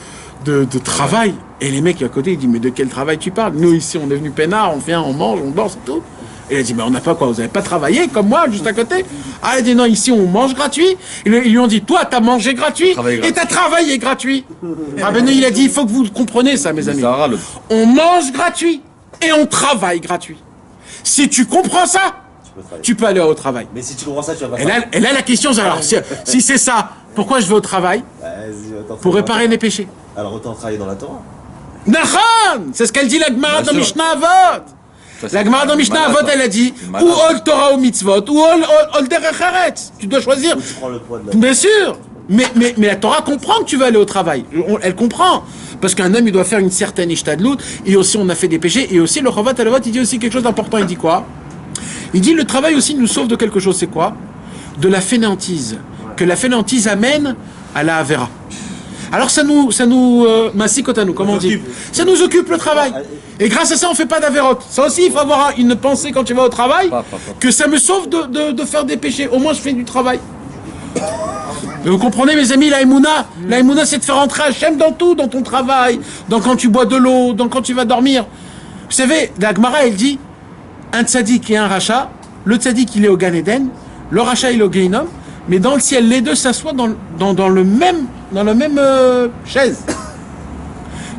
S1: travail. Et les mecs à côté, ils disent mais de quel travail tu parles? Nous ici on est venu peinard, on vient, on mange, on dort, c'est tout. Et il a dit mais on n'a pas quoi, vous n'avez pas travaillé comme moi juste à côté? Ah il a dit non, ici on mange gratuit. Ils lui ont dit toi t'as mangé gratuit et t'as travaillé gratuit. Rabbeinu il a dit il faut que vous compreniez ça mes amis. On mange gratuit et on travaille gratuit. Si tu comprends ça, tu peux aller au travail.
S8: Mais si tu comprends ça, tu vas pas.
S1: Et là la question c'est alors si c'est ça, pourquoi je vais au travail? Pour réparer les péchés.
S8: Alors autant travailler dans la Torah.
S1: Nachan, c'est ce qu'elle dit la Gemara dans Mishnah Avot. La Gemara dans Mishnah Avot, elle a dit ou ol Torah ou mitzvot ou ol derech haretz. Tu dois choisir.
S8: Tu prends le poids de la...
S1: Bien sûr. Mais la Torah comprend que tu vas aller au travail. Elle comprend. Parce qu'un homme, il doit faire une certaine ishtadlut. Et aussi, on a fait des péchés. Et aussi, le Chavat Alavot, il dit aussi quelque chose d'important. Il dit quoi? Il dit le travail aussi nous sauve de quelque chose. C'est quoi? De la fainéantise. Que la fainéantise amène à la Avera. Alors ça nous massikotanu, comment on dit? Ça nous occupe le travail. Et grâce à ça, on ne fait pas d'avérote. Ça aussi, il faut avoir une pensée quand tu vas au travail, que ça me sauve de faire des péchés. Au moins, je fais du travail. Et vous comprenez, mes amis, la Emouna, c'est de faire entrer Hachem dans tout, dans ton travail, dans quand tu bois de l'eau, dans quand tu vas dormir. Vous savez, la Gemara, elle dit, un tzaddik et un rachat, le tzaddik, il est au Gan Eden, le rachat, il est au Gehinnom, mais dans le ciel, les deux s'assoient dans la même chaise.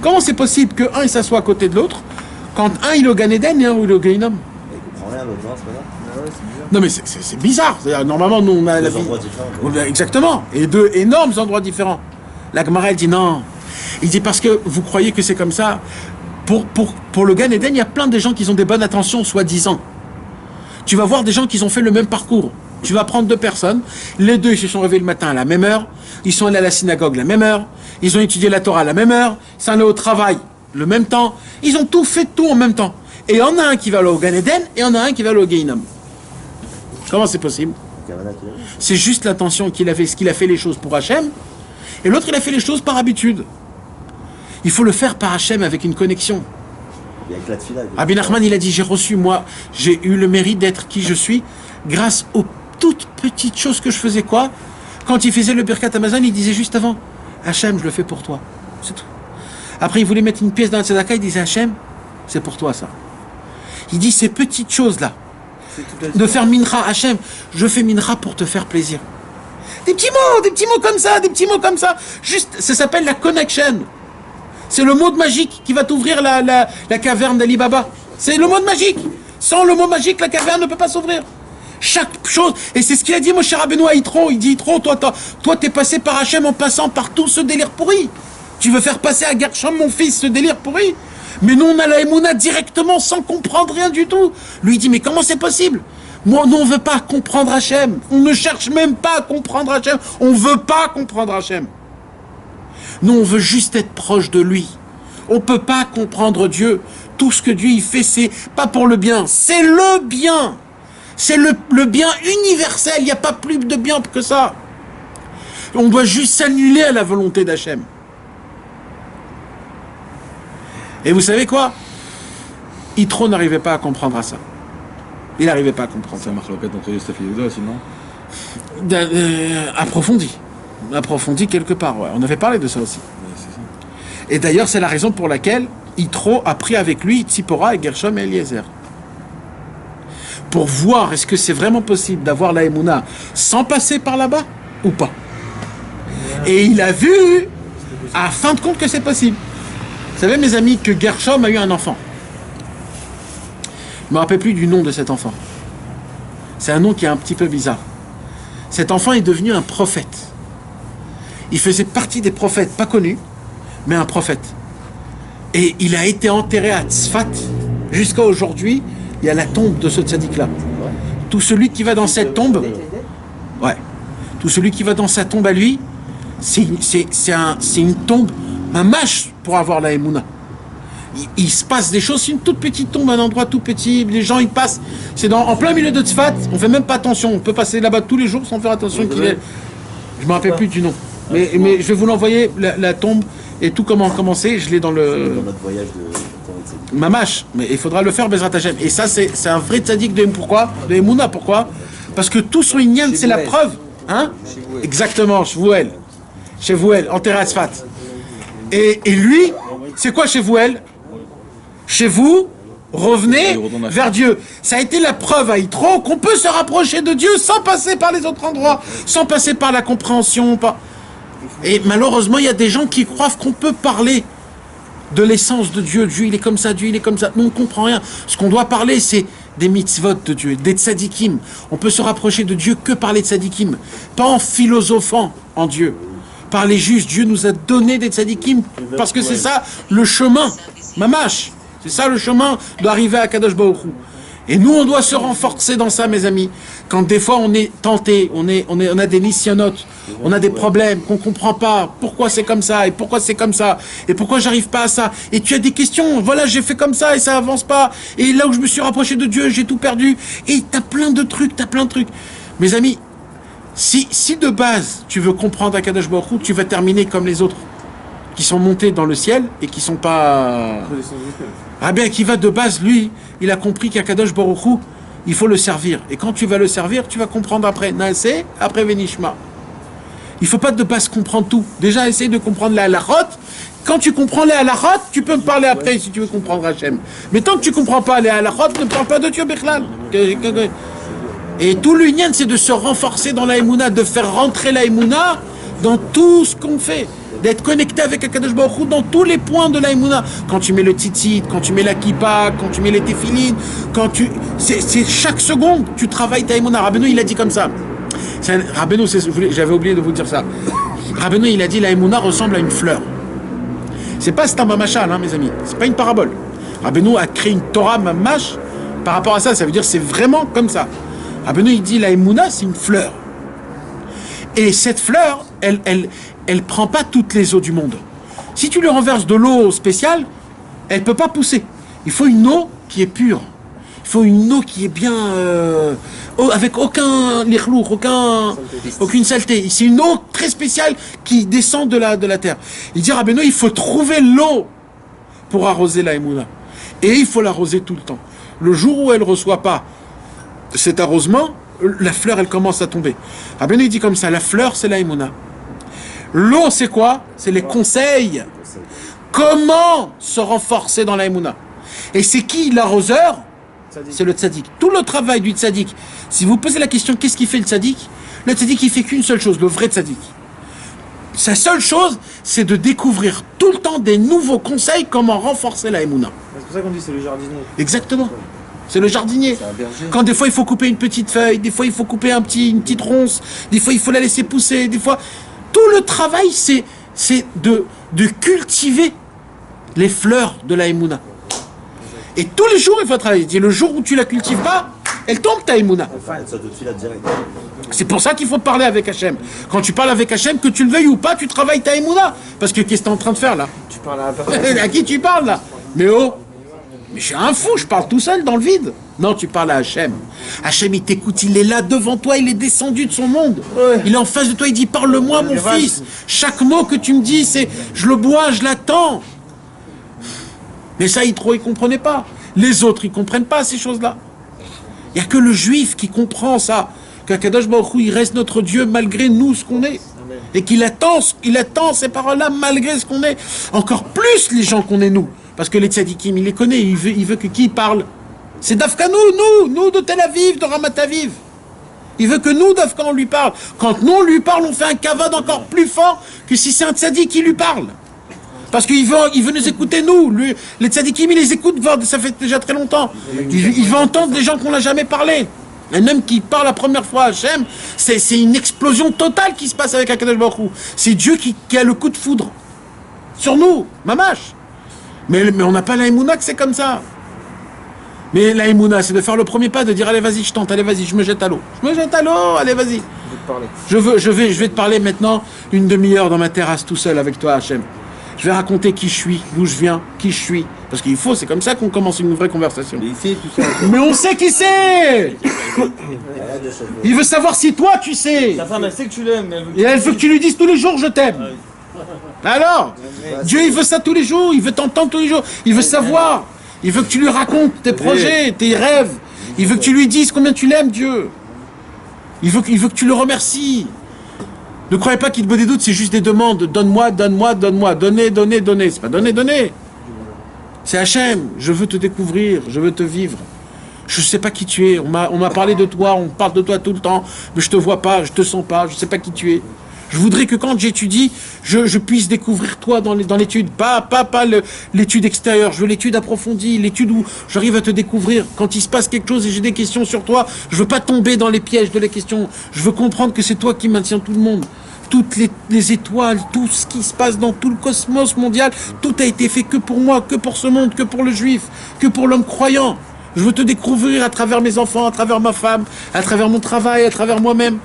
S1: Comment c'est possible qu'un il s'assoit à côté de l'autre quand un il est au Gan Eden et un il est au Gehinnom?
S8: Il comprend rien, l'autre, c'est pas là.
S1: Non mais c'est bizarre. Normalement, nous on a la vie.
S8: Endroits différents.
S1: Exactement. Et deux énormes endroits différents. La Gemara elle dit non. Il dit parce que vous croyez que c'est comme ça. Pour le Gan Eden, il y a plein de gens qui ont des bonnes intentions, soi-disant. Tu vas voir des gens qui ont fait le même parcours. Tu vas prendre 2 personnes, les 2 ils se sont réveillés le matin à la même heure, ils sont allés à la synagogue à la même heure, ils ont étudié la Torah à la même heure, ils sont allés au travail le même temps, ils ont tout fait tout en même temps. Et il y en a un qui va aller au Gan Eden et il y en a un qui va aller au Gehinnom. Comment c'est possible? C'est juste l'intention qu'il avait, ce qu'il a fait les choses pour Hachem, et l'autre il a fait les choses par habitude. Il faut le faire par Hachem avec une connexion. Rabbi Nachman il a dit, j'ai eu le mérite d'être qui je suis grâce aux toutes petites choses que je faisais quoi. Quand il faisait le Birkat Hamazon, il disait juste avant, Hachem, je le fais pour toi. C'est tout. Après, il voulait mettre une pièce dans la tzedaka, il disait, Hachem, c'est pour toi ça. Il dit ces petites choses-là. De faire mincha, Hachem, je fais mincha pour te faire plaisir. Des petits mots comme ça, des petits mots comme ça. Juste, ça s'appelle la connection. C'est le mot de magique qui va t'ouvrir la caverne d'Ali Baba. C'est le mot de magique. Sans le mot magique, la caverne ne peut pas s'ouvrir. Chaque chose, et c'est ce qu'il a dit Moshe Rabbeinu à Yitro. Il dit Yitro, toi t'es passé par Hachem en passant par tout ce délire pourri. Tu veux faire passer à Gershom, mon fils, ce délire pourri. Mais nous on a la Emouna directement sans comprendre rien du tout. Lui il dit mais comment c'est possible? Moi, nous on veut pas comprendre Hachem. On ne cherche même pas à comprendre Hachem. On veut pas comprendre Hachem. Nous on veut juste être proche de lui. On peut pas comprendre Dieu. Tout ce que Dieu il fait, c'est pas pour le bien, c'est le bien. C'est le bien universel, il n'y a pas plus de bien que ça. On doit juste s'annuler à la volonté d'Hachem. Et vous savez quoi? Yitro n'arrivait pas à comprendre à ça. Il n'arrivait pas à comprendre ça.
S6: Ça marche entre Yosef et Yehuda, sinon
S1: Approfondi quelque part, ouais. On avait parlé de ça aussi.
S6: Ouais, c'est ça.
S1: Et d'ailleurs, c'est la raison pour laquelle Yitro a pris avec lui Tzipora et Gershom et Eliezer. Pour voir est-ce que c'est vraiment possible d'avoir la Emouna sans passer par là-bas ou pas. Et il a vu, à fin de compte, que c'est possible. Vous savez, mes amis, que Gershom a eu un enfant. Je ne me rappelle plus du nom de cet enfant. C'est un nom qui est un petit peu bizarre. Cet enfant est devenu un prophète. Il faisait partie des prophètes, pas connus, mais un prophète. Et il a été enterré à Tzfat. Jusqu'à aujourd'hui, il y a la tombe de ce tzaddik-là. Tout celui qui va dans cette tombe, tout celui qui va dans sa tombe à lui, c'est une tombe, un mâche pour avoir la Emouna. Il se passe des choses, c'est une toute petite tombe, un endroit tout petit, les gens ils passent, c'est en plein milieu de Tzfat, on fait même pas attention, on peut passer là-bas tous les jours sans faire attention qu'il est. Je me rappelle plus du nom, mais je vais vous l'envoyer, la tombe et tout comment commencer, je l'ai dans le. Dans notre voyage de Mamash, mais il faudra le faire Bezrat Hashem. Et ça c'est un vrai tzaddik de pourquoi? De Emouna, pourquoi? Parce que tout son Inyan, c'est la preuve. Hein? Exactement, chez Vouel, enterré à Tzfat. Et lui, c'est quoi chez Vouel? Chez vous, revenez vers Dieu. Ça a été la preuve à Yitro qu'on peut se rapprocher de Dieu sans passer par les autres endroits, sans passer par la compréhension. Et malheureusement, il y a des gens qui croient qu'on peut parler de l'essence de Dieu. Dieu, il est comme ça, Dieu, il est comme ça. Nous, on ne comprend rien. Ce qu'on doit parler, c'est des mitzvot de Dieu, des tzadikim. On peut se rapprocher de Dieu que par les tzadikim, pas en philosophant en Dieu. Par les justes, Dieu nous a donné des tzadikim, parce que c'est ça le chemin, mamash. C'est ça le chemin d'arriver à Kadosh Baruch Hu. Et nous, on doit se renforcer dans ça, mes amis. Quand des fois, on est tenté, on a des nisyonotes, on a des problèmes qu'on ne comprend pas. Pourquoi c'est comme ça? Et pourquoi c'est comme ça? Et pourquoi j'arrive pas à ça? Et tu as des questions. Voilà, j'ai fait comme ça et ça avance pas. Et là où je me suis rapproché de Dieu, j'ai tout perdu. Et tu as plein de trucs, Mes amis, si de base, tu veux comprendre Akadosh Baruch Hu, tu vas terminer comme les autres, qui sont montés dans le ciel et qui sont pas... Ah bien, qui va de base, lui, il a compris qu'Akadosh Baruch Hu, il faut le servir. Et quand tu vas le servir, tu vas comprendre après Naaseh, après Venishma. Il ne faut pas de base comprendre tout. Déjà, essaye de comprendre les halachot. Quand tu comprends les halachot, tu peux me parler après si tu veux comprendre Hachem. Mais tant que tu ne comprends pas les halachot, ne parle pas de Dieu Bechlal. Et tout l'union, c'est de se renforcer dans la Emouna, de faire rentrer la Emouna dans tout ce qu'on fait. D'être connecté avec Akadosh Baruch Hu dans tous les points de la Emouna. Quand tu mets le tzitzit, quand tu mets la kippa, quand tu mets les téphilines, c'est chaque seconde, tu travailles ta Emouna. Rabbeinu, il a dit comme ça. Rabbeinu, j'avais oublié de vous dire ça. Rabbeinu, il a dit la Emouna ressemble à une fleur. C'est pas Stam Machal, hein, mes amis. C'est pas une parabole. Rabbeinu a créé une Torah Mamash par rapport à ça. Ça veut dire c'est vraiment comme ça. Rabbeinu, il dit la Emouna, c'est une fleur. Et cette fleur, elle prend pas toutes les eaux du monde. Si tu lui renverses de l'eau spéciale, elle peut pas pousser. Il faut une eau qui est pure. Il faut une eau qui est bien... avec aucun lichlour, aucune saleté. C'est une eau très spéciale qui descend de la terre. Il dit Rabbeinu, il faut trouver l'eau pour arroser la Emouna. Et il faut l'arroser tout le temps. Le jour où elle ne reçoit pas cet arrosement, la fleur, elle commence à tomber. Rabbeinu, il dit comme ça, la fleur, c'est la Emouna. L'eau, c'est quoi? C'est les conseils. Comment se renforcer dans la Emouna? Et c'est qui l'arroseur? C'est le tzaddik. Tout le travail du tzaddik, si vous posez la question, qu'est-ce qui fait le tzaddik? Le tzaddik, il fait qu'une seule chose, le vrai tzaddik. Sa seule chose, c'est de découvrir tout le temps des nouveaux conseils, comment renforcer la Emouna.
S2: C'est pour ça qu'on dit c'est le jardinier.
S1: Exactement. C'est le jardinier. Quand des fois, il faut couper une petite feuille, des fois, il faut couper une petite ronce, des fois, il faut la laisser pousser, des fois... Tout le travail, c'est de cultiver les fleurs de la Emouna. Et tous les jours, il faut travailler. Et le jour où tu la cultives pas, elle tombe ta Emouna. C'est pour ça qu'il faut parler avec Hachem. Quand tu parles avec Hachem, que tu le veuilles ou pas, tu travailles ta Emouna. Parce que qu'est-ce que tu es en train de faire là?
S2: Tu parles à la personne.
S1: À qui tu parles là? Mais oh, mais je suis un fou, je parle tout seul dans le vide. Non, tu parles à Hachem. Hachem, il t'écoute, il est là devant toi, il est descendu de son monde. Ouais. Il est en face de toi, il dit parle-moi mon fils. Chaque mot que tu me dis, c'est je le bois, je l'attends. Mais ça, il ne comprenait pas. Les autres, ils ne comprennent pas ces choses-là. Il n'y a que le juif qui comprend ça. Qu'Akadosh Baruch Hu, il reste notre Dieu malgré nous, ce qu'on est. Et qu'il attend ces paroles-là malgré ce qu'on est. Encore plus les gens qu'on est nous. Parce que les tzadikim, il les connaît. Il veut que qui parle? C'est Dafka nous de Tel Aviv, de Ramat Aviv. Il veut que nous, Dafka, on lui parle. Quand nous, on lui parle, on fait un kavod encore plus fort que si c'est un tzadik qui lui parle. Parce qu'il veut nous écouter, nous. Lui, les tzadikim, il les écoute, ça fait déjà très longtemps. Il veut entendre des gens qu'on n'a jamais parlé. Un homme qui parle la première fois à Hachem, c'est une explosion totale qui se passe avec Akadosh Baruch Hu. C'est Dieu qui a le coup de foudre. Sur nous, mamash. Mais on n'a pas la Emouna que c'est comme ça. Mais la Emouna, c'est de faire le premier pas, de dire allez vas-y, je tente, allez vas-y, je me jette à l'eau. Je me jette à l'eau, allez vas-y. Je vais te parler maintenant une demi-heure dans ma terrasse tout seul avec toi, Hachem. Je vais raconter qui je suis, d'où je viens, qui je suis. Parce qu'il faut, c'est comme ça qu'on commence une vraie conversation. Mais on sait qui c'est. Il veut savoir si toi tu sais.
S2: Ta femme, elle sait que tu l'aimes.
S1: Et elle veut que tu lui dises tous les jours je t'aime. Alors, Dieu il veut ça tous les jours, il veut t'entendre tous les jours, il veut savoir. Il veut que tu lui racontes tes projets, tes rêves. Il veut que tu lui dises combien tu l'aimes, Dieu. Il veut que tu le remercies. Ne croyez pas qu'il te veut des doutes, c'est juste des demandes. Donne-moi, donne-moi, donne-moi. Donnez, donnez, donnez. C'est pas donner, donner. C'est Hachem. Je veux te découvrir, je veux te vivre. Je ne sais pas qui tu es. On m'a parlé de toi, on parle de toi tout le temps. Mais je te vois pas, je te sens pas, je ne sais pas qui tu es. Je voudrais que quand j'étudie, je puisse découvrir toi dans l'étude. Pas l'étude extérieure. Je veux l'étude approfondie, l'étude où j'arrive à te découvrir. Quand il se passe quelque chose et j'ai des questions sur toi, je veux pas tomber dans les pièges de les questions. Je veux comprendre que c'est toi qui maintiens tout le monde. Toutes les étoiles, tout ce qui se passe dans tout le cosmos mondial, tout a été fait que pour moi, que pour ce monde, que pour le juif, que pour l'homme croyant. Je veux te découvrir à travers mes enfants, à travers ma femme, à travers mon travail, à travers moi-même.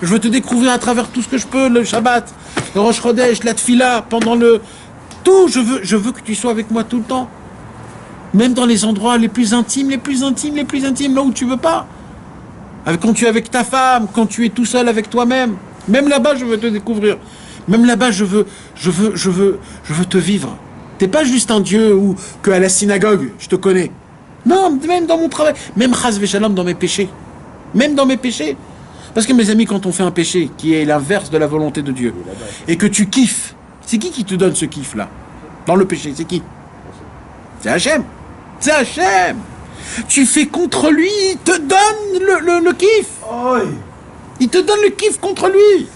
S1: Je veux te découvrir à travers tout ce que je peux, le Shabbat, le Rosh Chodesh, la Tfila, pendant le... Tout, je veux que tu sois avec moi tout le temps. Même dans les endroits les plus intimes, là où tu veux pas. Quand tu es avec ta femme, quand tu es tout seul avec toi-même. Même là-bas, je veux te découvrir. Même là-bas, je veux te vivre. T'es pas juste un Dieu ou qu'à la synagogue, je te connais. Non, même dans mon travail. Même Chas Veshalom dans mes péchés. Même dans mes péchés. Parce que mes amis, quand on fait un péché qui est l'inverse de la volonté de Dieu, et que tu kiffes, c'est qui te donne ce kiff-là? Dans le péché, c'est qui? C'est Hachem. C'est Hachem. Tu fais contre lui, il te donne le kiff. Il te donne le kiff contre lui.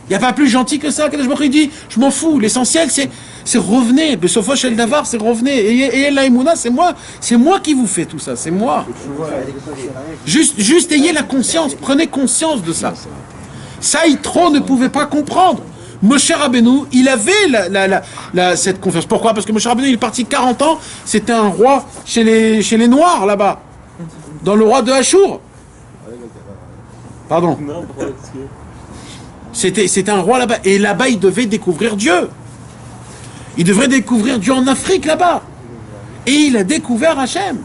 S1: Il n'y a pas plus gentil que ça. Kadosh Baruch Hu dit, je m'en fous. L'essentiel, c'est revenez. Besofo shel davar, c'est revenez. Et la Emouna, c'est moi qui vous fais tout ça. C'est moi. Juste ayez la conscience. Prenez conscience de ça. Ça, Yitro ne pouvait pas comprendre. Moshe Rabbeinu, il avait cette confiance. Pourquoi? Parce que Moshe Rabbeinu, il est parti 40 ans, c'était un roi chez les Noirs, là-bas. Dans le roi de Hachour. Pardon. C'était un roi là-bas. Et là-bas, il devait découvrir Dieu. Il devrait découvrir Dieu en Afrique, là-bas. Et il a découvert Hachem.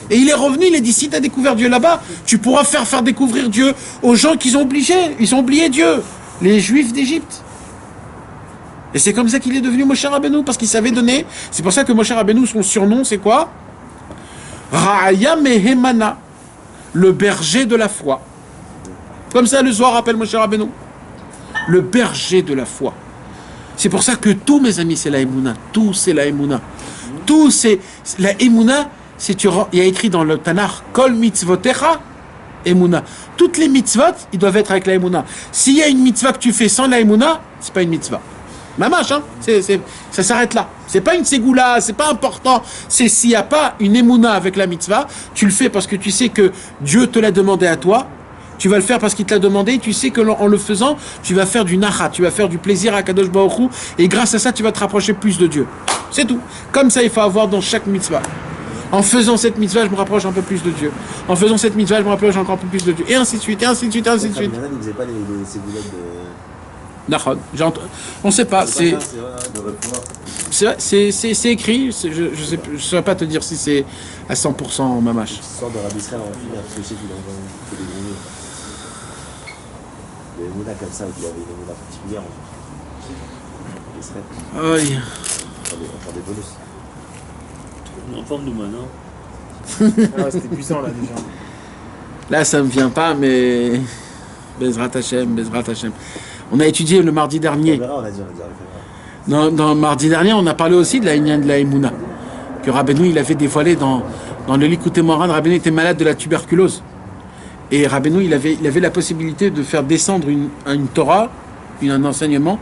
S1: Et il est revenu, il a dit, si tu as découvert Dieu là-bas, tu pourras faire découvrir Dieu aux gens qu'ils ont oublié Dieu. Les Juifs d'Égypte. Et c'est comme ça qu'il est devenu Moshe Rabbeinu, parce qu'il savait donner. C'est pour ça que Moshe Rabbeinu, son surnom, c'est quoi? Ra'aya Mehemana, le berger de la foi. Comme ça, le Zohar appelle Moshe Rabbeinu. Le berger de la foi. C'est pour ça que tout, mes amis, c'est la Emouna. Tout, c'est la Emouna. Tout, c'est la Emouna. Il y a écrit dans le Tanakh, Kol mitzvotecha, Emouna. Toutes les mitzvot, ils doivent être avec la Emouna. S'il y a une mitzvah que tu fais sans la Emouna, c'est pas une mitzvah. Mamash, hein, ça s'arrête là. C'est pas une ségoula, c'est pas important. C'est s'il n'y a pas une Emouna avec la mitzvah, tu le fais parce que tu sais que Dieu te l'a demandé à toi. Tu vas le faire parce qu'il te l'a demandé et tu sais que en le faisant, tu vas faire du nacha, tu vas faire du plaisir à Kadosh Baruch Hu et grâce à ça, tu vas te rapprocher plus de Dieu. C'est tout. Comme ça, il faut avoir dans chaque mitzvah. En faisant cette mitzvah, je me rapproche un peu plus de Dieu. En faisant cette mitzvah, je me rapproche encore un peu plus de Dieu. Et ainsi de suite, et ainsi de suite, et ainsi de suite.
S8: Il ne faisait pas les ségoulettes de...
S1: On ne sait pas. C'est écrit. Je ne saurais pas te dire si c'est à 100% mamash.
S8: Une sorte de Rabbi Israël en finir, parce que je sais qu'il a fait des gros livres. Les Mouna comme ça, il y avait des Mouna particulières.
S1: Oui.
S8: On prend des bonus.
S5: En forme de maintenant.
S2: Ah, c'était puissant là déjà.
S1: Là, ça me vient pas, mais Bezrat Hashem. On a étudié le mardi dernier. Dans mardi dernier, on a parlé aussi de la Inyan de la Emouna. Que Rabbeinu, il avait dévoilé dans le Likutei Moharan. Rabbeinu était malade de la tuberculose. Et Rabbeinu, il avait la possibilité de faire descendre une Torah, un enseignement,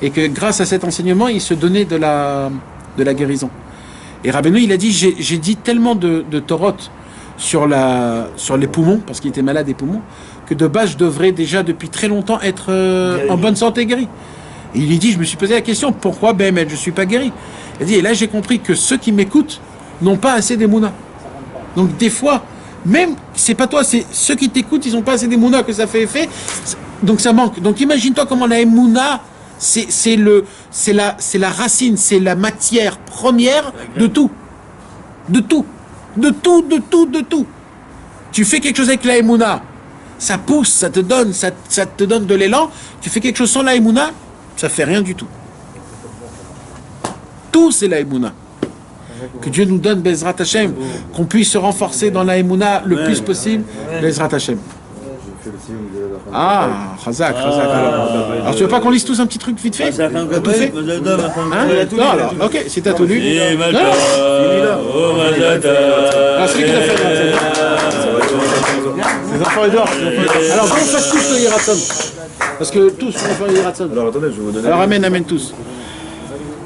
S1: et que grâce à cet enseignement, il se donnait de la guérison. Et Rabbeinu, il a dit, j'ai dit tellement de Torot sur les poumons, parce qu'il était malade des poumons, que de base, je devrais déjà depuis très longtemps être en bonne santé, guéri. Et il lui dit, je me suis posé la question, pourquoi je ne suis pas guéri? Il a dit, et là j'ai compris que ceux qui m'écoutent n'ont pas assez d'émouna. Donc des fois, même, c'est pas toi, c'est ceux qui t'écoutent, ils n'ont pas assez d'émouna que ça fait effet, donc ça manque. Donc imagine-toi comment la émouna, c'est la racine, c'est la matière première de tout. De tout. Tu fais quelque chose avec la émouna, ça pousse, ça te donne de l'élan. Tu fais quelque chose sans la émouna, ça fait rien du tout. Tout, c'est la émouna. Que Dieu nous donne Bezrat Hashem, qu'on puisse se renforcer dans la émouna le plus possible. Bezrat Hashem. Ah, Chazak. Alors tu veux pas qu'on lise tous un petit truc vite fait? T'as tout fait? Non, alors, ok, si t'as tout lu. Alors celui qui l'a fait.
S2: Les enfants Edouard.
S1: Alors qu'on fasse tous le Yiraton. Parce que tous, on va faire le Yiraton.
S6: Alors attendez, je vais vous donner.
S1: Alors amène tous.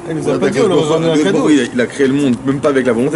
S2: Il nous a pas dit, on leur a donné un cadeau.
S6: Il a créé le monde, même pas avec la volonté.